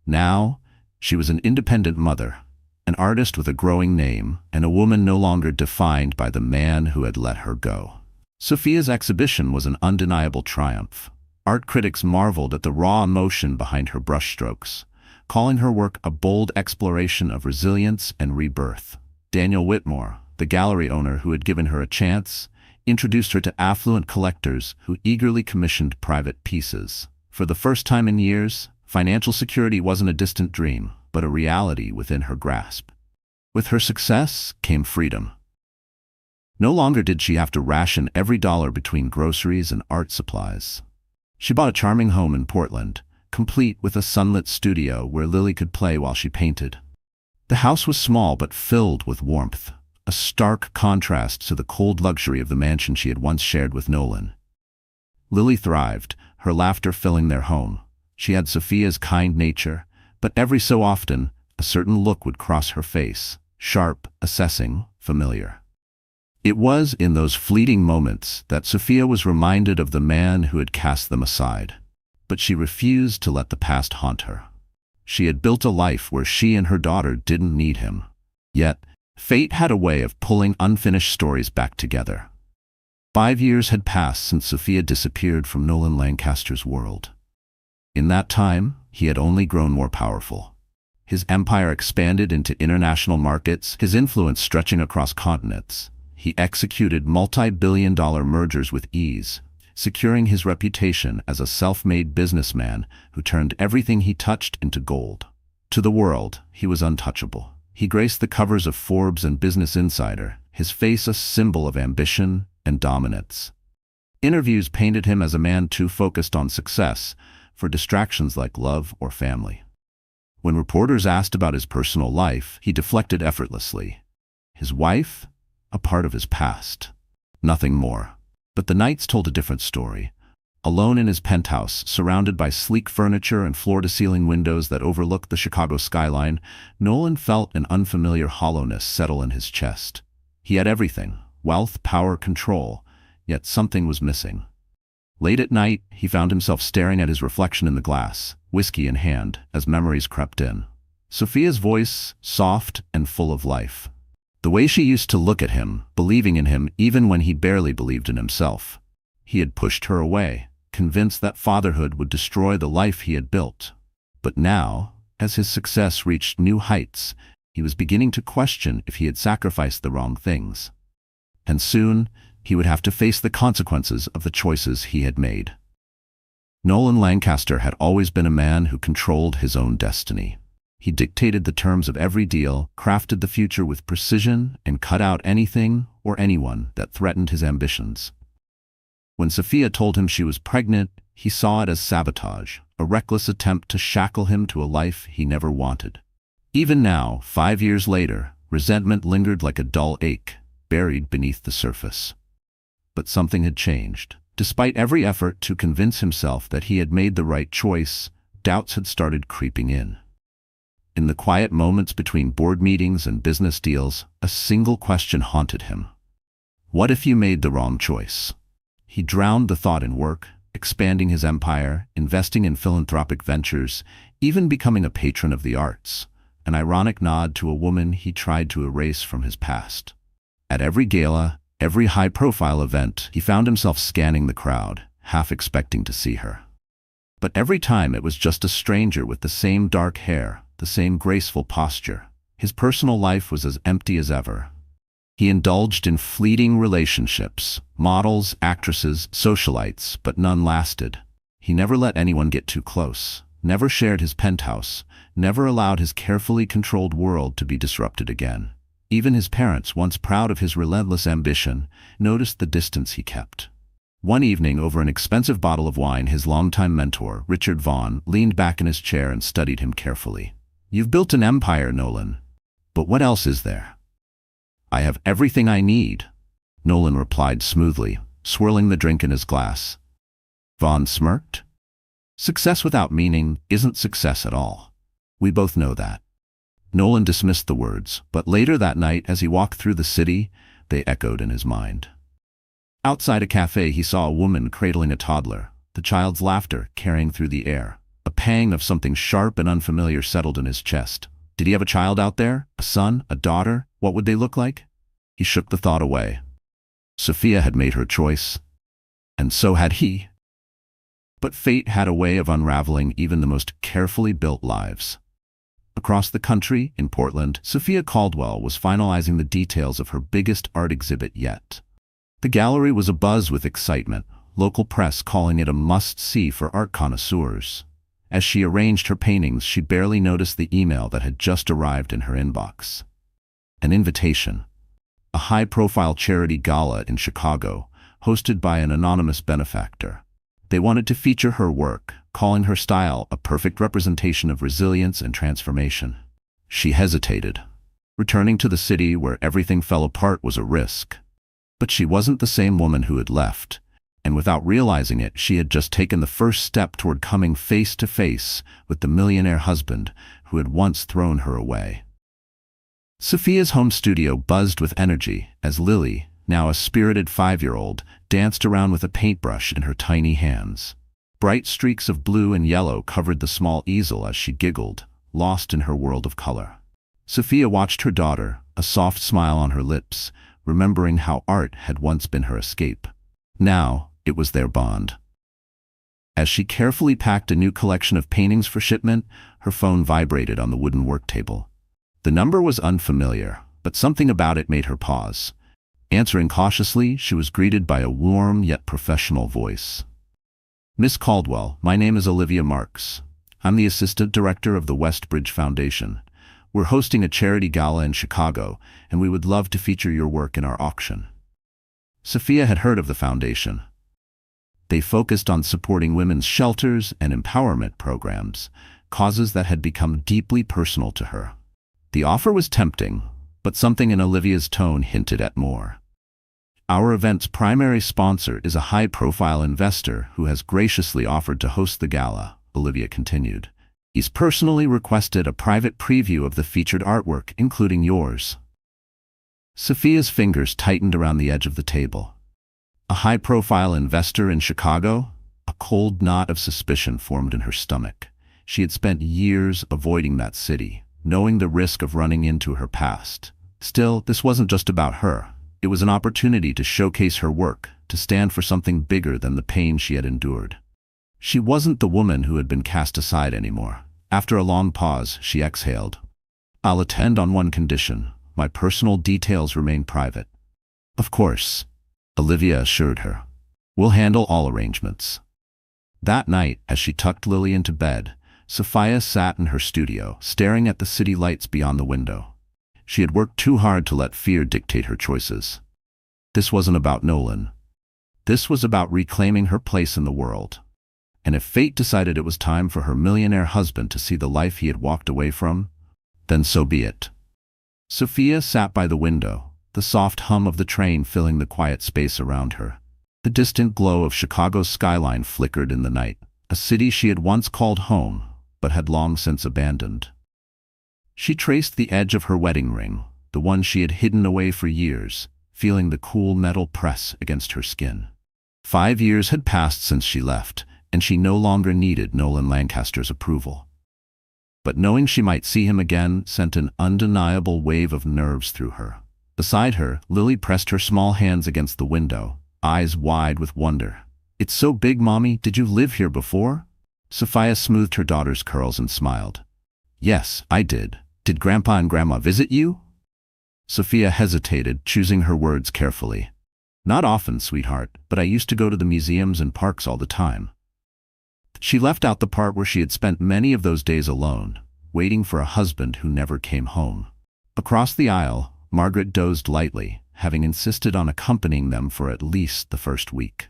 Speaker 1: Now, she was an independent mother, an artist with a growing name, and a woman no longer defined by the man who had let her go. Sophia's exhibition was an undeniable triumph. Art critics marveled at the raw emotion behind her brushstrokes, calling her work a bold exploration of resilience and rebirth. Daniel Whitmore, the gallery owner who had given her a chance, introduced her to affluent collectors who eagerly commissioned private pieces. For the first time in years, financial security wasn't a distant dream, but a reality within her grasp. With her success came freedom. No longer did she have to ration every dollar between groceries and art supplies. She bought a charming home in Portland, complete with a sunlit studio where Lily could play while she painted. The house was small but filled with warmth, a stark contrast to the cold luxury of the mansion she had once shared with Nolan. Lily thrived, her laughter filling their home. She had Sophia's kind nature, but every so often, a certain look would cross her face, sharp, assessing, familiar. It was in those fleeting moments that Sophia was reminded of the man who had cast them aside. But she refused to let the past haunt her. She had built a life where she and her daughter didn't need him. Yet, fate had a way of pulling unfinished stories back together. 5 years had passed since Sophia disappeared from Nolan Lancaster's world. In that time, he had only grown more powerful. His empire expanded into international markets, his influence stretching across continents. He executed multi-billion-dollar mergers with ease, securing his reputation as a self-made businessman who turned everything he touched into gold. To the world, he was untouchable. He graced the covers of Forbes and Business Insider, his face a symbol of ambition and dominance. Interviews painted him as a man too focused on success for distractions like love or family. When reporters asked about his personal life, he deflected effortlessly. His wife? A part of his past. Nothing more. But the nights told a different story. Alone in his penthouse, surrounded by sleek furniture and floor-to-ceiling windows that overlooked the Chicago skyline, Nolan felt an unfamiliar hollowness settle in his chest. He had everything: wealth, power, control, yet something was missing. Late at night, he found himself staring at his reflection in the glass, whiskey in hand, as memories crept in. Sophia's voice, soft and full of life. The way she used to look at him, believing in him even when he barely believed in himself. He had pushed her away, convinced that fatherhood would destroy the life he had built. But now, as his success reached new heights, he was beginning to question if he had sacrificed the wrong things. And soon, he would have to face the consequences of the choices he had made. Nolan Lancaster had always been a man who controlled his own destiny. He dictated the terms of every deal, crafted the future with precision, and cut out anything or anyone that threatened his ambitions. When Sophia told him she was pregnant, He saw it as sabotage, a reckless attempt to shackle him to a life he never wanted. Even now, 5 years later, resentment lingered like a dull ache, buried beneath the surface. But something had changed. Despite every effort to convince himself that he had made the right choice, doubts had started creeping in. In the quiet moments between board meetings and business deals, a single question haunted him. What if you made the wrong choice? He drowned the thought in work, expanding his empire, investing in philanthropic ventures, even becoming a patron of the arts, an ironic nod to a woman he tried to erase from his past. At every gala, every high-profile event, he found himself scanning the crowd, half expecting to see her. But every time it was just a stranger with the same dark hair, the same graceful posture. His personal life was as empty as ever. He indulged in fleeting relationships, models, actresses, socialites, but none lasted. He never let anyone get too close, never shared his penthouse, never allowed his carefully controlled world to be disrupted again. Even his parents, once proud of his relentless ambition, noticed the distance he kept. One evening, over an expensive bottle of wine, his longtime mentor, Richard Vaughan, leaned back in his chair and studied him carefully. "You've built an empire, Nolan. But what else is there?" "I have everything I need," Nolan replied smoothly, swirling the drink in his glass. Vaughan smirked. "Success without meaning isn't success at all. We both know that." Nolan dismissed the words, but later that night, as he walked through the city, they echoed in his mind. Outside a cafe, he saw a woman cradling a toddler, the child's laughter carrying through the air. A pang of something sharp and unfamiliar settled in his chest. Did he have a child out there? A son? A daughter? What would they look like? He shook the thought away. Sophia had made her choice, and so had he. But fate had a way of unraveling even the most carefully built lives. Across the country, in Portland, Sophia Caldwell was finalizing the details of her biggest art exhibit yet. The gallery was abuzz with excitement, local press calling it a must-see for art connoisseurs. As she arranged her paintings, she barely noticed the email that had just arrived in her inbox. An invitation. A high-profile charity gala in Chicago, hosted by an anonymous benefactor. They wanted to feature her work, calling her style a perfect representation of resilience and transformation. She hesitated. Returning to the city where everything fell apart was a risk. But she wasn't the same woman who had left, and without realizing it, she had just taken the first step toward coming face to face with the millionaire husband who had once thrown her away. Sophia's home studio buzzed with energy as Lily, now a spirited 5-year-old, danced around with a paintbrush in her tiny hands. Bright streaks of blue and yellow covered the small easel as she giggled, lost in her world of color. Sophia watched her daughter, a soft smile on her lips, remembering how art had once been her escape. Now, it was their bond. As she carefully packed a new collection of paintings for shipment, her phone vibrated on the wooden work table. The number was unfamiliar, but something about it made her pause. Answering cautiously, she was greeted by a warm yet professional voice. "Miss Caldwell, my name is Olivia Marks. I'm the assistant director of the Westbridge Foundation. We're hosting a charity gala in Chicago, and we would love to feature your work in our auction." Sophia had heard of the foundation. They focused on supporting women's shelters and empowerment programs, causes that had become deeply personal to her. The offer was tempting, but something in Olivia's tone hinted at more. "Our event's primary sponsor is a high-profile investor who has graciously offered to host the gala," Olivia continued. "He's personally requested a private preview of the featured artwork, including yours." Sophia's fingers tightened around the edge of the table. A high-profile investor in Chicago? A cold knot of suspicion formed in her stomach. She had spent years avoiding that city, knowing the risk of running into her past. Still, this wasn't just about her. It was an opportunity to showcase her work, to stand for something bigger than the pain she had endured. She wasn't the woman who had been cast aside anymore. After a long pause, she exhaled. "I'll attend on one condition. My personal details remain private." "Of course," Olivia assured her. "We'll handle all arrangements." That night, as she tucked Lily into bed, Sophia sat in her studio, staring at the city lights beyond the window. She had worked too hard to let fear dictate her choices. This wasn't about Nolan. This was about reclaiming her place in the world. And if fate decided it was time for her millionaire husband to see the life he had walked away from, then so be it. Sophia sat by the window, the soft hum of the train filling the quiet space around her. The distant glow of Chicago's skyline flickered in the night, a city she had once called home, but had long since abandoned. She traced the edge of her wedding ring, the one she had hidden away for years, feeling the cool metal press against her skin. 5 years had passed since she left, and she no longer needed Nolan Lancaster's approval. But knowing she might see him again sent an undeniable wave of nerves through her. Beside her, Lily pressed her small hands against the window, eyes wide with wonder. "It's so big, Mommy. Did you live here before?" Sophia smoothed her daughter's curls and smiled. "Yes, I did. Did Grandpa and Grandma visit you?" Sophia hesitated, choosing her words carefully. "Not often, sweetheart, but I used to go to the museums and parks all the time." She left out the part where she had spent many of those days alone, waiting for a husband who never came home. Across the aisle, Margaret dozed lightly, having insisted on accompanying them for at least the first week.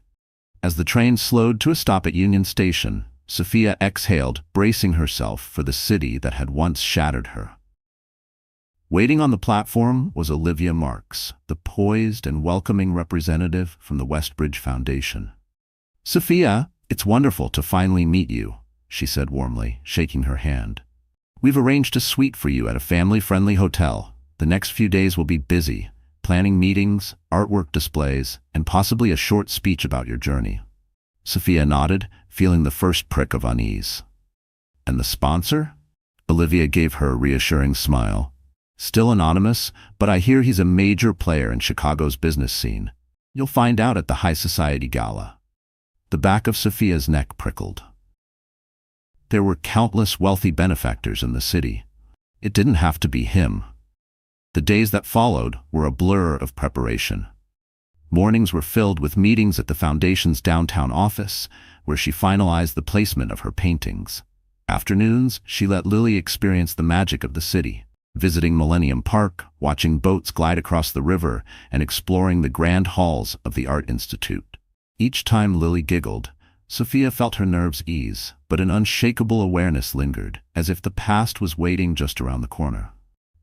Speaker 1: As the train slowed to a stop at Union Station, Sophia exhaled, bracing herself for the city that had once shattered her. Waiting on the platform was Olivia Marks, the poised and welcoming representative from the Westbridge Foundation. "Sophia, it's wonderful to finally meet you," she said warmly, shaking her hand. "We've arranged a suite for you at a family-friendly hotel. The next few days will be busy, planning meetings, artwork displays, and possibly a short speech about your journey." Sophia nodded, feeling the first prick of unease. "And the sponsor?" Olivia gave her a reassuring smile. "Still anonymous, but I hear he's a major player in Chicago's business scene. You'll find out at the High Society Gala." The back of Sophia's neck prickled. There were countless wealthy benefactors in the city. It didn't have to be him. The days that followed were a blur of preparation. Mornings were filled with meetings at the Foundation's downtown office, where she finalized the placement of her paintings. Afternoons, she let Lily experience the magic of the city, visiting Millennium Park, watching boats glide across the river, and exploring the grand halls of the Art Institute. Each time Lily giggled, Sophia felt her nerves ease, but an unshakable awareness lingered, as if the past was waiting just around the corner.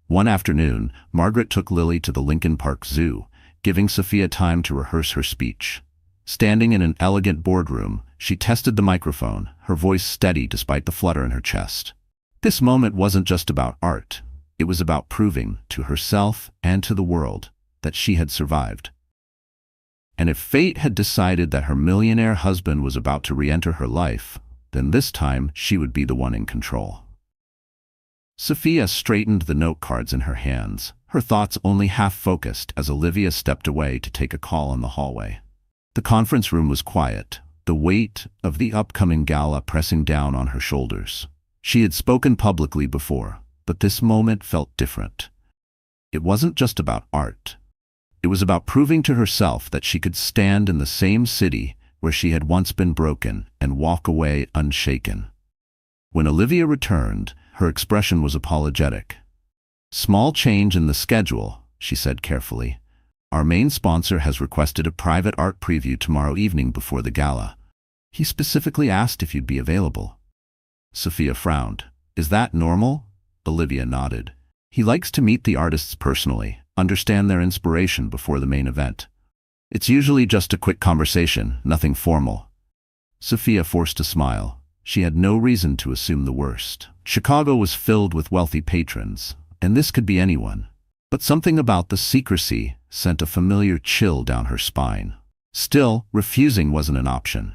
Speaker 1: One afternoon, Margaret took Lily to the Lincoln Park Zoo, giving Sophia time to rehearse her speech. Standing in an elegant boardroom, she tested the microphone, her voice steady despite the flutter in her chest. This moment wasn't just about art. It was about proving, to herself and to the world, that she had survived. And if fate had decided that her millionaire husband was about to re-enter her life, then this time she would be the one in control. Sophia straightened the note cards in her hands, her thoughts only half focused as Olivia stepped away to take a call in the hallway. The conference room was quiet, the weight of the upcoming gala pressing down on her shoulders. She had spoken publicly before, but this moment felt different. It wasn't just about art. It was about proving to herself that she could stand in the same city where she had once been broken and walk away unshaken. When Olivia returned, her expression was apologetic. "Small change in the schedule," she said carefully. "Our main sponsor has requested a private art preview tomorrow evening before the gala. He specifically asked if you'd be available." Sophia frowned. "Is that normal?" Olivia nodded. "He likes to meet the artists personally, understand their inspiration before the main event. It's usually just a quick conversation, nothing formal." Sophia forced a smile. She had no reason to assume the worst. Chicago was filled with wealthy patrons, and this could be anyone. But something about the secrecy sent a familiar chill down her spine. Still, refusing wasn't an option.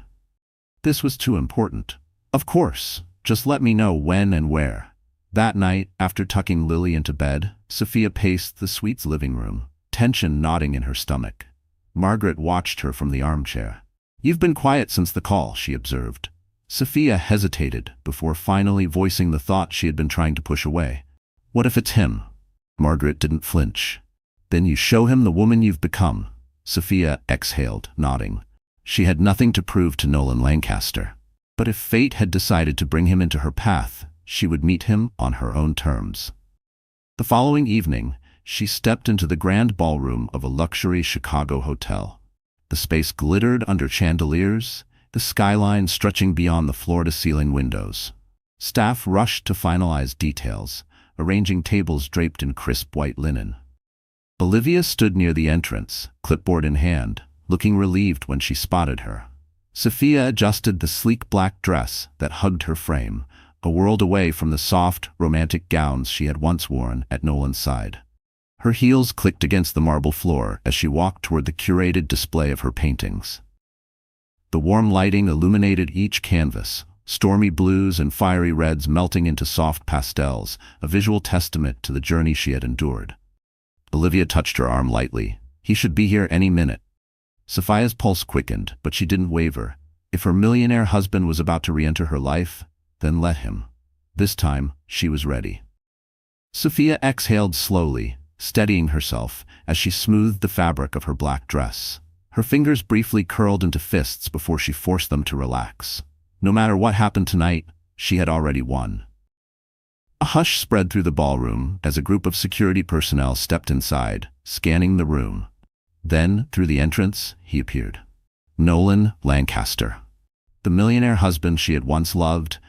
Speaker 1: This was too important. "Of course, just let me know when and where." That night, after tucking Lily into bed, Sophia paced the suite's living room, tension knotting in her stomach. Margaret watched her from the armchair. "You've been quiet since the call," she observed. Sophia hesitated before finally voicing the thought she had been trying to push away. "What if it's him?" Margaret didn't flinch. "Then you show him the woman you've become." Sophia exhaled, nodding. She had nothing to prove to Nolan Lancaster. But if fate had decided to bring him into her path, she would meet him on her own terms. The following evening, she stepped into the grand ballroom of a luxury Chicago hotel. The space glittered under chandeliers, the skyline stretching beyond the floor-to-ceiling windows. Staff rushed to finalize details, arranging tables draped in crisp white linen. Olivia stood near the entrance, clipboard in hand, looking relieved when she spotted her. Sophia adjusted the sleek black dress that hugged her frame, a world away from the soft, romantic gowns she had once worn at Nolan's side. Her heels clicked against the marble floor as she walked toward the curated display of her paintings. The warm lighting illuminated each canvas, stormy blues and fiery reds melting into soft pastels, a visual testament to the journey she had endured. Olivia touched her arm lightly. He should be here any minute. Sophia's pulse quickened, but she didn't waver. If her millionaire husband was about to re-enter her life, then let him. This time, she was ready. Sophia exhaled slowly, steadying herself as she smoothed the fabric of her black dress. Her fingers briefly curled into fists before she forced them to relax. No matter what happened tonight, she had already won. A hush spread through the ballroom as a group of security personnel stepped inside, scanning the room. Then, through the entrance, he appeared. Nolan Lancaster, the millionaire husband she had once loved,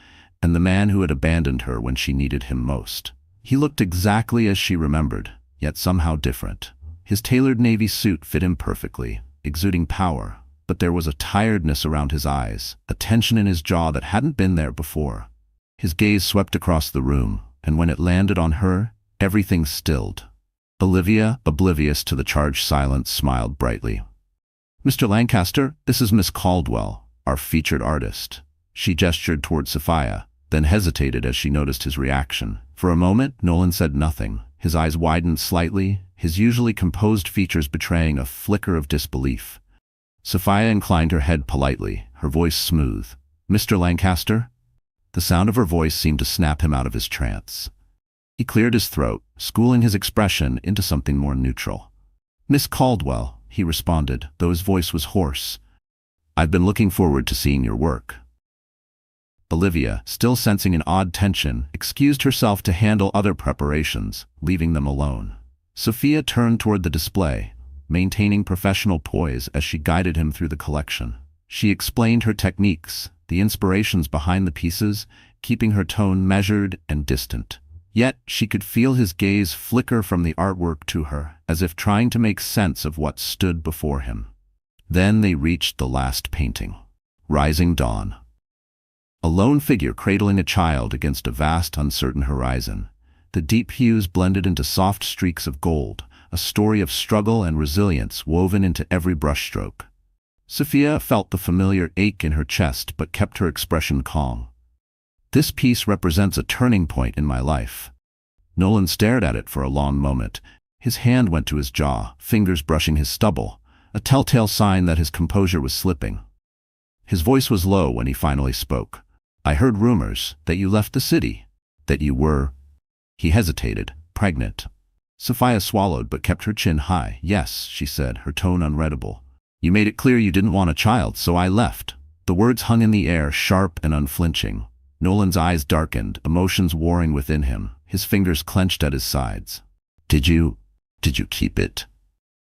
Speaker 1: and the man who had abandoned her when she needed him most. He looked exactly as she remembered, yet somehow different. His tailored navy suit fit him perfectly, exuding power, but there was a tiredness around his eyes, a tension in his jaw that hadn't been there before. His gaze swept across the room, and when it landed on her, everything stilled. Olivia, oblivious to the charged silence, smiled brightly. "Mr. Lancaster, this is Miss Caldwell, our featured artist." She gestured toward Sophia, then hesitated as she noticed his reaction. For a moment, Nolan said nothing. His eyes widened slightly, his usually composed features betraying a flicker of disbelief. Sophia inclined her head politely, her voice smooth. "Mr. Lancaster?" The sound of her voice seemed to snap him out of his trance. He cleared his throat, schooling his expression into something more neutral. "Miss Caldwell," he responded, though his voice was hoarse. "I've been looking forward to seeing your work." Olivia, still sensing an odd tension, excused herself to handle other preparations, leaving them alone. Sophia turned toward the display, maintaining professional poise as she guided him through the collection. She explained her techniques, the inspirations behind the pieces, keeping her tone measured and distant. Yet she could feel his gaze flicker from the artwork to her, as if trying to make sense of what stood before him. Then they reached the last painting. Rising Dawn. A lone figure cradling a child against a vast, uncertain horizon. The deep hues blended into soft streaks of gold, a story of struggle and resilience woven into every brushstroke. Sophia felt the familiar ache in her chest but kept her expression calm. "This piece represents a turning point in my life." Nolan stared at it for a long moment. His hand went to his jaw, fingers brushing his stubble, a telltale sign that his composure was slipping. His voice was low when he finally spoke. "I heard rumors that you left the city, that you were—" He hesitated, pregnant. Sophia swallowed but kept her chin high. "Yes," she said, her tone unreadable. "You made it clear you didn't want a child, so I left." The words hung in the air, sharp and unflinching. Nolan's eyes darkened, emotions warring within him, his fingers clenched at his sides. Did you keep it?"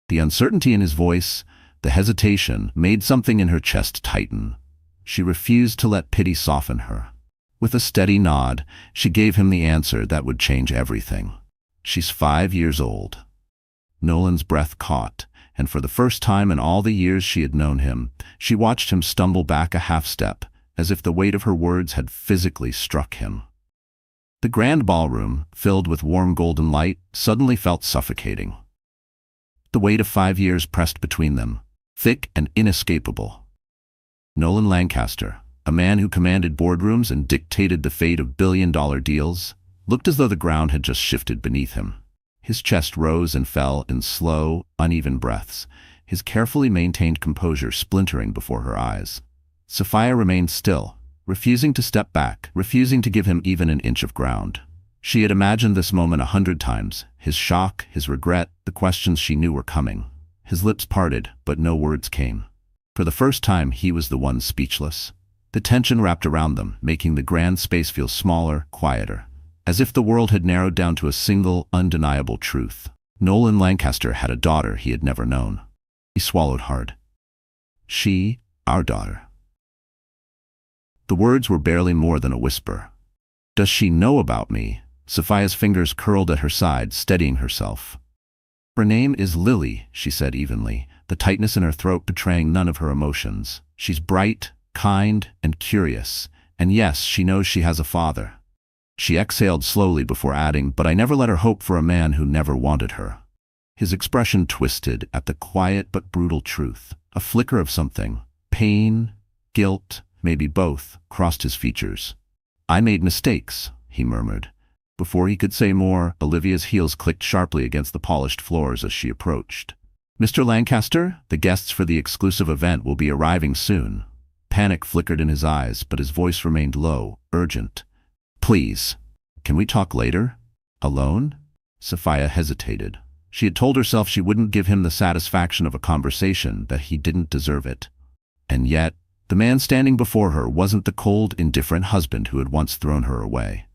Speaker 1: The uncertainty in his voice, the hesitation, made something in her chest tighten. She refused to let pity soften her. With a steady nod, she gave him the answer that would change everything. "She's 5 years old." Nolan's breath caught, and for the first time in all the years she had known him, she watched him stumble back a half-step, as if the weight of her words had physically struck him. The grand ballroom, filled with warm golden light, suddenly felt suffocating. The weight of 5 years pressed between them, thick and inescapable. Nolan Lancaster, a man who commanded boardrooms and dictated the fate of billion-dollar deals, looked as though the ground had just shifted beneath him. His chest rose and fell in slow, uneven breaths, his carefully maintained composure splintering before her eyes. Sophia remained still, refusing to step back, refusing to give him even an inch of ground. She had imagined this moment 100 times, his shock, his regret, the questions she knew were coming. His lips parted, but no words came. For the first time, he was the one speechless. The tension wrapped around them, making the grand space feel smaller, quieter, as if the world had narrowed down to a single, undeniable truth. Nolan Lancaster had a daughter he had never known. He swallowed hard. "She, our daughter." The words were barely more than a whisper. "Does she know about me?" Sophia's fingers curled at her side, steadying herself. "Her name is Lily," she said evenly, the tightness in her throat betraying none of her emotions. "She's bright, kind, and curious. And yes, she knows she has a father." She exhaled slowly before adding, "But I never let her hope for a man who never wanted her." His expression twisted at the quiet but brutal truth. A flicker of something, pain, guilt, maybe both, crossed his features. "I made mistakes," he murmured. Before he could say more, Olivia's heels clicked sharply against the polished floors as she approached. "Mr. Lancaster, the guests for the exclusive event will be arriving soon." Panic flickered in his eyes, but his voice remained low, urgent. "Please, can we talk later? Alone?" Sophia hesitated. She had told herself she wouldn't give him the satisfaction of a conversation, that he didn't deserve it. And yet, the man standing before her wasn't the cold, indifferent husband who had once thrown her away.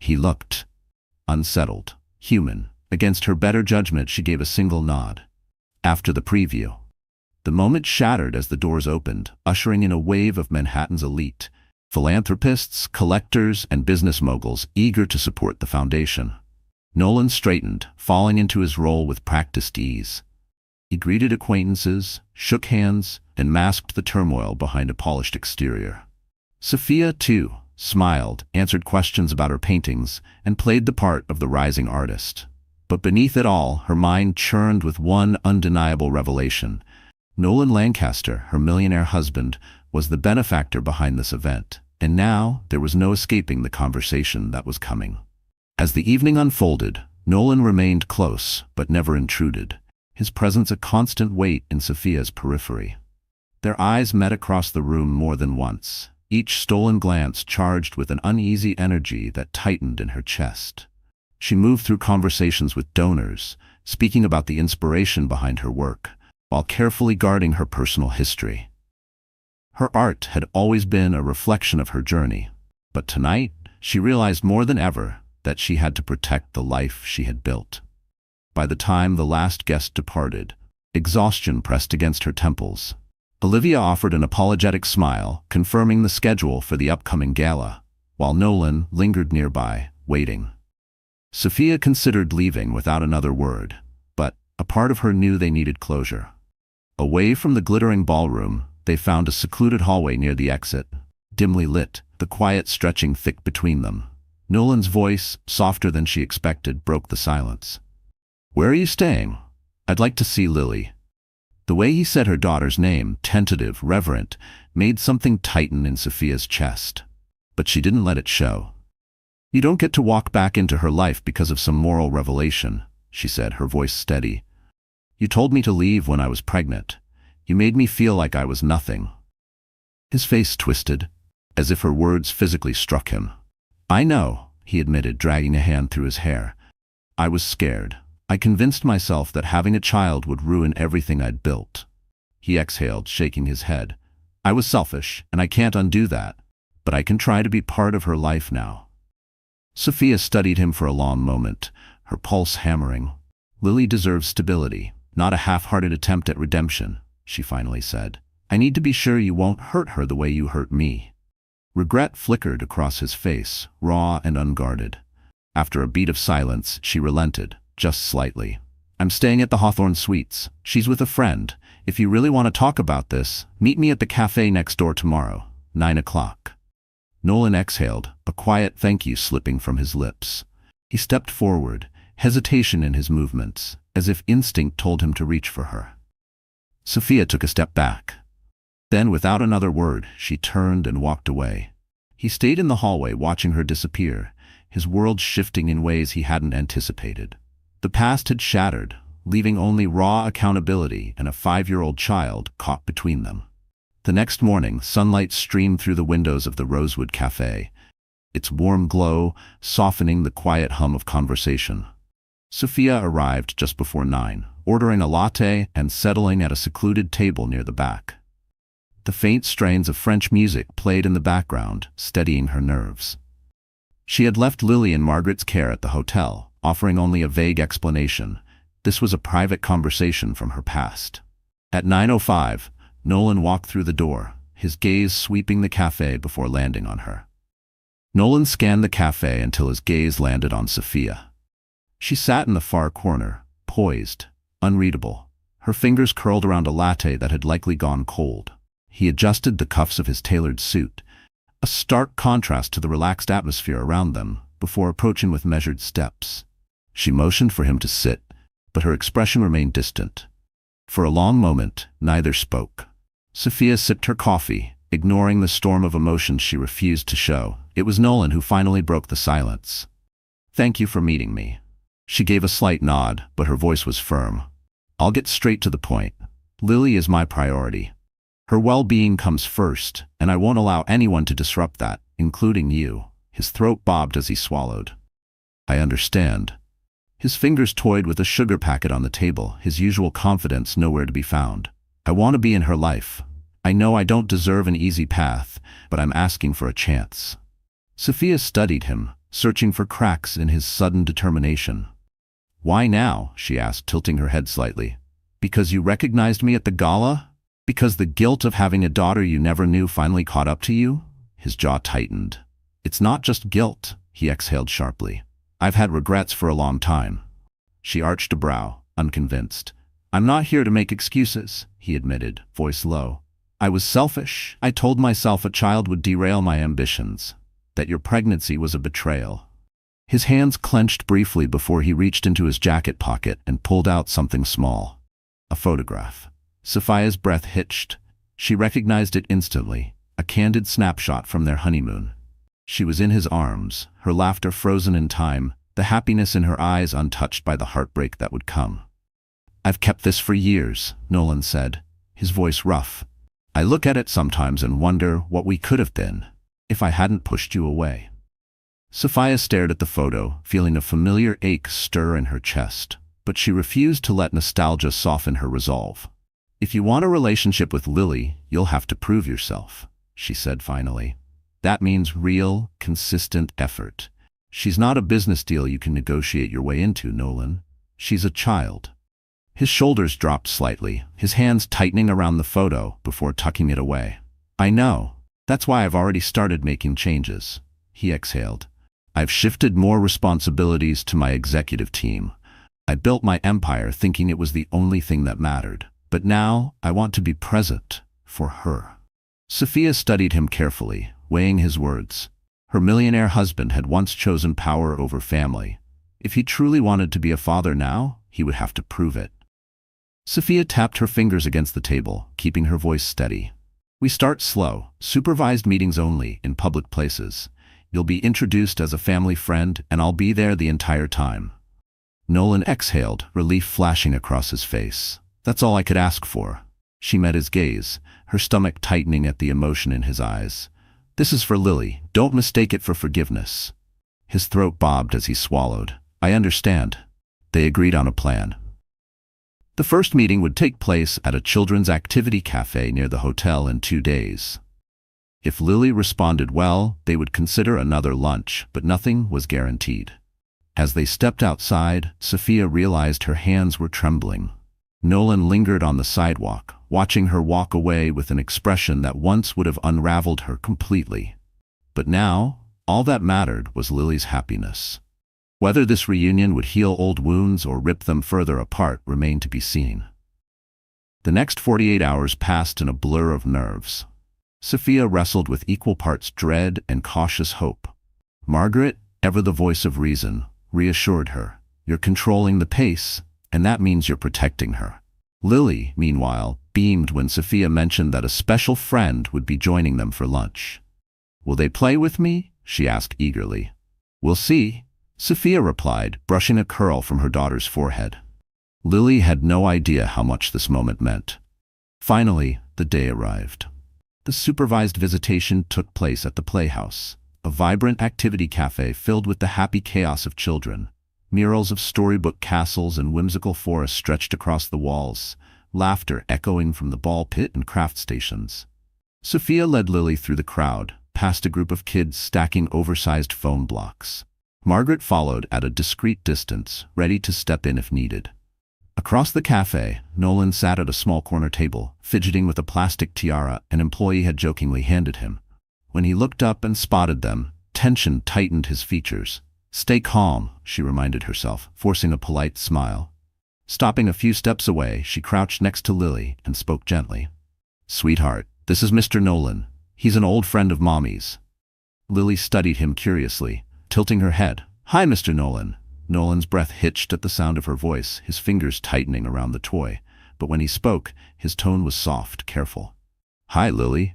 Speaker 1: He looked unsettled, human. Against her better judgment, she gave a single nod. After the preview. The moment shattered as the doors opened, ushering in a wave of Manhattan's elite, philanthropists, collectors, and business moguls eager to support the foundation. Nolan straightened, falling into his role with practiced ease. He greeted acquaintances, shook hands, and masked the turmoil behind a polished exterior. Sophia, too, smiled, answered questions about her paintings, and played the part of the rising artist. But beneath it all, her mind churned with one undeniable revelation. Nolan Lancaster, her millionaire husband, was the benefactor behind this event, and now there was no escaping the conversation that was coming. As the evening unfolded, Nolan remained close, but never intruded, his presence a constant weight in Sophia's periphery. Their eyes met across the room more than once, each stolen glance charged with an uneasy energy that tightened in her chest. She moved through conversations with donors, speaking about the inspiration behind her work, while carefully guarding her personal history. Her art had always been a reflection of her journey, but tonight she realized more than ever that she had to protect the life she had built. By the time the last guest departed, exhaustion pressed against her temples. Olivia offered an apologetic smile, confirming the schedule for the upcoming gala, while Nolan lingered nearby, waiting. Sophia considered leaving without another word, but a part of her knew they needed closure. Away from the glittering ballroom, they found a secluded hallway near the exit, dimly lit, the quiet stretching thick between them. Nolan's voice, softer than she expected, broke the silence. "Where are you staying? I'd like to see Lily." The way he said her daughter's name, tentative, reverent, made something tighten in Sophia's chest. But she didn't let it show. "You don't get to walk back into her life because of some moral revelation," she said, her voice steady. "You told me to leave when I was pregnant. You made me feel like I was nothing." His face twisted, as if her words physically struck him. "I know," he admitted, dragging a hand through his hair. "I was scared. I convinced myself that having a child would ruin everything I'd built." He exhaled, shaking his head. "I was selfish, and I can't undo that. But I can try to be part of her life now." Sophia studied him for a long moment, her pulse hammering. "Lily deserves stability, not a half-hearted attempt at redemption," she finally said. "I need to be sure you won't hurt her the way you hurt me." Regret flickered across his face, raw and unguarded. After a beat of silence, she relented, just slightly. "I'm staying at the Hawthorne Suites. She's with a friend. If you really want to talk about this, meet me at the cafe next door tomorrow, 9 o'clock. Nolan exhaled, a quiet thank you slipping from his lips. He stepped forward, hesitation in his movements, as if instinct told him to reach for her. Sophia took a step back. Then, without another word, she turned and walked away. He stayed in the hallway watching her disappear, his world shifting in ways he hadn't anticipated. The past had shattered, leaving only raw accountability and a 5-year-old child caught between them. The next morning, sunlight streamed through the windows of the Rosewood Cafe, its warm glow softening the quiet hum of conversation. Sophia arrived just before 9, ordering a latte and settling at a secluded table near the back. The faint strains of French music played in the background, steadying her nerves. She had left Lily in Margaret's care at the hotel, offering only a vague explanation. This was a private conversation from her past. At 9:05, Nolan walked through the door, his gaze sweeping the cafe before landing on her. Nolan scanned the cafe until his gaze landed on Sophia. She sat in the far corner, poised, unreadable, her fingers curled around a latte that had likely gone cold. He adjusted the cuffs of his tailored suit, a stark contrast to the relaxed atmosphere around them, before approaching with measured steps. She motioned for him to sit, but her expression remained distant. For a long moment, neither spoke. Sophia sipped her coffee, ignoring the storm of emotions she refused to show. It was Nolan who finally broke the silence. "Thank you for meeting me." She gave a slight nod, but her voice was firm. "I'll get straight to the point. Lily is my priority. Her well-being comes first, and I won't allow anyone to disrupt that, including you." His throat bobbed as he swallowed. "I understand." His fingers toyed with a sugar packet on the table, his usual confidence nowhere to be found. "I want to be in her life. I know I don't deserve an easy path, but I'm asking for a chance." Sophia studied him, searching for cracks in his sudden determination. "Why now?" she asked, tilting her head slightly. "Because you recognized me at the gala? Because the guilt of having a daughter you never knew finally caught up to you?" His jaw tightened. "It's not just guilt," he exhaled sharply. "I've had regrets for a long time." She arched a brow, unconvinced. "I'm not here to make excuses," he admitted, voice low. "I was selfish. I told myself a child would derail my ambitions, that your pregnancy was a betrayal." His hands clenched briefly before he reached into his jacket pocket and pulled out something small. A photograph. Sophia's breath hitched. She recognized it instantly, a candid snapshot from their honeymoon. She was in his arms, her laughter frozen in time, the happiness in her eyes untouched by the heartbreak that would come. "I've kept this for years," Nolan said, his voice rough. "I look at it sometimes and wonder what we could have been, if I hadn't pushed you away." Sophia stared at the photo, feeling a familiar ache stir in her chest, but she refused to let nostalgia soften her resolve. "If you want a relationship with Lily, you'll have to prove yourself," she said finally. "That means real, consistent effort. She's not a business deal you can negotiate your way into, Nolan. She's a child." His shoulders dropped slightly, his hands tightening around the photo before tucking it away. "I know. That's why I've already started making changes," he exhaled. "I've shifted more responsibilities to my executive team. I built my empire thinking it was the only thing that mattered. But now I want to be present for her." Sophia studied him carefully, weighing his words. Her millionaire husband had once chosen power over family. If he truly wanted to be a father now, he would have to prove it. Sophia tapped her fingers against the table, keeping her voice steady. "We start slow, supervised meetings only, in public places. You'll be introduced as a family friend, and I'll be there the entire time." Nolan exhaled, relief flashing across his face. "That's all I could ask for." She met his gaze, her stomach tightening at the emotion in his eyes. "This is for Lily. Don't mistake it for forgiveness." His throat bobbed as he swallowed. "I understand." They agreed on a plan. The first meeting would take place at a children's activity cafe near the hotel in 2 days. If Lily responded well, they would consider another lunch, but nothing was guaranteed. As they stepped outside, Sophia realized her hands were trembling. Nolan lingered on the sidewalk, watching her walk away with an expression that once would have unraveled her completely. But now, all that mattered was Lily's happiness. Whether this reunion would heal old wounds or rip them further apart remained to be seen. The next 48 hours passed in a blur of nerves. Sophia wrestled with equal parts dread and cautious hope. Margaret, ever the voice of reason, reassured her. "You're controlling the pace, and that means you're protecting her." Lily, meanwhile, beamed when Sophia mentioned that a special friend would be joining them for lunch. "Will they play with me?" she asked eagerly. "We'll see," Sophia replied, brushing a curl from her daughter's forehead. Lily had no idea how much this moment meant. Finally, the day arrived. The supervised visitation took place at the Playhouse, a vibrant activity cafe filled with the happy chaos of children. Murals of storybook castles and whimsical forests stretched across the walls, laughter echoing from the ball pit and craft stations. Sophia led Lily through the crowd, past a group of kids stacking oversized phone blocks. Margaret followed at a discreet distance, ready to step in if needed. Across the cafe, Nolan sat at a small corner table, fidgeting with a plastic tiara an employee had jokingly handed him. When he looked up and spotted them, tension tightened his features. "Stay calm," she reminded herself, forcing a polite smile. Stopping a few steps away, she crouched next to Lily and spoke gently. "Sweetheart, this is Mr. Nolan. He's an old friend of Mommy's." Lily studied him curiously, tilting her head. "Hi, Mr. Nolan." Nolan's breath hitched at the sound of her voice, his fingers tightening around the toy. But when he spoke, his tone was soft, careful. "Hi, Lily."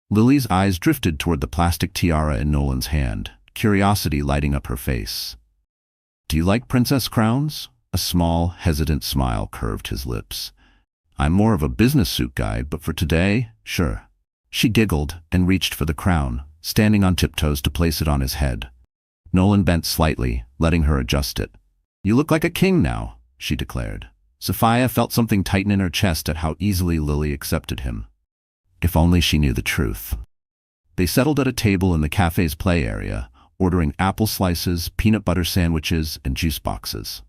Speaker 1: Lily's eyes drifted toward the plastic tiara in Nolan's hand, curiosity lighting up her face. "Do you like princess crowns?" A small, hesitant smile curved his lips. "I'm more of a business suit guy, but for today, sure." She giggled and reached for the crown, standing on tiptoes to place it on his head. Nolan bent slightly, letting her adjust it. "You look like a king now," she declared. Sophia felt something tighten in her chest at how easily Lily accepted him. If only she knew the truth. They settled at a table in the cafe's play area, ordering apple slices, peanut butter sandwiches, and juice boxes.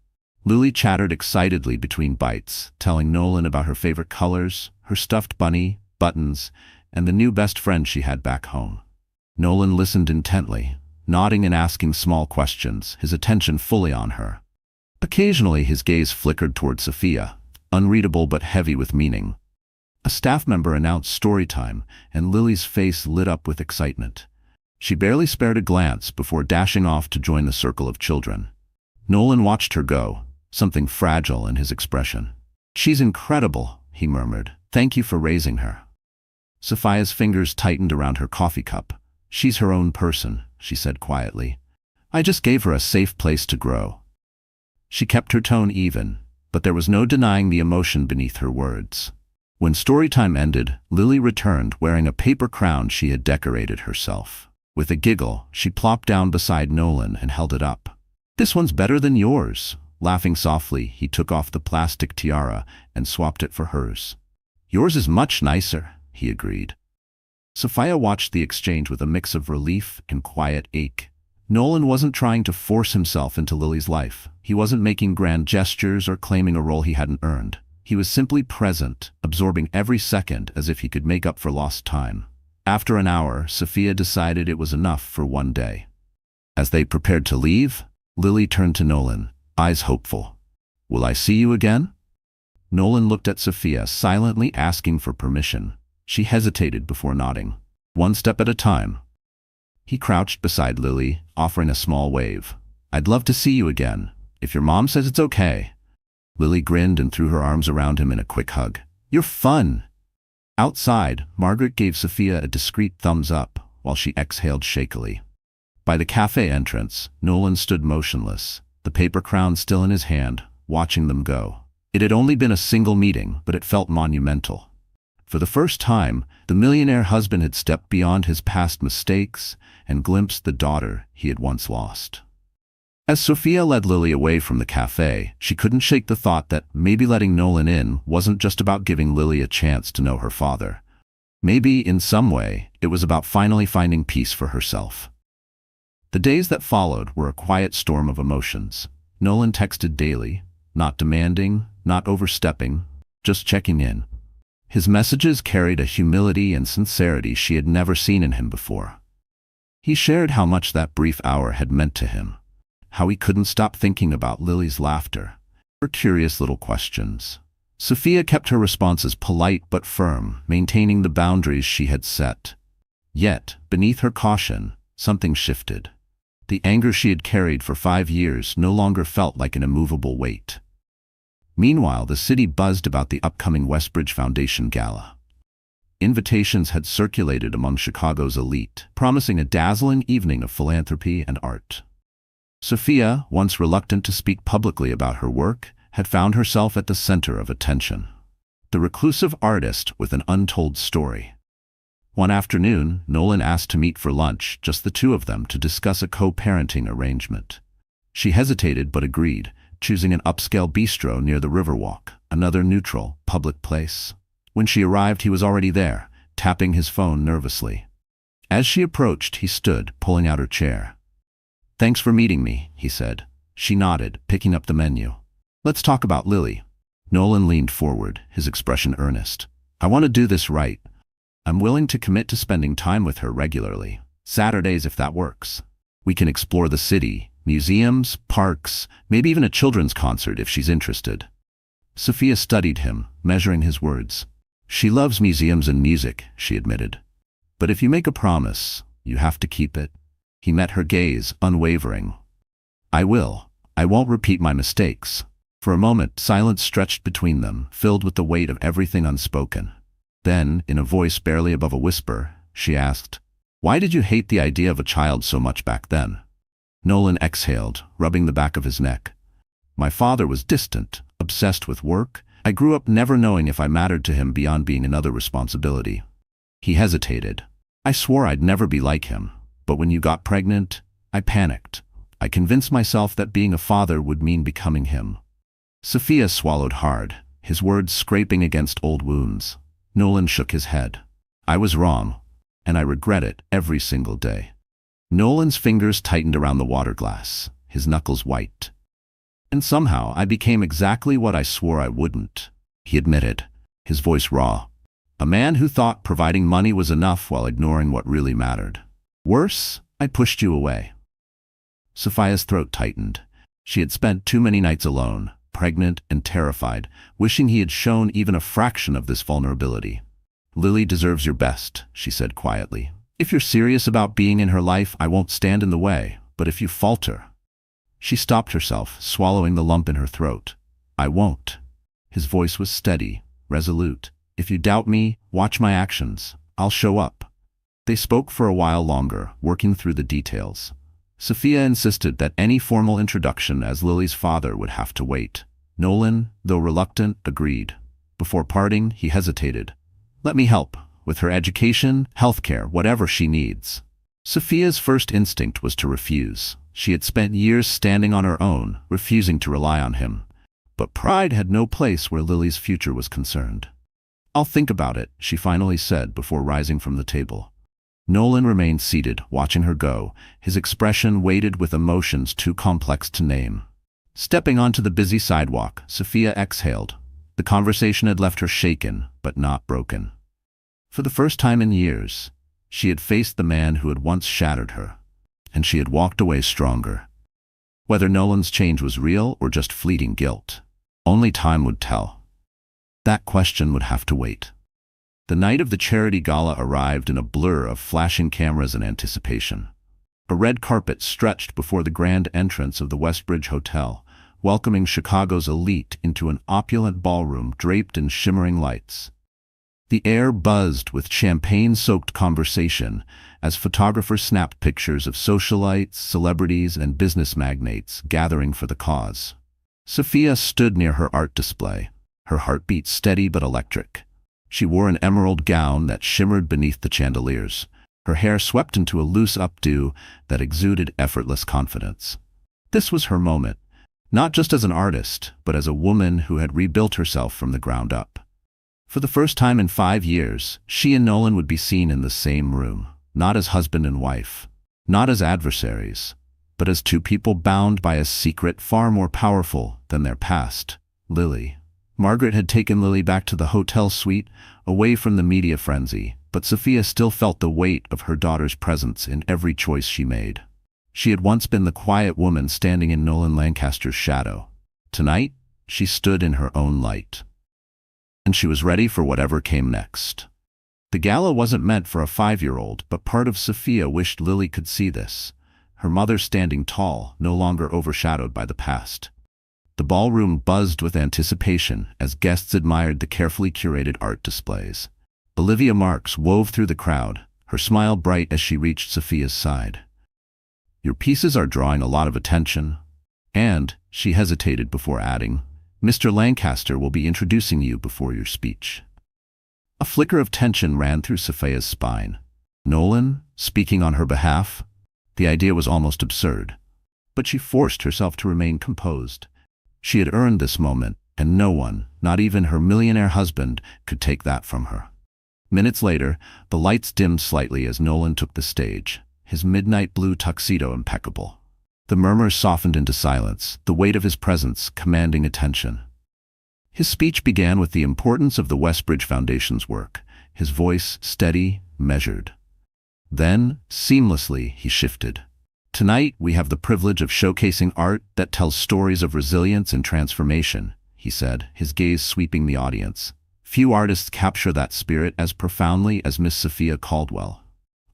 Speaker 1: Lily chattered excitedly between bites, telling Nolan about her favorite colors, her stuffed bunny, buttons, and the new best friend she had back home. Nolan listened intently, nodding and asking small questions, his attention fully on her. Occasionally his gaze flickered toward Sophia, unreadable but heavy with meaning. A staff member announced story time, and Lily's face lit up with excitement. She barely spared a glance before dashing off to join the circle of children. Nolan watched her go, something fragile in his expression. "She's incredible," he murmured. "Thank you for raising her." Sophia's fingers tightened around her coffee cup. "She's her own person," she said quietly. "I just gave her a safe place to grow." She kept her tone even, but there was no denying the emotion beneath her words. When storytime ended, Lily returned wearing a paper crown she had decorated herself. With a giggle, she plopped down beside Nolan and held it up. "This one's better than yours." Laughing softly, he took off the plastic tiara and swapped it for hers. "Yours is much nicer," he agreed. Sophia watched the exchange with a mix of relief and quiet ache. Nolan wasn't trying to force himself into Lily's life. He wasn't making grand gestures or claiming a role he hadn't earned. He was simply present, absorbing every second as if he could make up for lost time. After an hour, Sophia decided it was enough for one day. As they prepared to leave, Lily turned to Nolan, eyes hopeful. "Will I see you again?" Nolan looked at Sophia, silently asking for permission. She hesitated before nodding. "One step at a time." He crouched beside Lily, offering a small wave. "I'd love to see you again, if your mom says it's okay." Lily grinned and threw her arms around him in a quick hug. "You're fun." Outside, Margaret gave Sophia a discreet thumbs up, while she exhaled shakily. By the cafe entrance, Nolan stood motionless, the paper crown still in his hand, watching them go. It had only been a single meeting, but it felt monumental. For the first time, the millionaire husband had stepped beyond his past mistakes and glimpsed the daughter he had once lost. As Sophia led Lily away from the cafe, she couldn't shake the thought that maybe letting Nolan in wasn't just about giving Lily a chance to know her father. Maybe, in some way, it was about finally finding peace for herself. The days that followed were a quiet storm of emotions. Nolan texted daily, not demanding, not overstepping, just checking in. His messages carried a humility and sincerity she had never seen in him before. He shared how much that brief hour had meant to him, how he couldn't stop thinking about Lily's laughter, her curious little questions. Sophia kept her responses polite but firm, maintaining the boundaries she had set. Yet, beneath her caution, something shifted. The anger she had carried for 5 years no longer felt like an immovable weight. Meanwhile, the city buzzed about the upcoming Westbridge Foundation Gala. Invitations had circulated among Chicago's elite, promising a dazzling evening of philanthropy and art. Sophia, once reluctant to speak publicly about her work, had found herself at the center of attention. The reclusive artist with an untold story. One afternoon, Nolan asked to meet for lunch, just the two of them, to discuss a co-parenting arrangement. She hesitated but agreed, choosing an upscale bistro near the Riverwalk, another neutral, public place. When she arrived, he was already there, tapping his phone nervously. As she approached, he stood, pulling out her chair. "Thanks for meeting me," he said. She nodded, picking up the menu. "Let's talk about Lily." Nolan leaned forward, his expression earnest. I want to do this right. I'm willing to commit to spending time with her regularly. Saturdays if that works. We can explore the city, museums, parks, maybe even a children's concert if she's interested. Sophia studied him, measuring his words. She loves museums and music, she admitted. But if you make a promise, you have to keep it. He met her gaze, unwavering. I will. I won't repeat my mistakes. For a moment, silence stretched between them, filled with the weight of everything unspoken. Then, in a voice barely above a whisper, she asked, Why did you hate the idea of a child so much back then? Nolan exhaled, rubbing the back of his neck. My father was distant, obsessed with work. I grew up never knowing if I mattered to him beyond being another responsibility. He hesitated. I swore I'd never be like him, but when you got pregnant, I panicked. I convinced myself that being a father would mean becoming him. Sophia swallowed hard, his words scraping against old wounds. Nolan shook his head. I was wrong, and I regret it every single day. Nolan's fingers tightened around the water glass, his knuckles white. And somehow I became exactly what I swore I wouldn't, he admitted, his voice raw. A man who thought providing money was enough while ignoring what really mattered. Worse, I pushed you away. Sophia's throat tightened. She had spent too many nights alone, pregnant and terrified, wishing he had shown even a fraction of this vulnerability. Lily deserves your best, she said quietly. If you're serious about being in her life, I won't stand in the way, but if you falter... She stopped herself, swallowing the lump in her throat. I won't. His voice was steady, resolute. If you doubt me, watch my actions. I'll show up. They spoke for a while longer, working through the details. Sophia insisted that any formal introduction as Lily's father would have to wait. Nolan, though reluctant, agreed. Before parting, he hesitated. Let me help, with her education, healthcare, whatever she needs. Sophia's first instinct was to refuse. She had spent years standing on her own, refusing to rely on him. But pride had no place where Lily's future was concerned. I'll think about it, she finally said before rising from the table. Nolan remained seated, watching her go, his expression weighted with emotions too complex to name. Stepping onto the busy sidewalk, Sophia exhaled. The conversation had left her shaken, but not broken. For the first time in years, she had faced the man who had once shattered her. And she had walked away stronger. Whether Nolan's change was real or just fleeting guilt, only time would tell. That question would have to wait. The night of the charity gala arrived in a blur of flashing cameras and anticipation. A red carpet stretched before the grand entrance of the Westbridge Hotel, welcoming Chicago's elite into an opulent ballroom draped in shimmering lights. The air buzzed with champagne-soaked conversation as photographers snapped pictures of socialites, celebrities, and business magnates gathering for the cause. Sophia stood near her art display, her heartbeat steady but electric. She wore an emerald gown that shimmered beneath the chandeliers, her hair swept into a loose updo that exuded effortless confidence. This was her moment, not just as an artist, but as a woman who had rebuilt herself from the ground up. For the first time in 5 years, she and Nolan would be seen in the same room, not as husband and wife, not as adversaries, but as two people bound by a secret far more powerful than their past, Lily. Margaret had taken Lily back to the hotel suite, away from the media frenzy, but Sophia still felt the weight of her daughter's presence in every choice she made. She had once been the quiet woman standing in Nolan Lancaster's shadow. Tonight, she stood in her own light. And she was ready for whatever came next. The gala wasn't meant for a 5-year-old, but part of Sophia wished Lily could see this, her mother standing tall, no longer overshadowed by the past. The ballroom buzzed with anticipation as guests admired the carefully curated art displays. Olivia Marks wove through the crowd, her smile bright as she reached Sophia's side. Your pieces are drawing a lot of attention. And, she hesitated before adding, Mr. Lancaster will be introducing you before your speech. A flicker of tension ran through Sophia's spine. Nolan, speaking on her behalf? The idea was almost absurd. But she forced herself to remain composed. She had earned this moment, and no one, not even her millionaire husband, could take that from her. Minutes later, the lights dimmed slightly as Nolan took the stage, his midnight blue tuxedo impeccable. The murmurs softened into silence, the weight of his presence commanding attention. His speech began with the importance of the Westbridge Foundation's work, his voice steady, measured. Then, seamlessly, he shifted. Tonight, we have the privilege of showcasing art that tells stories of resilience and transformation, he said, his gaze sweeping the audience. Few artists capture that spirit as profoundly as Miss Sophia Caldwell.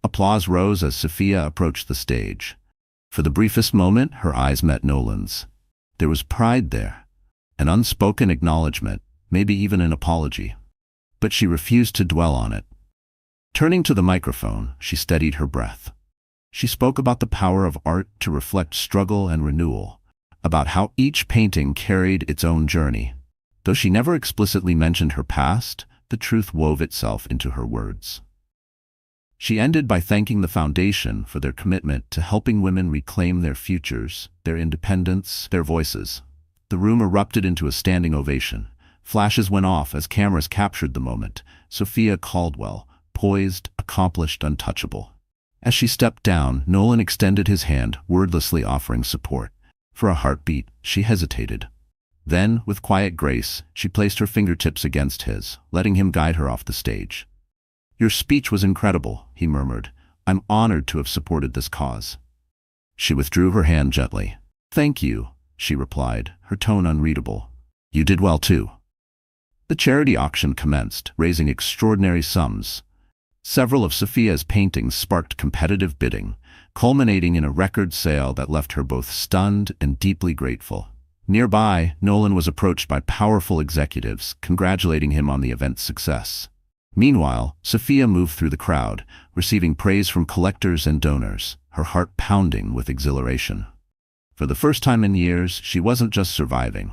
Speaker 1: Applause rose as Sophia approached the stage. For the briefest moment, her eyes met Nolan's. There was pride there, an unspoken acknowledgement, maybe even an apology. But she refused to dwell on it. Turning to the microphone, she steadied her breath. She spoke about the power of art to reflect struggle and renewal, about how each painting carried its own journey. Though she never explicitly mentioned her past, the truth wove itself into her words. She ended by thanking the Foundation for their commitment to helping women reclaim their futures, their independence, their voices. The room erupted into a standing ovation. Flashes went off as cameras captured the moment. Sophia Caldwell, poised, accomplished, untouchable. As she stepped down, Nolan extended his hand, wordlessly offering support. For a heartbeat, she hesitated. Then, with quiet grace, she placed her fingertips against his, letting him guide her off the stage. "Your speech was incredible," he murmured. "I'm honored to have supported this cause." She withdrew her hand gently. "Thank you," she replied, her tone unreadable. "You did well too." The charity auction commenced, raising extraordinary sums. Several of Sophia's paintings sparked competitive bidding, culminating in a record sale that left her both stunned and deeply grateful. Nearby, Nolan was approached by powerful executives, congratulating him on the event's success. Meanwhile, Sophia moved through the crowd, receiving praise from collectors and donors, her heart pounding with exhilaration. For the first time in years, she wasn't just surviving.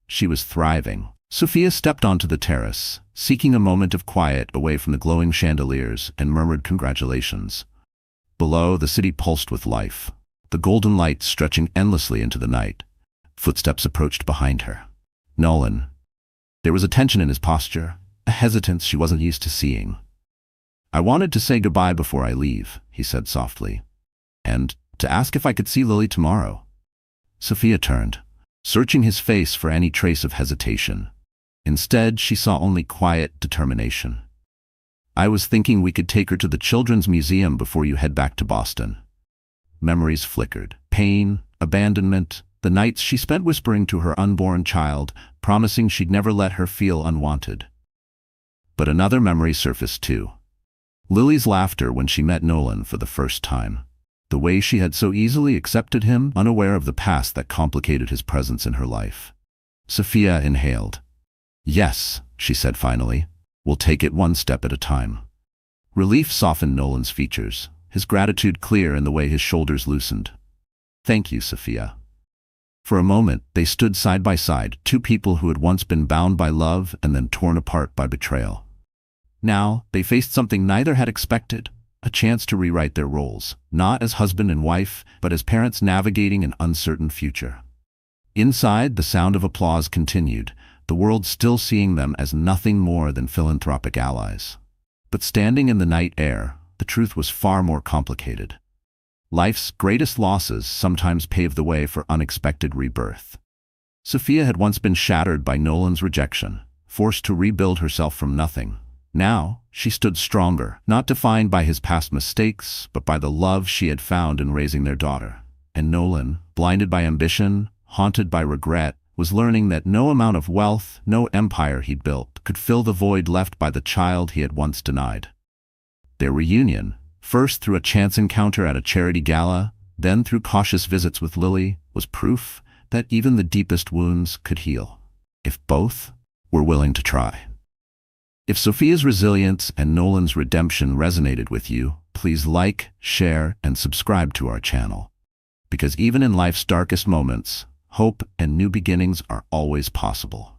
Speaker 1: She was thriving. Sophia stepped onto the terrace, seeking a moment of quiet away from the glowing chandeliers, and murmured congratulations. Below, the city pulsed with life, the golden light stretching endlessly into the night. Footsteps approached behind her. Nolan. There was a tension in his posture, a hesitance she wasn't used to seeing. "I wanted to say goodbye before I leave," he said softly. "And to ask if I could see Lily tomorrow." Sophia turned, searching his face for any trace of hesitation. Instead, she saw only quiet determination. "I was thinking we could take her to the Children's Museum before you head back to Boston." Memories flickered. Pain, abandonment, the nights she spent whispering to her unborn child, promising she'd never let her feel unwanted. But another memory surfaced too. Lily's laughter when she met Nolan for the first time. The way she had so easily accepted him, unaware of the past that complicated his presence in her life. Sophia inhaled. "Yes," she said finally. "We'll take it one step at a time." Relief softened Nolan's features, his gratitude clear in the way his shoulders loosened. "Thank you, Sophia." For a moment, they stood side by side, two people who had once been bound by love and then torn apart by betrayal. Now, they faced something neither had expected, a chance to rewrite their roles, not as husband and wife, but as parents navigating an uncertain future. Inside, the sound of applause continued, the world still seeing them as nothing more than philanthropic allies. But standing in the night air, the truth was far more complicated. Life's greatest losses sometimes pave the way for unexpected rebirth. Sophia had once been shattered by Nolan's rejection, forced to rebuild herself from nothing. Now, she stood stronger, not defined by his past mistakes, but by the love she had found in raising their daughter. And Nolan, blinded by ambition, haunted by regret, was learning that no amount of wealth, no empire he'd built, could fill the void left by the child he had once denied. Their reunion, first through a chance encounter at a charity gala, then through cautious visits with Lily, was proof that even the deepest wounds could heal, if both were willing to try. If Sophia's resilience and Nolan's redemption resonated with you, please like, share, and subscribe to our channel. Because even in life's darkest moments, hope and new beginnings are always possible.